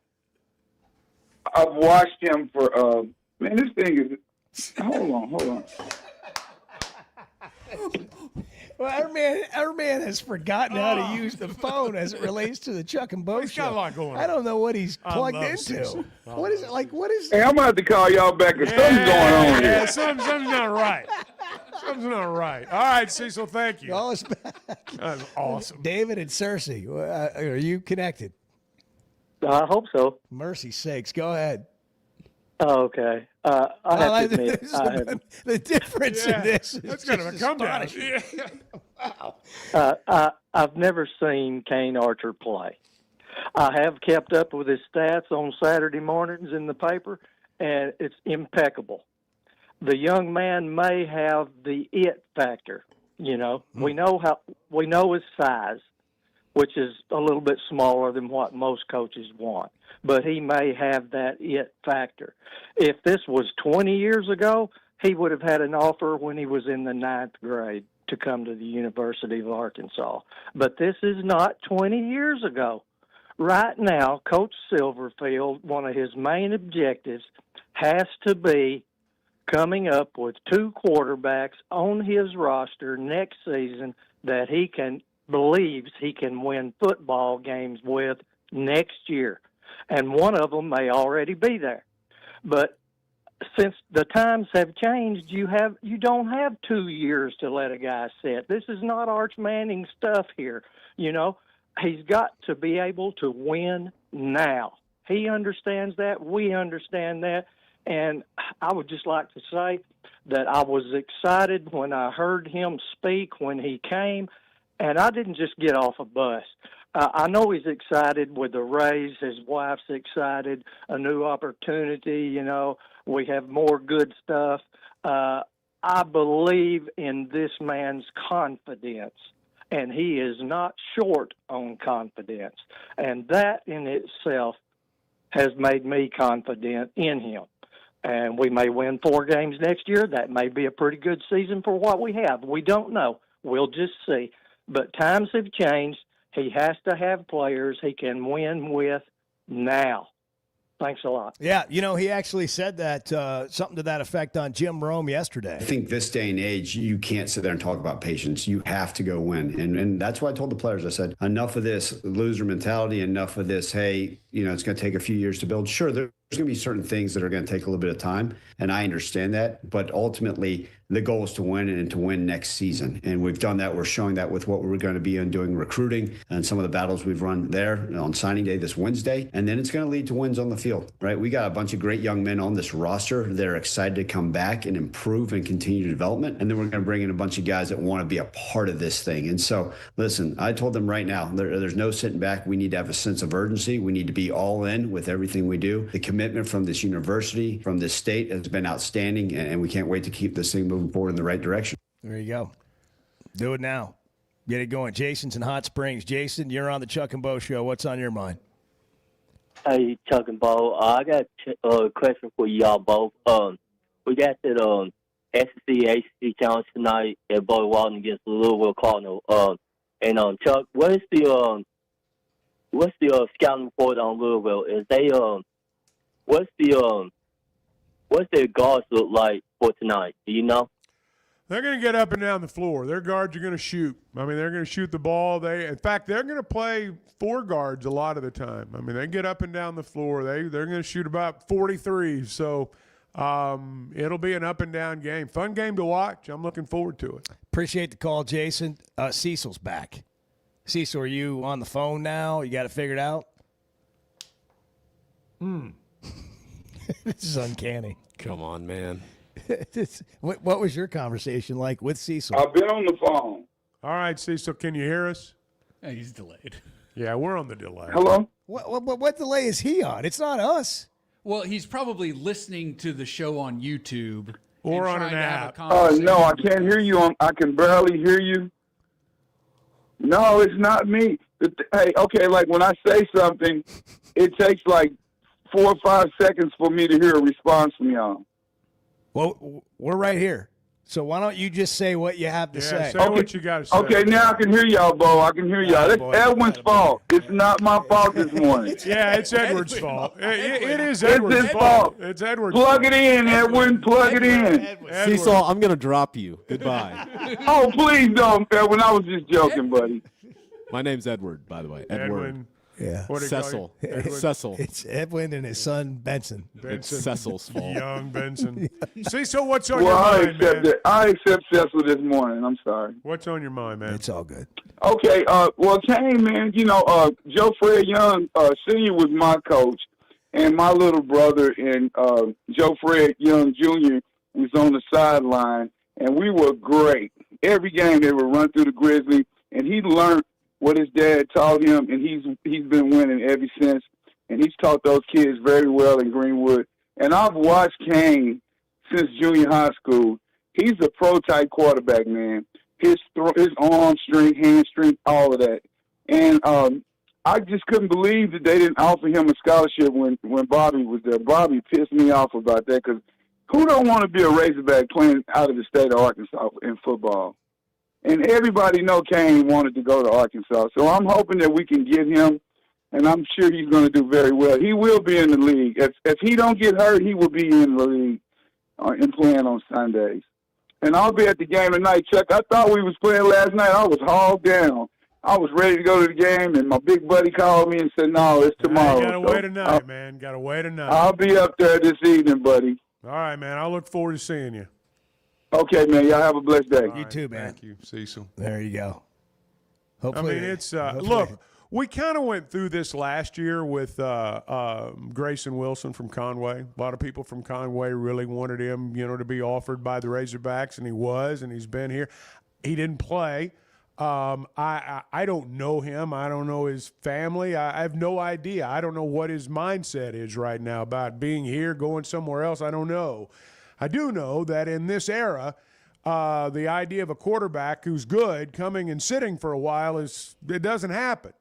for man, this thing is hold on. Well, our man has forgotten how to use the phone as it relates to the Chuck and Bo He's show. got a lot going on. I don't know what he's I plugged love into. Cecil. What is it like? What is? Hey, I'm gonna have to call y'all back because something's going on here. Yeah, something's not right. Something's not right. All right, Cecil, thank you. Call us back. That's awesome. David and Cersei, are you connected? I hope so. Mercy sakes, go ahead. Oh, okay. I have to admit, the difference in this is That's kind of a come down. Wow. I've never seen Kane Archer play. I have kept up with his stats on Saturday mornings in the paper, and it's impeccable. The young man may have the it factor. You know, we know his size, which is a little bit smaller than what most coaches want. But he may have that it factor. If this was 20 years ago, he would have had an offer when he was in the 9th grade to come to the University of Arkansas. But this is not 20 years ago. Right now, Coach Silverfield, one of his main objectives has to be coming up with 2 quarterbacks on his roster next season that he believes he can win football games with next year. And one of them may already be there. But since the times have changed, you don't have 2 years to let a guy sit. This is not Arch Manning stuff here. You know, he's got to be able to win now. He understands that. We understand that. And I would just like to say that I was excited when I heard him speak when he came. And I didn't just get off a bus. I know he's excited with the raise. His wife's excited, a new opportunity. You know, we have more good stuff. I believe in this man's confidence, and he is not short on confidence. And that in itself has made me confident in him. And we may win 4 games next year. That may be a pretty good season for what we have. We don't know. We'll just see. But times have changed. He has to have players he can win with now. Thanks a lot. Yeah, you know, he actually said that, something to that effect on Jim Rome yesterday. I think this day and age, you can't sit there and talk about patience. You have to go win. And that's why I told the players, I said, enough of this loser mentality, enough of this, hey, you know, it's going to take a few years to build. Sure, there's going to be certain things that are going to take a little bit of time, and I understand that. But ultimately, the goal is to win and to win next season. And we've done that. We're showing that with what we're going to be doing recruiting and some of the battles we've run there on signing day this Wednesday. And then it's going to lead to wins on the field, right? We got a bunch of great young men on this roster that are excited to come back and improve and continue development. And then we're going to bring in a bunch of guys that want to be a part of this thing. And so, listen, I told them right now, there's no sitting back. We need to have a sense of urgency. We need to be all in with everything we do. The commitment from this university, from this state has been outstanding, and we can't wait to keep this thing moving forward in the right direction. There you go. Do it now. Get it going. Jason's in Hot Springs. Jason, you're on the Chuck and Bo Show. What's on your mind? Hey, Chuck and Bo. I got a question for y'all both. We got that SEC ACC challenge tonight at Bowie Walton against the Louisville Cardinal. And Chuck, what's the scouting report on Louisville? Is they what's their guards look like for tonight? Do you know? They're going to get up and down the floor. Their guards are going to shoot. I mean, they're going to shoot the ball. In fact, they're going to play 4 guards a lot of the time. I mean, they get up and down the floor. They're going to shoot about 43. So it'll be an up and down game. Fun game to watch. I'm looking forward to it. Appreciate the call, Jason. Cecil's back. Cecil, are you on the phone now? You got it figured out? This is uncanny. Come on, man. What was your conversation like with Cecil? I've been on the phone. All right, Cecil, can you hear us? Yeah, he's delayed. Yeah, we're on the delay. Hello? What delay is he on? It's not us. Well, he's probably listening to the show on YouTube or and on trying an to have a app. conversation. No, I can't hear you. I can barely hear you. No, it's not me. Hey, okay, like when I say something, it takes like 4 or 5 seconds for me to hear a response from y'all. Well, we're right here. So why don't you just say what you have to say? Say what you got to say. Okay, now I can hear y'all, Bo. I can hear y'all. It's Edwin's fault. It's not my fault this morning. Yeah, it's Edward's fault. It is Edward's It's his fault. fault. It's Edward's Plug fault. it in, Edwin. Plug it in. Seesaw, I'm going to drop you. Goodbye. Oh, please don't, Edwin. I was just joking, buddy. My name's Edward, by the way. Edwin. Yeah. What do you call Cecil. you? Edwin? Cecil. It's Edwin and his son Benson. It's Cecil's fault. Young Benson. See, so what's on Well, your I mind, accept man? it. I accept Cecil this morning. I'm sorry. What's on your mind, man? It's all good. Okay, well, Kane, man, Joe Fred Young Sr. was my coach, and my little brother and Joe Fred Young Jr. was on the sideline, and we were great. Every game they would run through the Grizzly, and he learned what his dad taught him, and he's been winning ever since, and he's taught those kids very well in Greenwood. And I've watched Kane since junior high school. He's a pro-type quarterback, man. His arm strength, hand strength, all of that. And I just couldn't believe that they didn't offer him a scholarship when Bobby was there. Bobby pissed me off about that because who don't want to be a Razorback playing out of the state of Arkansas in football? And everybody know Kane wanted to go to Arkansas. So I'm hoping that we can get him, and I'm sure he's going to do very well. He will be in the league. If he don't get hurt, he will be in the league and playing on Sundays. And I'll be at the game tonight, Chuck. I thought we was playing last night. I was hauled down. I was ready to go to the game, and my big buddy called me and said, no, it's tomorrow. You got to wait tonight, man. Got to wait tonight. I'll be up there this evening, buddy. All right, man. I'll look forward to seeing you. Okay, man. Y'all have a blessed day. All You right, too, man. Thank you, Cecil. There you go. I Hopefully, mean, it's hopefully- look. We kind of went through this last year with Grayson Wilson from Conway. A lot of people from Conway really wanted him, to be offered by the Razorbacks, and he was, and he's been here. He didn't play. I don't know him. I don't know his family. I have no idea. I don't know what his mindset is right now about being here, going somewhere else. I don't know. I do know that in this era, the idea of a quarterback who's good coming and sitting for a while it doesn't happen.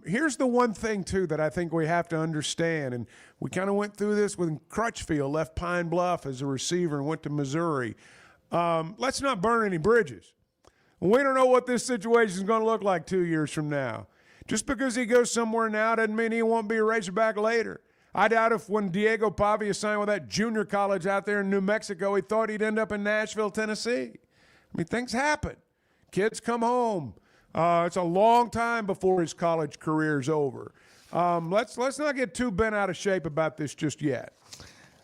Here's the one thing, too, that I think we have to understand, and we kind of went through this when Crutchfield left Pine Bluff as a receiver and went to Missouri. Let's not burn any bridges. We don't know what this situation is going to look like 2 years from now. Just because he goes somewhere now doesn't mean he won't be a Razorback later. I doubt if when Diego Pavia signed with that junior college out there in New Mexico, he thought he'd end up in Nashville, Tennessee. I mean, things happen. Kids come home. It's a long time before his college career is over. Let's not get too bent out of shape about this just yet.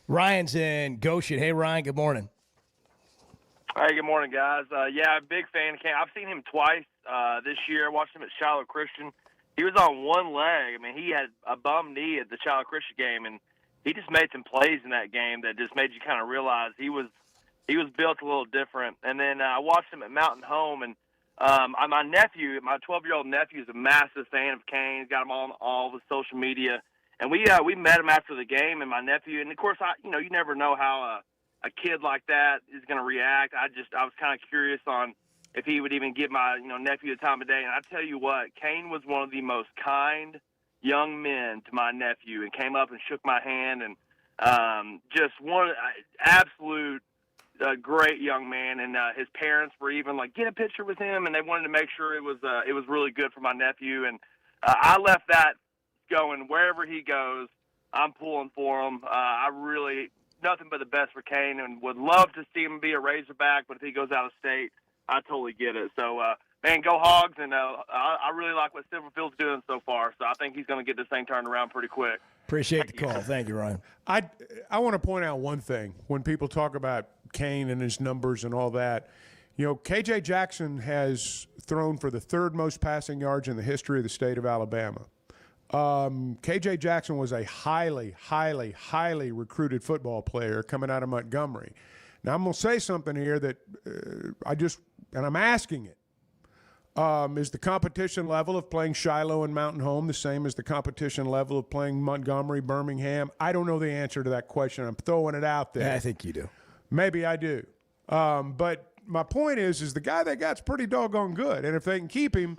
Ryan's in Goshen. Hey, Ryan, good morning. Hey, good morning, guys. Yeah, big fan of Kane. I've seen him twice this year. I watched him at Shiloh Christian. He was on one leg. I mean, he had a bum knee at the Shiloh Christian game, and he just made some plays in that game that just made you kind of realize he was built a little different. And then I watched him at Mountain Home, and my nephew, my 12-year-old nephew, is a massive fan of Kane. He's got him on all the social media, and we met him after the game, and my nephew, and of course, you never know how a kid like that is going to react. I was kind of curious on if he would even give my nephew the time of day. And I tell you what, Kane was one of the most kind young men to my nephew, and came up and shook my hand, and just one absolute great young man. And his parents were even like, get a picture with him, and they wanted to make sure it was really good for my nephew. And I left that going, wherever he goes, I'm pulling for him. I really nothing but the best for Kane, and would love to see him be a Razorback, but if he goes out of state, I totally get it. So, man, go Hogs, and I really like what Silverfield's doing so far, so I think he's going to get this thing turned around pretty quick. Appreciate the call. Thank you, Ryan. I want to point out one thing. When people talk about Kane and his numbers and all that, K.J. Jackson has thrown for the third most passing yards in the history of the state of Alabama. K.J. Jackson was a highly, highly, highly recruited football player coming out of Montgomery. Now, I'm going to say something here that and I'm asking it. Is the competition level of playing Shiloh and Mountain Home the same as the competition level of playing Montgomery, Birmingham? I don't know the answer to that question. I'm throwing it out there. Yeah, I think you do. Maybe I do. But my point is the guy they got's pretty doggone good. And if they can keep him,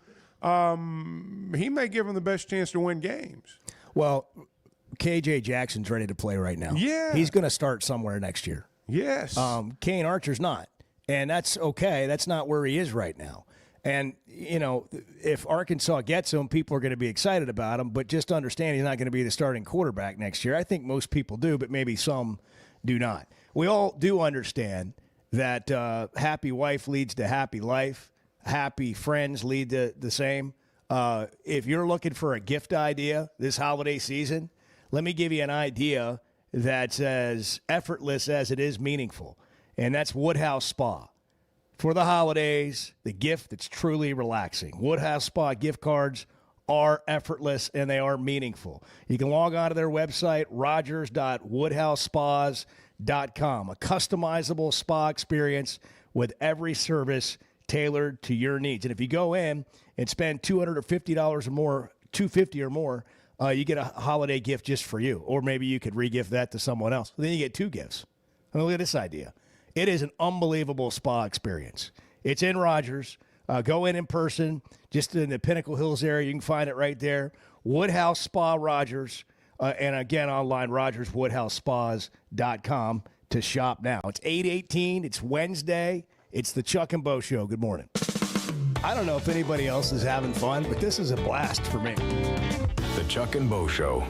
he may give them the best chance to win games. Well, KJ Jackson's ready to play right now. Yeah. He's going to start somewhere next year. Yes. Kane Archer's not. And that's okay. That's not where he is right now. And, you know, if Arkansas gets him, people are going to be excited about him. But just understand he's not going to be the starting quarterback next year. I think most people do, but maybe some do not. We all do understand that happy wife leads to happy life. Happy friends lead to the same. If you're looking for a gift idea this holiday season, let me give you an idea that's as effortless as it is meaningful. And that's Woodhouse Spa. For the holidays, the gift that's truly relaxing. Woodhouse Spa gift cards are effortless and they are meaningful. You can log on to their website, rogers.woodhousespas.com. A customizable spa experience with every service tailored to your needs. And if you go in and spend $250 or more, $250 or more, you get a holiday gift just for you. Or maybe you could re-gift that to someone else. Then you get two gifts. And look at this idea. It is an unbelievable spa experience. It's in Rogers. Go in person, just in the Pinnacle Hills area. You can find it right there. Woodhouse Spa Rogers. And again, online, rogerswoodhousespas.com to shop now. It's 8:18. It's Wednesday. It's the Chuck and Bo Show. Good morning. I don't know if anybody else is having fun, but this is a blast for me. The Chuck and Bo Show.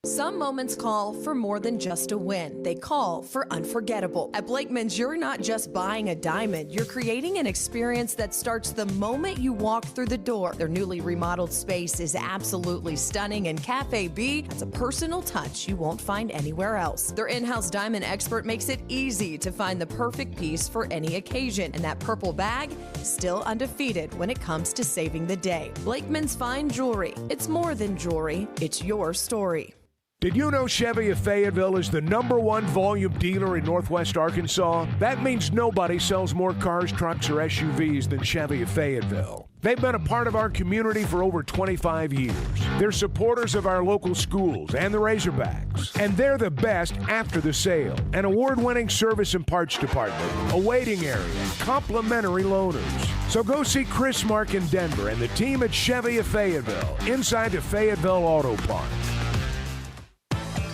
Some moments call for more than just a win. They call for unforgettable. At Blakeman's, you're not just buying a diamond. You're creating an experience that starts the moment you walk through the door. Their newly remodeled space is absolutely stunning, and Cafe B has a personal touch you won't find anywhere else. Their in-house diamond expert makes it easy to find the perfect piece for any occasion, and that purple bag is still undefeated when it comes to saving the day. Blakeman's Fine Jewelry. It's more than jewelry. It's your story. Did you know Chevy of Fayetteville is the #1 volume dealer in Northwest Arkansas? That means nobody sells more cars, trucks, or SUVs than Chevy of Fayetteville. They've been a part of our community for over 25 years. They're supporters of our local schools and the Razorbacks. And they're the best after the sale. An award-winning service and parts department, a waiting area, complimentary loaners. So go see Chris Mark in Denver and the team at Chevy of Fayetteville, inside the Fayetteville Auto Park.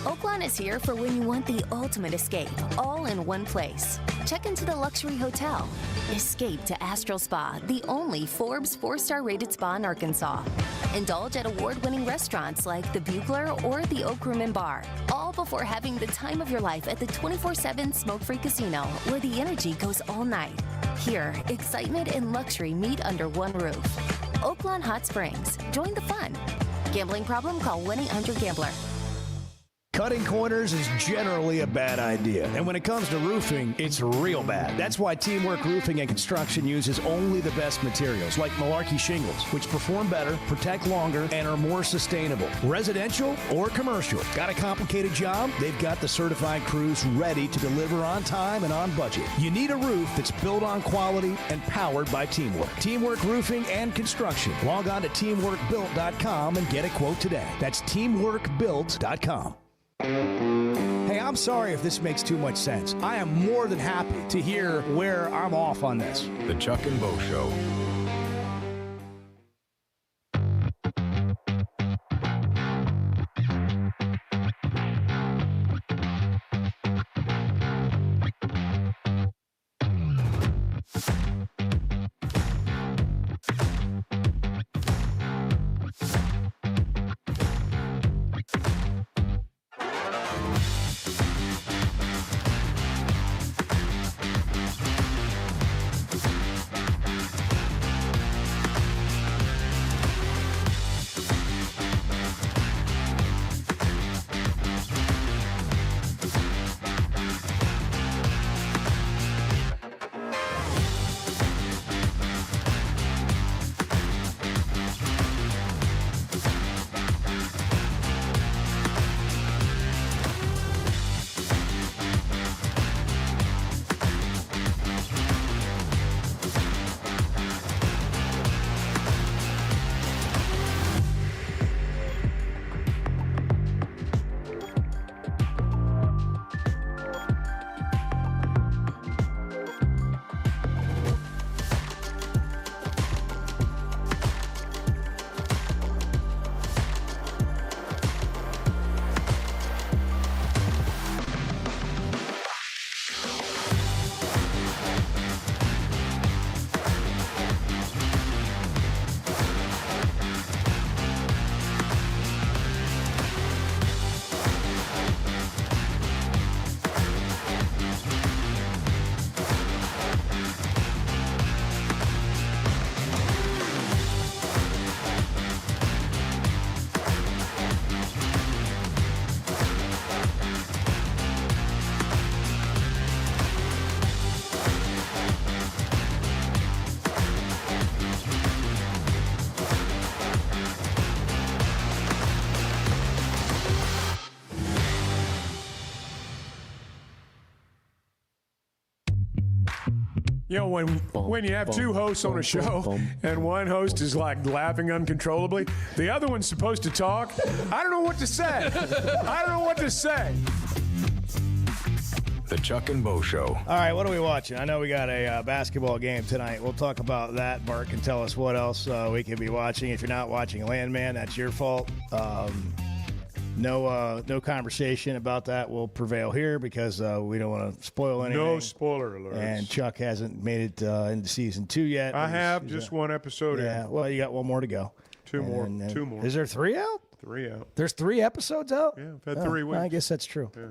Oaklawn is here for when you want the ultimate escape, all in one place. Check into the luxury hotel. Escape to Astral Spa, the only Forbes 4-star rated spa in Arkansas. Indulge at award-winning restaurants like the Bugler or the Oak Room and Bar, all before having the time of your life at the 24/7 smoke-free casino, where the energy goes all night. Here, excitement and luxury meet under one roof. Oaklawn Hot Springs. Join the fun. Gambling problem? Call 1-800-GAMBLER. Cutting corners is generally a bad idea. And when it comes to roofing, it's real bad. That's why Teamwork Roofing and Construction uses only the best materials, like Malarkey shingles, which perform better, protect longer, and are more sustainable. Residential or commercial. Got a complicated job? They've got the certified crews ready to deliver on time and on budget. You need a roof that's built on quality and powered by teamwork. Teamwork Roofing and Construction. Log on to teamworkbuilt.com and get a quote today. That's teamworkbuilt.com. Hey, I'm sorry if this makes too much sense. I am more than happy to hear where I'm off on this. The Chuck and Bo Show. You know, when you have two hosts on a show and one host is like laughing uncontrollably, the other one's supposed to talk. I don't know what to say. I don't know what to say. The Chuck and Bo Show. All right, what are we watching? I know we got a basketball game tonight. We'll talk about that. Bart can tell us what else we could be watching. If you're not watching Landman, that's your fault. No conversation about that will prevail here because we don't want to spoil anything. No spoiler alerts. And Chuck hasn't made it into season 2 yet. I have just one episode. Yeah, well, you got one more to go. Two more. Is there 3 out? 3 out. There's 3 episodes out? Yeah, I've had 3 weeks. I guess that's true. Yeah.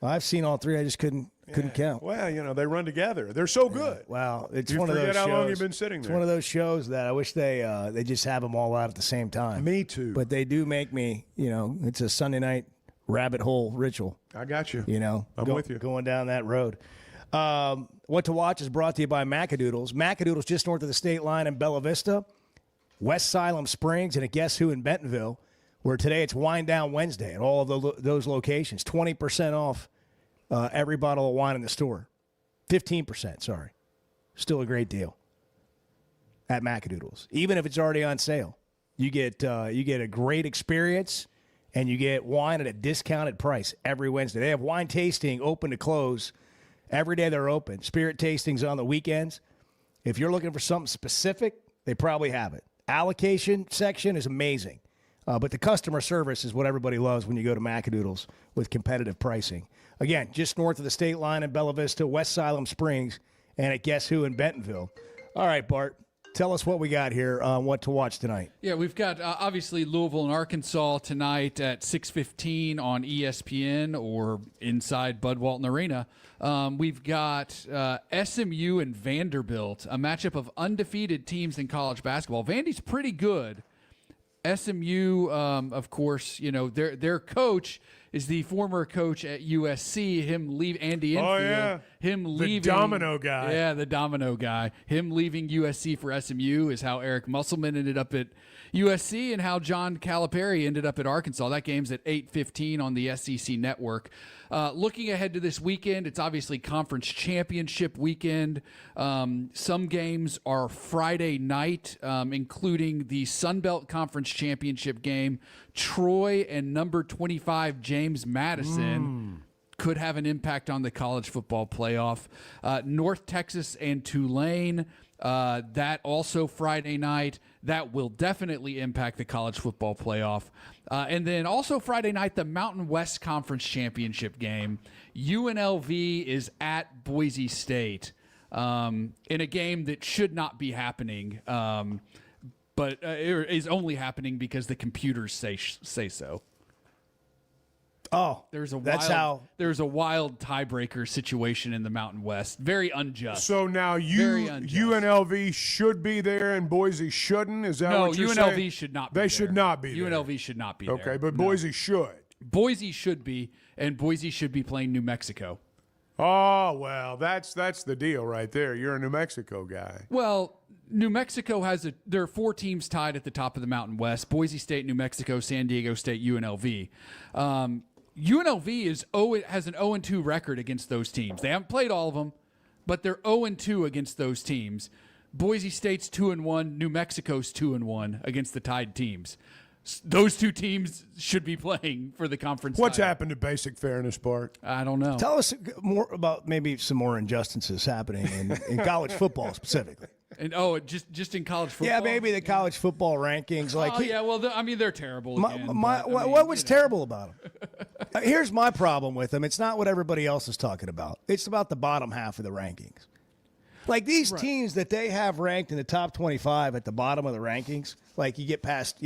Well, I've seen all 3. I just couldn't count. Well, you know, they run together. They're so good. Well, it's you one of those forget shows. how long you've been sitting there. It's one of those shows that I wish they just have them all out at the same time. Me too. But they do make me, it's a Sunday night rabbit hole ritual. I got you. I'm with you. Going down that road. What to Watch is brought to you by Macadoodles. Macadoodles just north of the state line in Bella Vista, West Siloam Springs, and a Guess Who in Bentonville, where today it's Wine Down Wednesday at all of those locations. 20% off every bottle of wine in the store. 15%, sorry. Still a great deal at Macadoodles. Even if it's already on sale, you get a great experience, and you get wine at a discounted price every Wednesday. They have wine tasting open to close. Every day they're open. Spirit tastings on the weekends. If you're looking for something specific, they probably have it. Allocation section is amazing. But the customer service is what everybody loves when you go to Macadoodles with competitive pricing. Again, just north of the state line in Bella Vista, West Siloam Springs, and at Guess Who in Bentonville. All right, Bart, tell us what we got here on What to Watch tonight. Yeah, we've got obviously Louisville and Arkansas tonight at 6:15 on ESPN or inside Bud Walton Arena. We've got SMU and Vanderbilt, a matchup of undefeated teams in college basketball. Vandy's pretty good. SMU, of course, their coach is the former coach at USC. Andy Enfield. Oh, yeah. Him leaving. The domino guy. Yeah, the domino guy. Him leaving USC for SMU is how Eric Musselman ended up at USC and how John Calipari ended up at Arkansas. That game's at 8:15 on the SEC network. Looking ahead to this weekend, it's obviously conference championship weekend. Some games are Friday night, including the Sun Belt Conference Championship game. Troy and number 25 James Madison could have an impact on the college football playoff. North Texas and Tulane, that also Friday night. That will definitely impact the college football playoff. And then also Friday night, the Mountain West Conference Championship game. UNLV is at Boise State in a game that should not be happening, but it is only happening because the computers say so. Oh, there's a wild tiebreaker situation in the Mountain West. Very unjust. So now UNLV should be there and Boise shouldn't? Is that what you're saying? No, UNLV should not be They should not be there. UNLV should not be there. Okay, but Boise should. Boise should be, and Boise should be playing New Mexico. Oh, well, that's the deal right there. You're a New Mexico guy. Well, New Mexico there are 4 teams tied at the top of the Mountain West: Boise State, New Mexico, San Diego State, UNLV. UNLV has an 0-2 record against those teams. They haven't played all of them, but they're 0-2 against those teams. Boise State's 2-1, New Mexico's 2-1 against the tied teams. Those 2 teams should be playing for the conference. What's title. happened to basic fairness, Bart? I don't know. Tell us more about maybe some more injustices happening in college football specifically. And just in college football. Yeah, maybe the college football rankings. They're terrible. What was terrible about them? Here's my problem with them. It's not what everybody else is talking about. It's about the bottom half of the rankings. Like these teams that they have ranked in the top 25 at the bottom of the rankings, like you get past,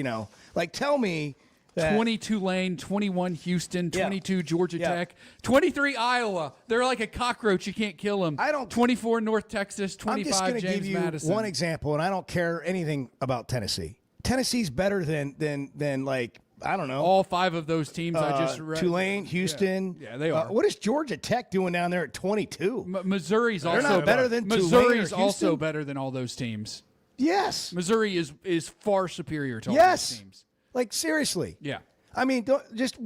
tell me that 20 Tulane, 21 Houston, 22 Georgia Tech, 23 Iowa. They're like a cockroach. You can't kill them. 24 North Texas, 25 I'm just James give you Madison. One example, and I don't care anything about Tennessee. Tennessee's better than like, I don't know. All 5 of those teams I just read. Tulane, Houston. Yeah, they are. What is Georgia Tech doing down there at 22? Missouri's They're also not better than Missouri's Tulane or also Houston? better than all those teams. Yes. Missouri is far superior to all those teams. Like seriously. Yeah. I mean,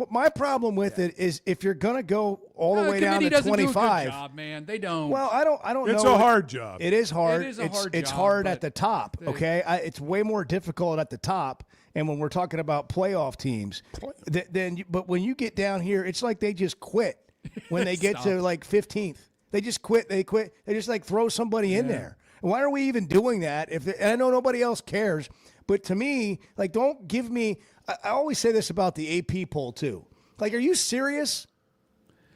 my problem with it is if you're going to go all the way down to 25. Doesn't do a good job, man. They don't. Well, I don't know. It's a hard job. It is hard. It is a hard It's job, hard but at the top, okay? It's way more difficult at the top. And when we're talking about playoff teams, but when you get down here, it's like they just quit when they get to like 15th. They just quit. They quit. They just like throw somebody in there. Why are we even doing that? And I know nobody else cares, but to me, like, don't give me. I always say this about the AP poll too. Like, are you serious?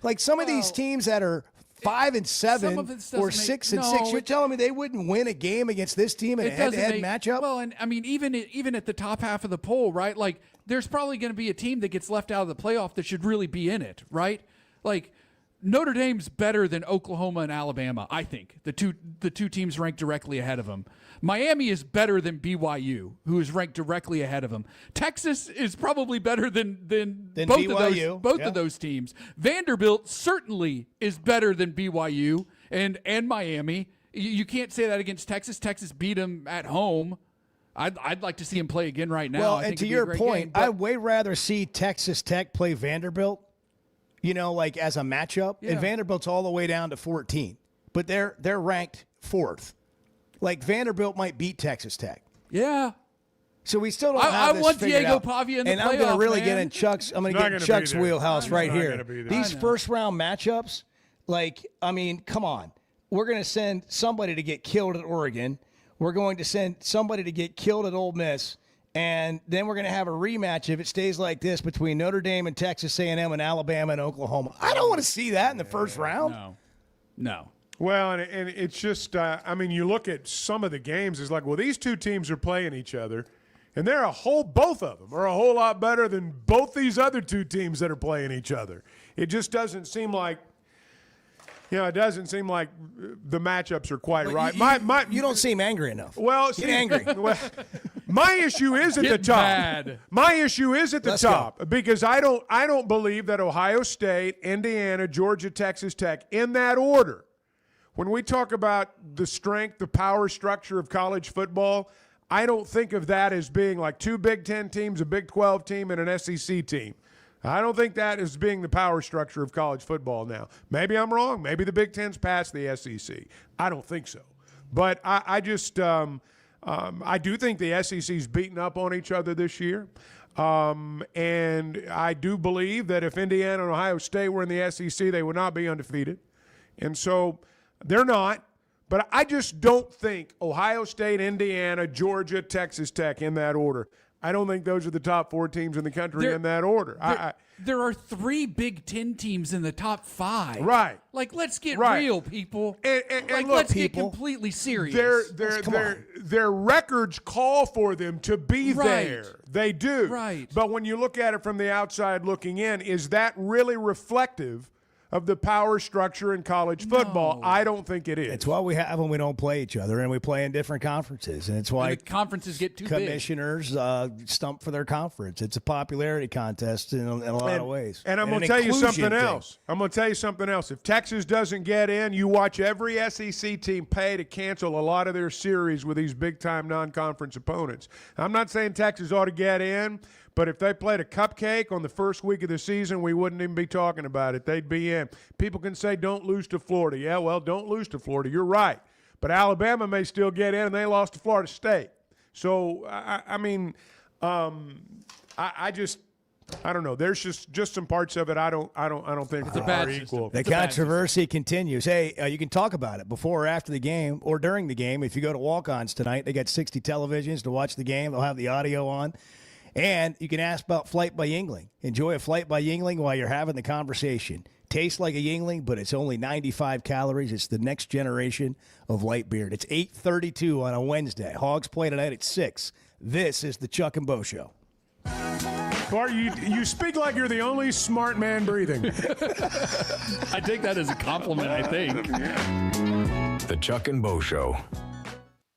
Like some of these teams that are 5 and 7 or 6 and 6, you're telling me they wouldn't win a game against this team in a head-to-head matchup? Well, and I mean, even at the top half of the poll, right? Like, there's probably going to be a team that gets left out of the playoff that should really be in it, right? Like, Notre Dame's better than Oklahoma and Alabama, I think. The two teams ranked directly ahead of them. Miami is better than BYU, who is ranked directly ahead of them. Texas is probably better than both BYU. Of those teams. Vanderbilt certainly is better than BYU and Miami. You can't say that against Texas. Texas beat them at home. I'd like to see him play again right now. Well, I think and to it'd be a your great point, game, I'd way rather see Texas Tech play Vanderbilt, like as a matchup. Yeah. And Vanderbilt's all the way down to 14, but they're ranked 4th. Like Vanderbilt might beat Texas Tech. Yeah. So we still don't have this want figured Diego out. Pavia in the and playoff, I'm going to really man. get in Chuck's. I'm going to He's get not in gonna Chuck's be there. wheelhouse He's right not here. gonna be there. These first round matchups, like, I mean, come on. We're going to send somebody to get killed at Oregon. We're going to send somebody to get killed at Ole Miss. And then we're going to have a rematch if it stays like this between Notre Dame and Texas A&M and Alabama and Oklahoma. I don't want to see that in the first round. No. Well, and it's just, I mean, you look at some of the games, it's like, well, these two teams are playing each other, and both of them are a whole lot better than both these other two teams that are playing each other. It just doesn't seem like, it doesn't seem like the matchups are quite right. You don't seem angry enough. Well, get angry. Well, my issue is at the top. Mad. My issue is at the Let's top go. because I don't believe that Ohio State, Indiana, Georgia, Texas Tech, in that order. When we talk about the strength, the power structure of college football, I don't think of that as being like two Big Ten teams, a Big 12 team, and an SEC team. I don't think that is being the power structure of college football now. Maybe I'm wrong. Maybe the Big Ten's past the SEC. I don't think so. But I just I do think the SEC's beaten up on each other this year. And I do believe that if Indiana and Ohio State were in the SEC, they would not be undefeated. And so they're not. But I just don't think Ohio State, Indiana, Georgia, Texas Tech in that order. I don't think those are the top 4 teams in the country in that order. There are 3 Big Ten teams in the top 5. Right. Like, let's get real, people. And like, look, let's get completely serious. Their records call for them to be there. They do. Right. But when you look at it from the outside looking in, is that really reflective of the power structure in college football? I don't think it is. It's what we have when we don't play each other and we play in different conferences. And it's why the conferences get too commissioners stump for their conference. It's a popularity contest in a lot of ways. And I'm going to tell you something else. I'm going to tell you something else. If Texas doesn't get in, you watch every SEC team pay to cancel a lot of their series with these big-time non-conference opponents. I'm not saying Texas ought to get in, but if they played a cupcake on the first week of the season, we wouldn't even be talking about it. They'd be in. People can say don't lose to Florida. Yeah, well, don't lose to Florida. You're right. But Alabama may still get in, and they lost to Florida State. So, I don't know. There's just some parts of it I don't think are equal. The controversy continues. Hey, you can talk about it before or after the game or during the game. If you go to Walk-Ons tonight, they got 60 televisions to watch the game. They'll have the audio on. And you can ask about Flight by Yuengling. Enjoy a Flight by Yuengling while you're having the conversation. Tastes like a Yuengling, but it's only 95 calories. It's the next generation of light beer. It's 8:32 on a Wednesday. Hogs play tonight at 6. This is the Chuck and Bo Show. Bart, you speak like you're the only smart man breathing. I take that as a compliment, I think. The Chuck and Bo Show.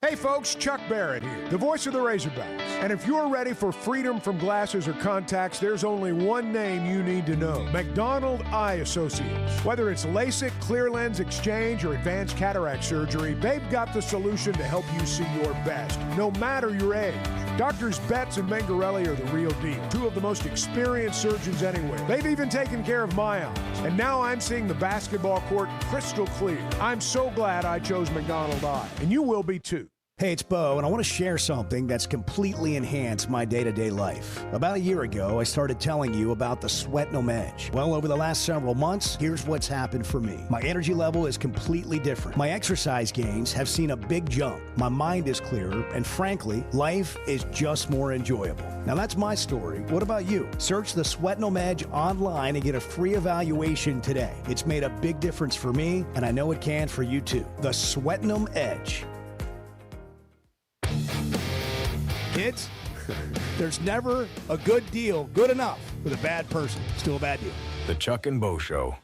Hey folks, Chuck Barrett here, the voice of the Razorbacks. And if you're ready for freedom from glasses or contacts, there's only one name you need to know: McDonald Eye Associates. Whether it's LASIK, clear lens exchange, or advanced cataract surgery, they've got the solution to help you see your best, no matter your age. Doctors Betts and Mangarelli are the real deal. Two of the most experienced surgeons anywhere. They've even taken care of my eyes. And now I'm seeing the basketball court crystal clear. I'm so glad I chose McDonald Eye. And you will be too. Hey, it's Bo, and I want to share something that's completely enhanced my day-to-day life. About a year ago, I started telling you about the Sweatnum Edge. Well, over the last several months, here's what's happened for me. My energy level is completely different. My exercise gains have seen a big jump. My mind is clearer, and frankly, life is just more enjoyable. Now, that's my story. What about you? Search the Sweatnum Edge online and get a free evaluation today. It's made a big difference for me, and I know it can for you too. The Sweatnum Edge. Kids, there's never a good deal good enough with a bad person. Still a bad deal. The Chuck and Bo Show.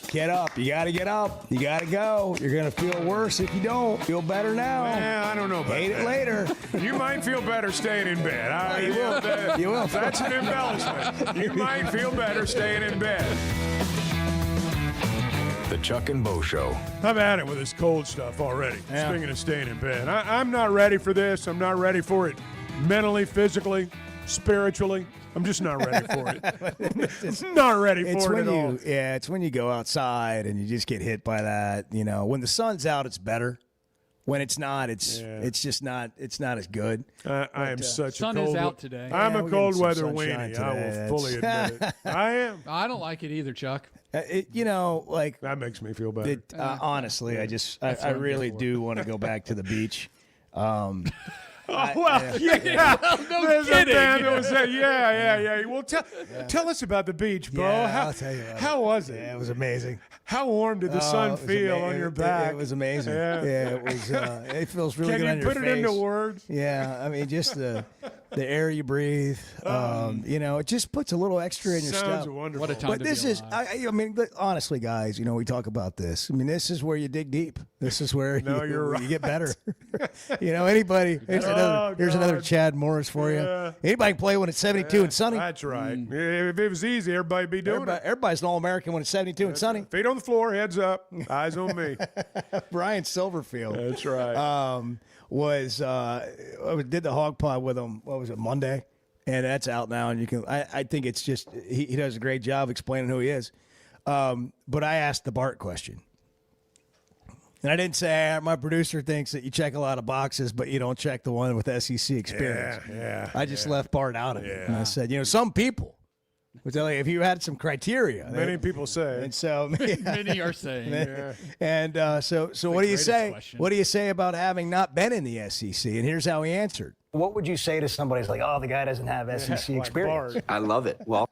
Get up. You got to get up. You got to go. You're going to feel worse if you don't. Feel better now. I don't know about Hate that. it later. You might feel better staying in bed. You will. You will. That's an embellishment. You might feel better staying in bed. The Chuck and Bo Show. I've had it with this cold stuff already. Yeah. Speaking of staying in bed, I'm not ready for this. I'm not ready for it mentally, physically, spiritually. I'm just not ready for it. Not ready for it at all. Yeah, it's when you go outside and you just get hit by that. You know, when the sun's out, it's better. When it's not, it's just not. It's not as good. I am such sun a cold. is out today. I'm Yeah, a we're cold getting weather some sunshine weenie. I today. will fully admit it. I am. I don't like it either, Chuck. You know, like that makes me feel better. Honestly, I really do want to go back to the beach. Yeah. Well, no There's kidding. a band that was that. Yeah. Well, tell us about the beach, Bo. I'll tell you. How was it? Yeah, it was amazing. How warm did the sun feel on your back? It was amazing. Yeah. It was. It feels really Can good you on your put face. it into words? Yeah, I mean, just the air you breathe. You know, it just puts a little extra in your Sounds step. wonderful. What a time But to this be is, alive. I mean, honestly, guys, you know, we talk about this. I mean, this is where you dig deep. This is where you're right. you get better. You know, anybody, here's another Chad Morris for Yeah. you. Anybody can play when it's 72 and sunny. That's right. If it was easy, everybody'd be doing it. Everybody's an All-American when it's 72 and sunny. Feet on the floor, heads up, eyes on me. Brian Silverfield. That's right. Did the hog pod with him, what was it, Monday? And that's out now, and you can. I think it's just he does a great job explaining who he is. But I asked the Bart question, and I didn't say my producer thinks that you check a lot of boxes, but you don't check the one with SEC experience. Yeah. I just left Bart out of it, and I said, you know, some people would tell you if you had some criteria. Many people say. And so Many are saying. Yeah. And so what do you greatest say? question. What do you say about having not been in the SEC? And here's how he answered. What would you say to somebody who's like, oh, the guy doesn't have SEC Like experience? Bart. I love it. Well,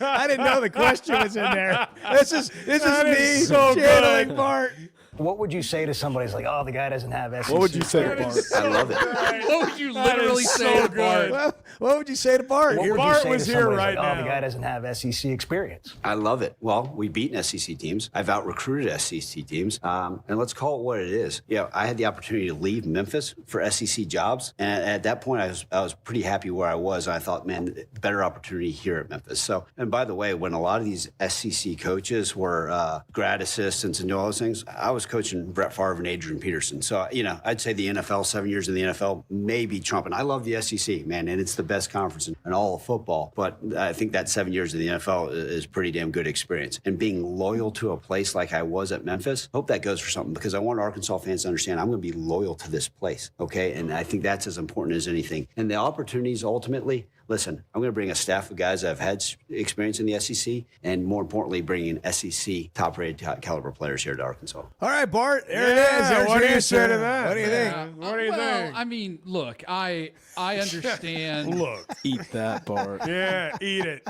I didn't know the question was in there. This is That me is so channeling good. Bart. What would you say to somebody who's like, oh, the guy doesn't have SEC What would you say to Bart? I love it. What would you That literally is say so to Bart? good. Well, what would you say to Bart? What would Bart you say was to here somebody right like, oh, now. the guy doesn't have SEC experience? I love it. Well, we've beaten SEC teams. I've out-recruited SEC teams. And let's call it what it is. Yeah, I had the opportunity to leave Memphis for SEC jobs. And at that point, I was pretty happy where I was. I thought, man, better opportunity here at Memphis. So, and by the way, when a lot of these SEC coaches were grad assistants and doing all those things, I was coaching Brett Favre and Adrian Peterson. So, you know, I'd say the NFL, 7 years in the NFL, maybe trumping. I love the SEC, man, and it's the best conference in all of football. But I think that 7 years in the NFL is pretty damn good experience. And being loyal to a place like I was at Memphis, hope that goes for something, because I want Arkansas fans to understand I'm going to be loyal to this place, okay? And I think that's as important as anything. And the opportunities ultimately, listen, I'm going to bring a staff of guys that have had experience in the SEC, and more importantly, bringing SEC top-rated caliber players here to Arkansas. All right, Bart. There it is. There's What your do you say answer. to that? What do you think? What do you Well, think? I mean, look, I understand. Look. Eat that, Bart. Yeah, eat it.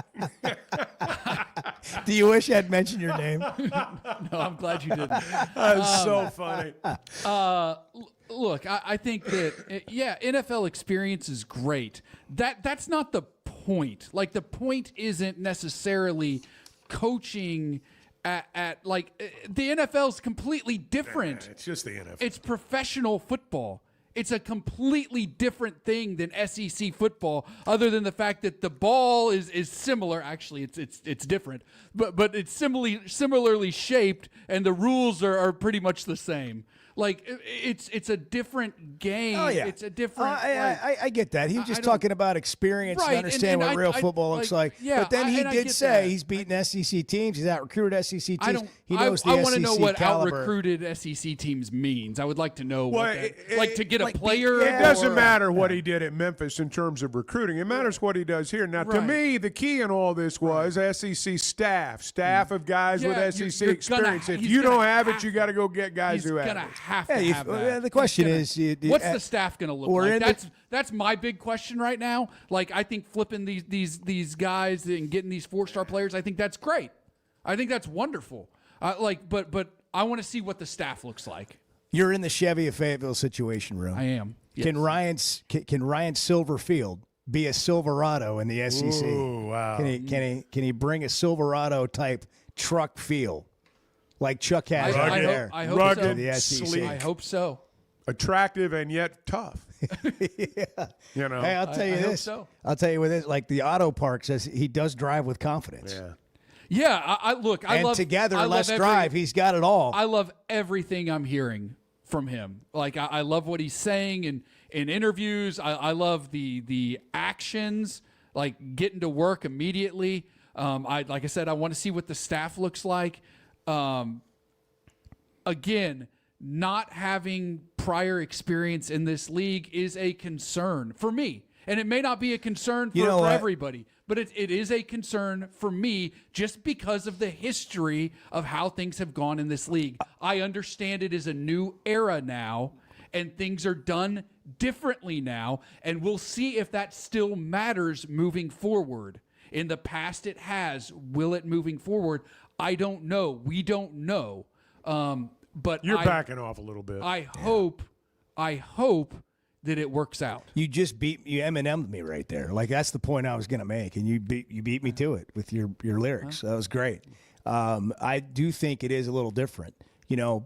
Do you wish I'd mentioned your name? No, I'm glad you didn't. That's so funny. Look, I think that NFL experience is great. That's not the point. Like, the point isn't necessarily coaching at like the NFL's completely different. It's just the NFL. It's professional football. It's a completely different thing than SEC football, other than the fact that the ball is similar. Actually, it's different, but it's similarly shaped, and the rules are pretty much the same. Like, it's a different game. Oh, yeah. It's a different. I get that. He was just talking about experience Right, and understand and what real I- football looks like. yeah, but then he and I did get say that. he's beaten SEC teams. He's out-recruited SEC teams. I don't. He knows I the want to know SEC what caliber. out-recruited SEC teams means. I would like to know Well, what that, like to get a player. It doesn't or- matter what he did at Memphis in terms of recruiting. It matters what he does here. Now, to Right. me, the key in all this was SEC staff of guys Yeah, with SEC you're experience. gonna- if he's you gonna don't have it, have- you got to go get guys He's who have gonna it. have Yeah, to you- have that. the question He's gonna- is, what's the staff going to look we're like? in That's my big question right now. Like, I think flipping these guys and getting these 4-star players, I think that's great. I think that's wonderful. But I want to see what the staff looks like. You're in the Chevy of Fayetteville situation room. I am. Yes. Can Ryan Silverfield be a Silverado in the SEC? Ooh, wow. Can he bring a Silverado type truck feel like Chuck has I out there. hope rugged, so. The SEC. sleek, I hope so. attractive, and yet tough. Yeah. You know, Hey, I'll tell you I hope this. so. I'll tell you with this. Like the auto park says, he does drive with confidence. yeah. Yeah, I look. I And love together, I love let's every- drive. He's got it all. I love everything I'm hearing from him. Like I love what he's saying in interviews. I love the actions, like getting to work immediately. Like I said, I want to see what the staff looks like. Again, not having prior experience in this league is a concern for me. And it may not be a concern for everybody, but it is a concern for me just because of the history of how things have gone in this league. I understand it is a new era now, and things are done differently now, and we'll see if that still matters moving forward. In the past it has. Will it moving forward? I don't know. We don't know. But You're backing off a little bit. I hope that it works out. You Eminem'd me right there. Like that's the point I was going to make, and you beat me to it with your lyrics. That was great. I do think it is a little different,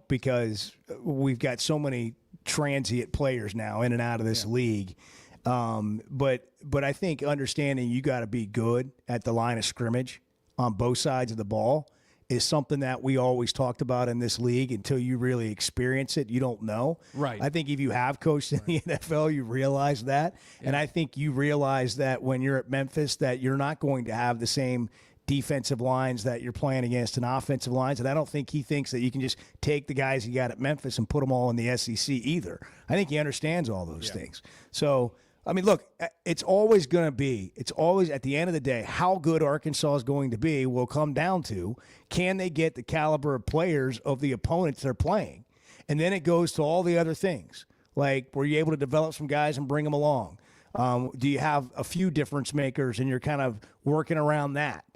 because we've got so many transient players now in and out of this league. But I think understanding you got to be good at the line of scrimmage on both sides of the ball is something that we always talked about in this league. Until you really experience it, you don't know. Right. I think if you have coached in the NFL, you realize that. Yeah. And I think you realize that when you're at Memphis that you're not going to have the same defensive lines that you're playing against and offensive lines. And I don't think he thinks that you can just take the guys you got at Memphis and put them all in the SEC either. I think he understands all those things. So, I mean, look, it's always at the end of the day, how good Arkansas is going to be will come down to, can they get the caliber of players of the opponents they're playing? And then it goes to all the other things. Like, were you able to develop some guys and bring them along? Do you have a few difference makers and you're kind of working around that?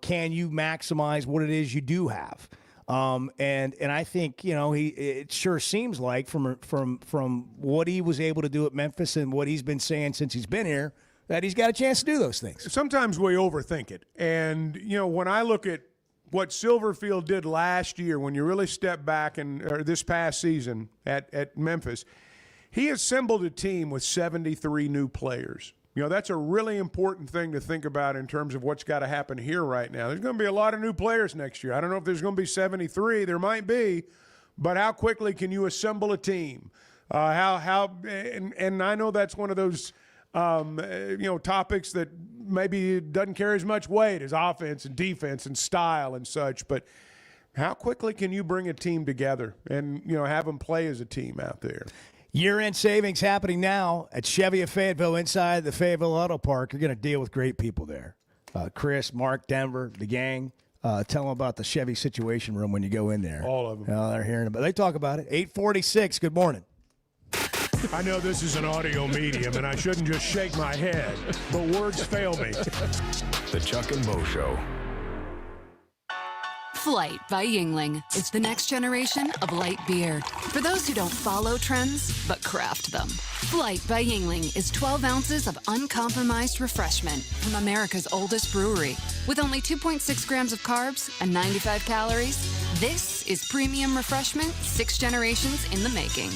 Can you maximize what it is you do have? And I think, it sure seems like from what he was able to do at Memphis and what he's been saying since he's been here, that he's got a chance to do those things. Sometimes we overthink it. And, when I look at what Silverfield did last year, when you really step back or this past season at Memphis, he assembled a team with 73 new players. That's a really important thing to think about in terms of what's got to happen here right now. There's going to be a lot of new players next year. I don't know if there's going to be 73. There might be. But how quickly can you assemble a team? And I know that's one of those, topics that maybe doesn't carry as much weight as offense and defense and style and such. But how quickly can you bring a team together and, have them play as a team out there? Year-end savings happening now at Chevy of Fayetteville inside the Fayetteville Auto Park. You're going to deal with great people there. Chris, Mark, Denver, the gang. Tell them about the Chevy Situation Room when you go in there. All of them. They're hearing about it. They talk about it. 846, good morning. I know this is an audio medium, and I shouldn't just shake my head, but words fail me. The Chuck and Bo Show. Flight by Yingling is the next generation of light beer. For those who don't follow trends, but craft them. Flight by Yingling is 12 ounces of uncompromised refreshment from America's oldest brewery. With only 2.6 grams of carbs and 95 calories, this is premium refreshment 6 generations in the making.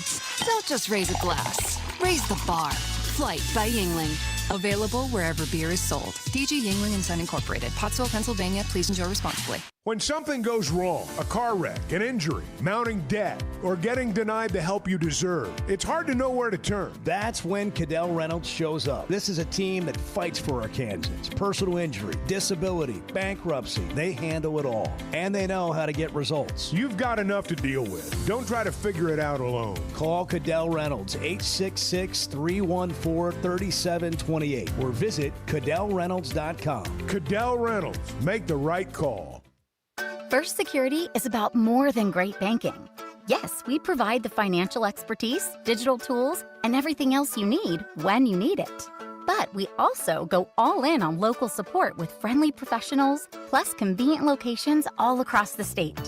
Don't just raise a glass, raise the bar. Flight by Yingling. Available wherever beer is sold. DG Yingling and Son Incorporated, Pottsville, Pennsylvania. Please enjoy responsibly. When something goes wrong, a car wreck, an injury, mounting debt, or getting denied the help you deserve, it's hard to know where to turn. That's when Cadell Reynolds shows up. This is a team that fights for Arkansans. Personal injury, disability, bankruptcy, they handle it all. And they know how to get results. You've got enough to deal with. Don't try to figure it out alone. Call Cadell Reynolds, 866-314-3728, or visit CadellReynolds.com. Cadell Reynolds, make the right call. First Security is about more than great banking. Yes, we provide the financial expertise, digital tools, and everything else you need when you need it. But we also go all in on local support with friendly professionals, plus convenient locations all across the state.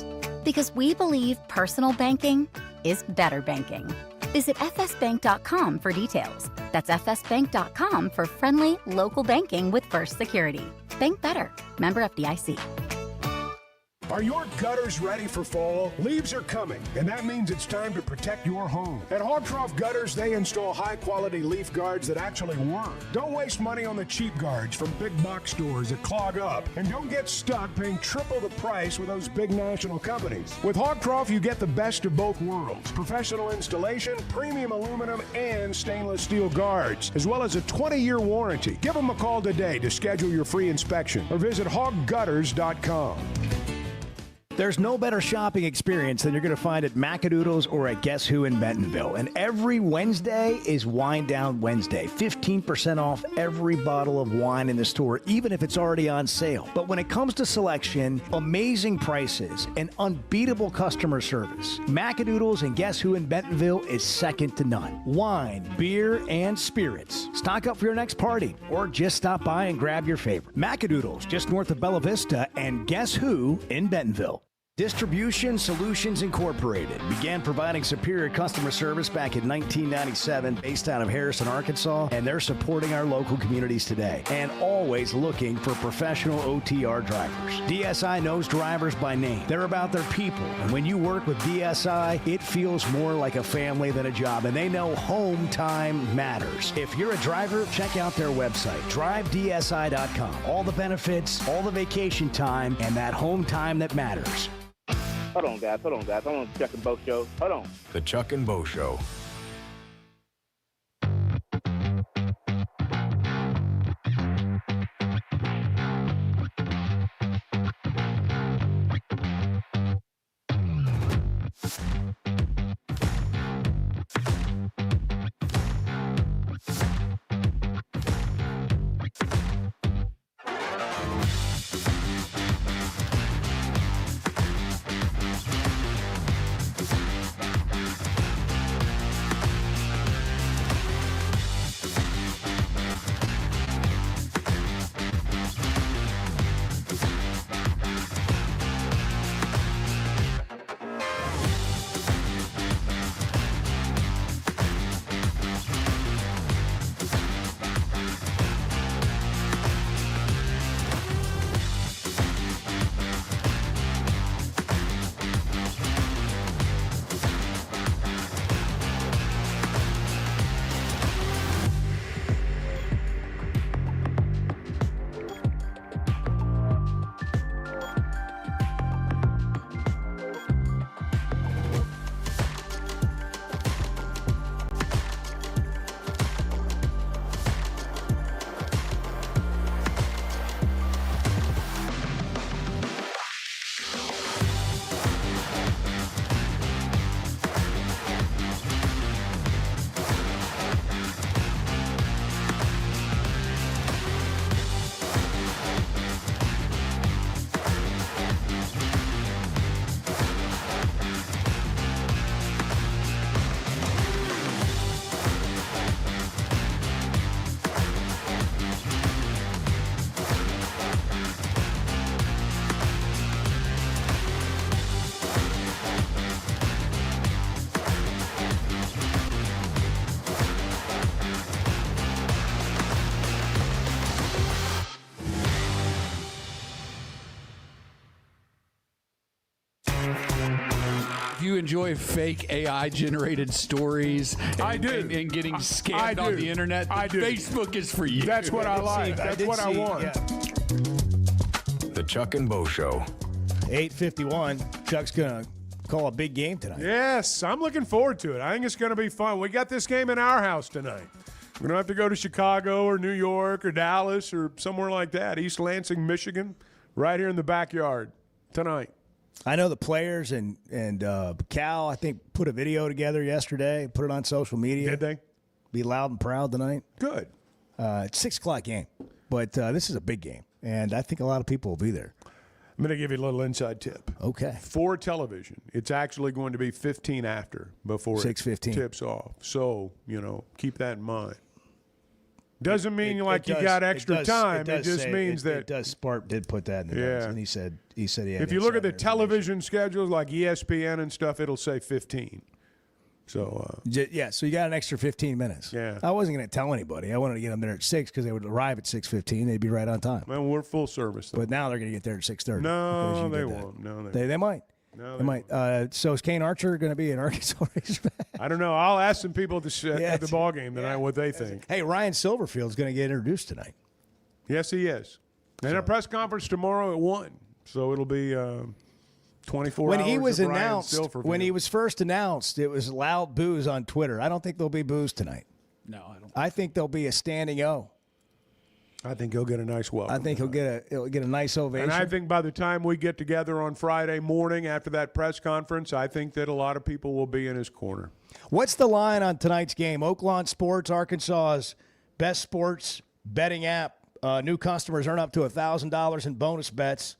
Because we believe personal banking is better banking. Visit fsbank.com for details. That's fsbank.com for friendly, local banking with First Security. Bank better. Member FDIC. Are your gutters ready for fall? Leaves are coming, and that means it's time to protect your home. At Hogtroff Gutters, they install high-quality leaf guards that actually work. Don't waste money on the cheap guards from big box stores that clog up, and don't get stuck paying triple the price with those big national companies. With Hogtroff, you get the best of both worlds: professional installation, premium aluminum, and stainless steel guards, as well as a 20-year warranty. Give them a call today to schedule your free inspection or visit hoggutters.com. There's no better shopping experience than you're going to find at Macadoodles or at Guess Who in Bentonville. And every Wednesday is Wine Down Wednesday. 15% off every bottle of wine in the store, even if it's already on sale. But when it comes to selection, amazing prices, and unbeatable customer service, Macadoodles and Guess Who in Bentonville is second to none. Wine, beer, and spirits. Stock up for your next party, or just stop by and grab your favorite. Macadoodles, just north of Bella Vista, and Guess Who in Bentonville. Distribution Solutions Incorporated began providing superior customer service back in 1997, based out of Harrison, Arkansas, and they're supporting our local communities today and always looking for professional OTR drivers. DSI knows drivers by name. They're about their people, and when you work with DSI, it feels more like a family than a job, and they know home time matters. If you're a driver, check out their website, drivedsi.com. All the benefits, all the vacation time, and that home time that matters. Hold on, guys. I'm on the Chuck and Bo Show. Hold on. The Chuck and Bo Show. Do you enjoy fake AI-generated stories? I do. And getting scammed on the internet? I do. Facebook is for you. That's what I like. That's what I want. Yeah. The Chuck and Bo Show. 8:51. Chuck's going to call a big game tonight. Yes, I'm looking forward to it. I think it's going to be fun. We got this game in our house tonight. We don't have to go to Chicago or New York or Dallas or somewhere like that. East Lansing, Michigan, right here in the backyard tonight. I know the players and Cal, I think, put a video together yesterday, put it on social media. Did they? Be loud and proud tonight. Good. It's 6 o'clock game, but this is a big game, and I think a lot of people will be there. I'm going to give you a little inside tip. Okay. For television, it's actually going to be 15 after before 6:15 it tips off. So, keep that in mind. Doesn't mean you got extra time. It just means that Spark did put that in the notes, and he said he had. If you look at the television schedules like ESPN and stuff, it'll say 15. So so you got an extra 15 minutes. Yeah. I wasn't going to tell anybody. I wanted to get them there at 6 because they would arrive at 6:15. They'd be right on time. Well, we're full service. Though. But now they're going to get there at 6:30. No, they won't. No, they might. No, they might. So is Kane Archer going to be an Arkansas Razorback? I don't know. I'll ask some people at the ball game tonight what they think. Hey, Ryan Silverfield's going to get introduced tonight. Yes, he is. And a press conference tomorrow at 1. So it'll be 24 when hours he was of Ryan announced, Silverfield. when he was first announced, it was loud boos on Twitter. I don't think there'll be boos tonight. No, I don't. I think there'll be a standing O. I think he'll get a nice welcome. I think he'll get a nice ovation. And I think by the time we get together on Friday morning after that press conference, I think that a lot of people will be in his corner. What's the line on tonight's game? Oaklawn Sports, Arkansas's best sports betting app. New customers earn up to $1,000 in bonus bets.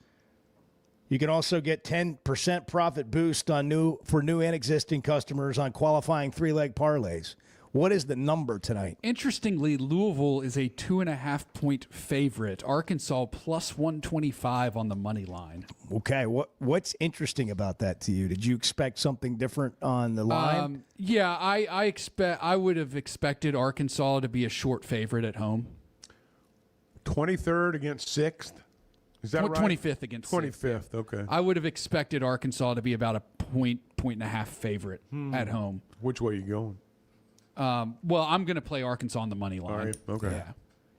You can also get 10% profit boost for new and existing customers on qualifying 3-leg parlays. What is the number tonight? Interestingly, Louisville is a 2.5-point favorite. Arkansas plus 125 on the money line. Okay, what's interesting about that to you? Did you expect something different on the line? Yeah, I would have expected Arkansas to be a short favorite at home. 23rd against 6th. Is that right? 25th against 25th. 6th. Okay. I would have expected Arkansas to be about a point and a half favorite at home. Which way are you going? Well, I'm going to play Arkansas on the money line. All right. Okay. Yeah.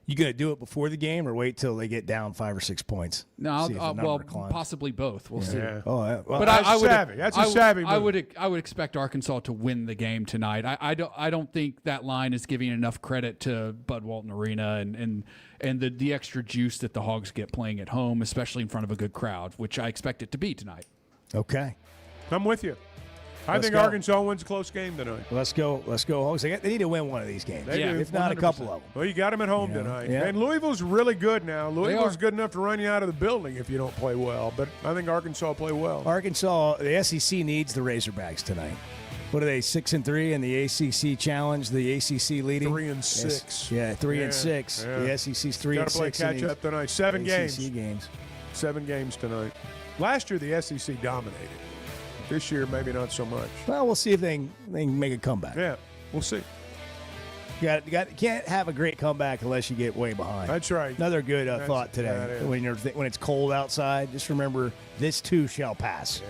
You going to do it before the game or wait till they get down 5 or 6 points? No, possibly both. We'll see. Oh, well, but that's savvy. That's a savvy I move. would expect Arkansas to win the game tonight. I don't think that line is giving enough credit to Bud Walton Arena and the extra juice that the Hogs get playing at home, especially in front of a good crowd, which I expect it to be tonight. Okay. I'm with you. I think Arkansas wins a close game tonight. Let's go, Hogs. They need to win one of these games. They do. If not 100%. a couple of them. Well, you got them at home tonight. Yeah. And Louisville's really good now. Louisville's good enough to run you out of the building if you don't play well. But I think Arkansas will play well. Arkansas, the SEC needs the Razorbacks tonight. What are they, 6-3 in the ACC Challenge? The ACC leading 3-6. Yes. 3-6. Yeah. The SEC's 3-6. Got to play catch up tonight. 7 ACC games. 7 games tonight. Last year the SEC dominated. This year maybe not so much. Well, we'll see if they can make a comeback. Yeah, we'll see. You can't have a great comeback unless you get way behind. That's right. Another good thought today. When it's cold outside, just remember this too shall pass. Yeah.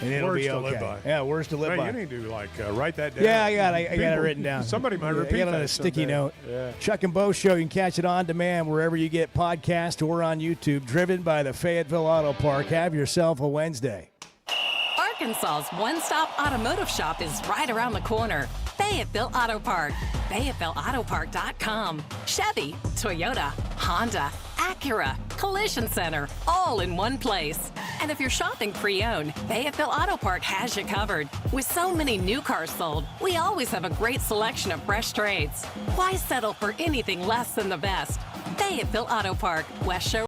And it'll words be to okay. live by. Yeah, words to live by. You need to write that down. Yeah, I got it written down. Somebody might repeat that. I got on a sticky someday. note. Yeah. Chuck and Bo Show. You can catch it on demand wherever you get podcasts or on YouTube. Driven by the Fayetteville Auto Park. Have yourself a Wednesday. Arkansas's one-stop automotive shop is right around the corner. Fayetteville Auto Park. FayettevilleAutoPark.com. Chevy, Toyota, Honda, Acura, Collision Center, all in one place. And if you're shopping pre-owned, Fayetteville Auto Park has you covered. With so many new cars sold, we always have a great selection of fresh trades. Why settle for anything less than the best? Fayetteville Auto Park, West Shore.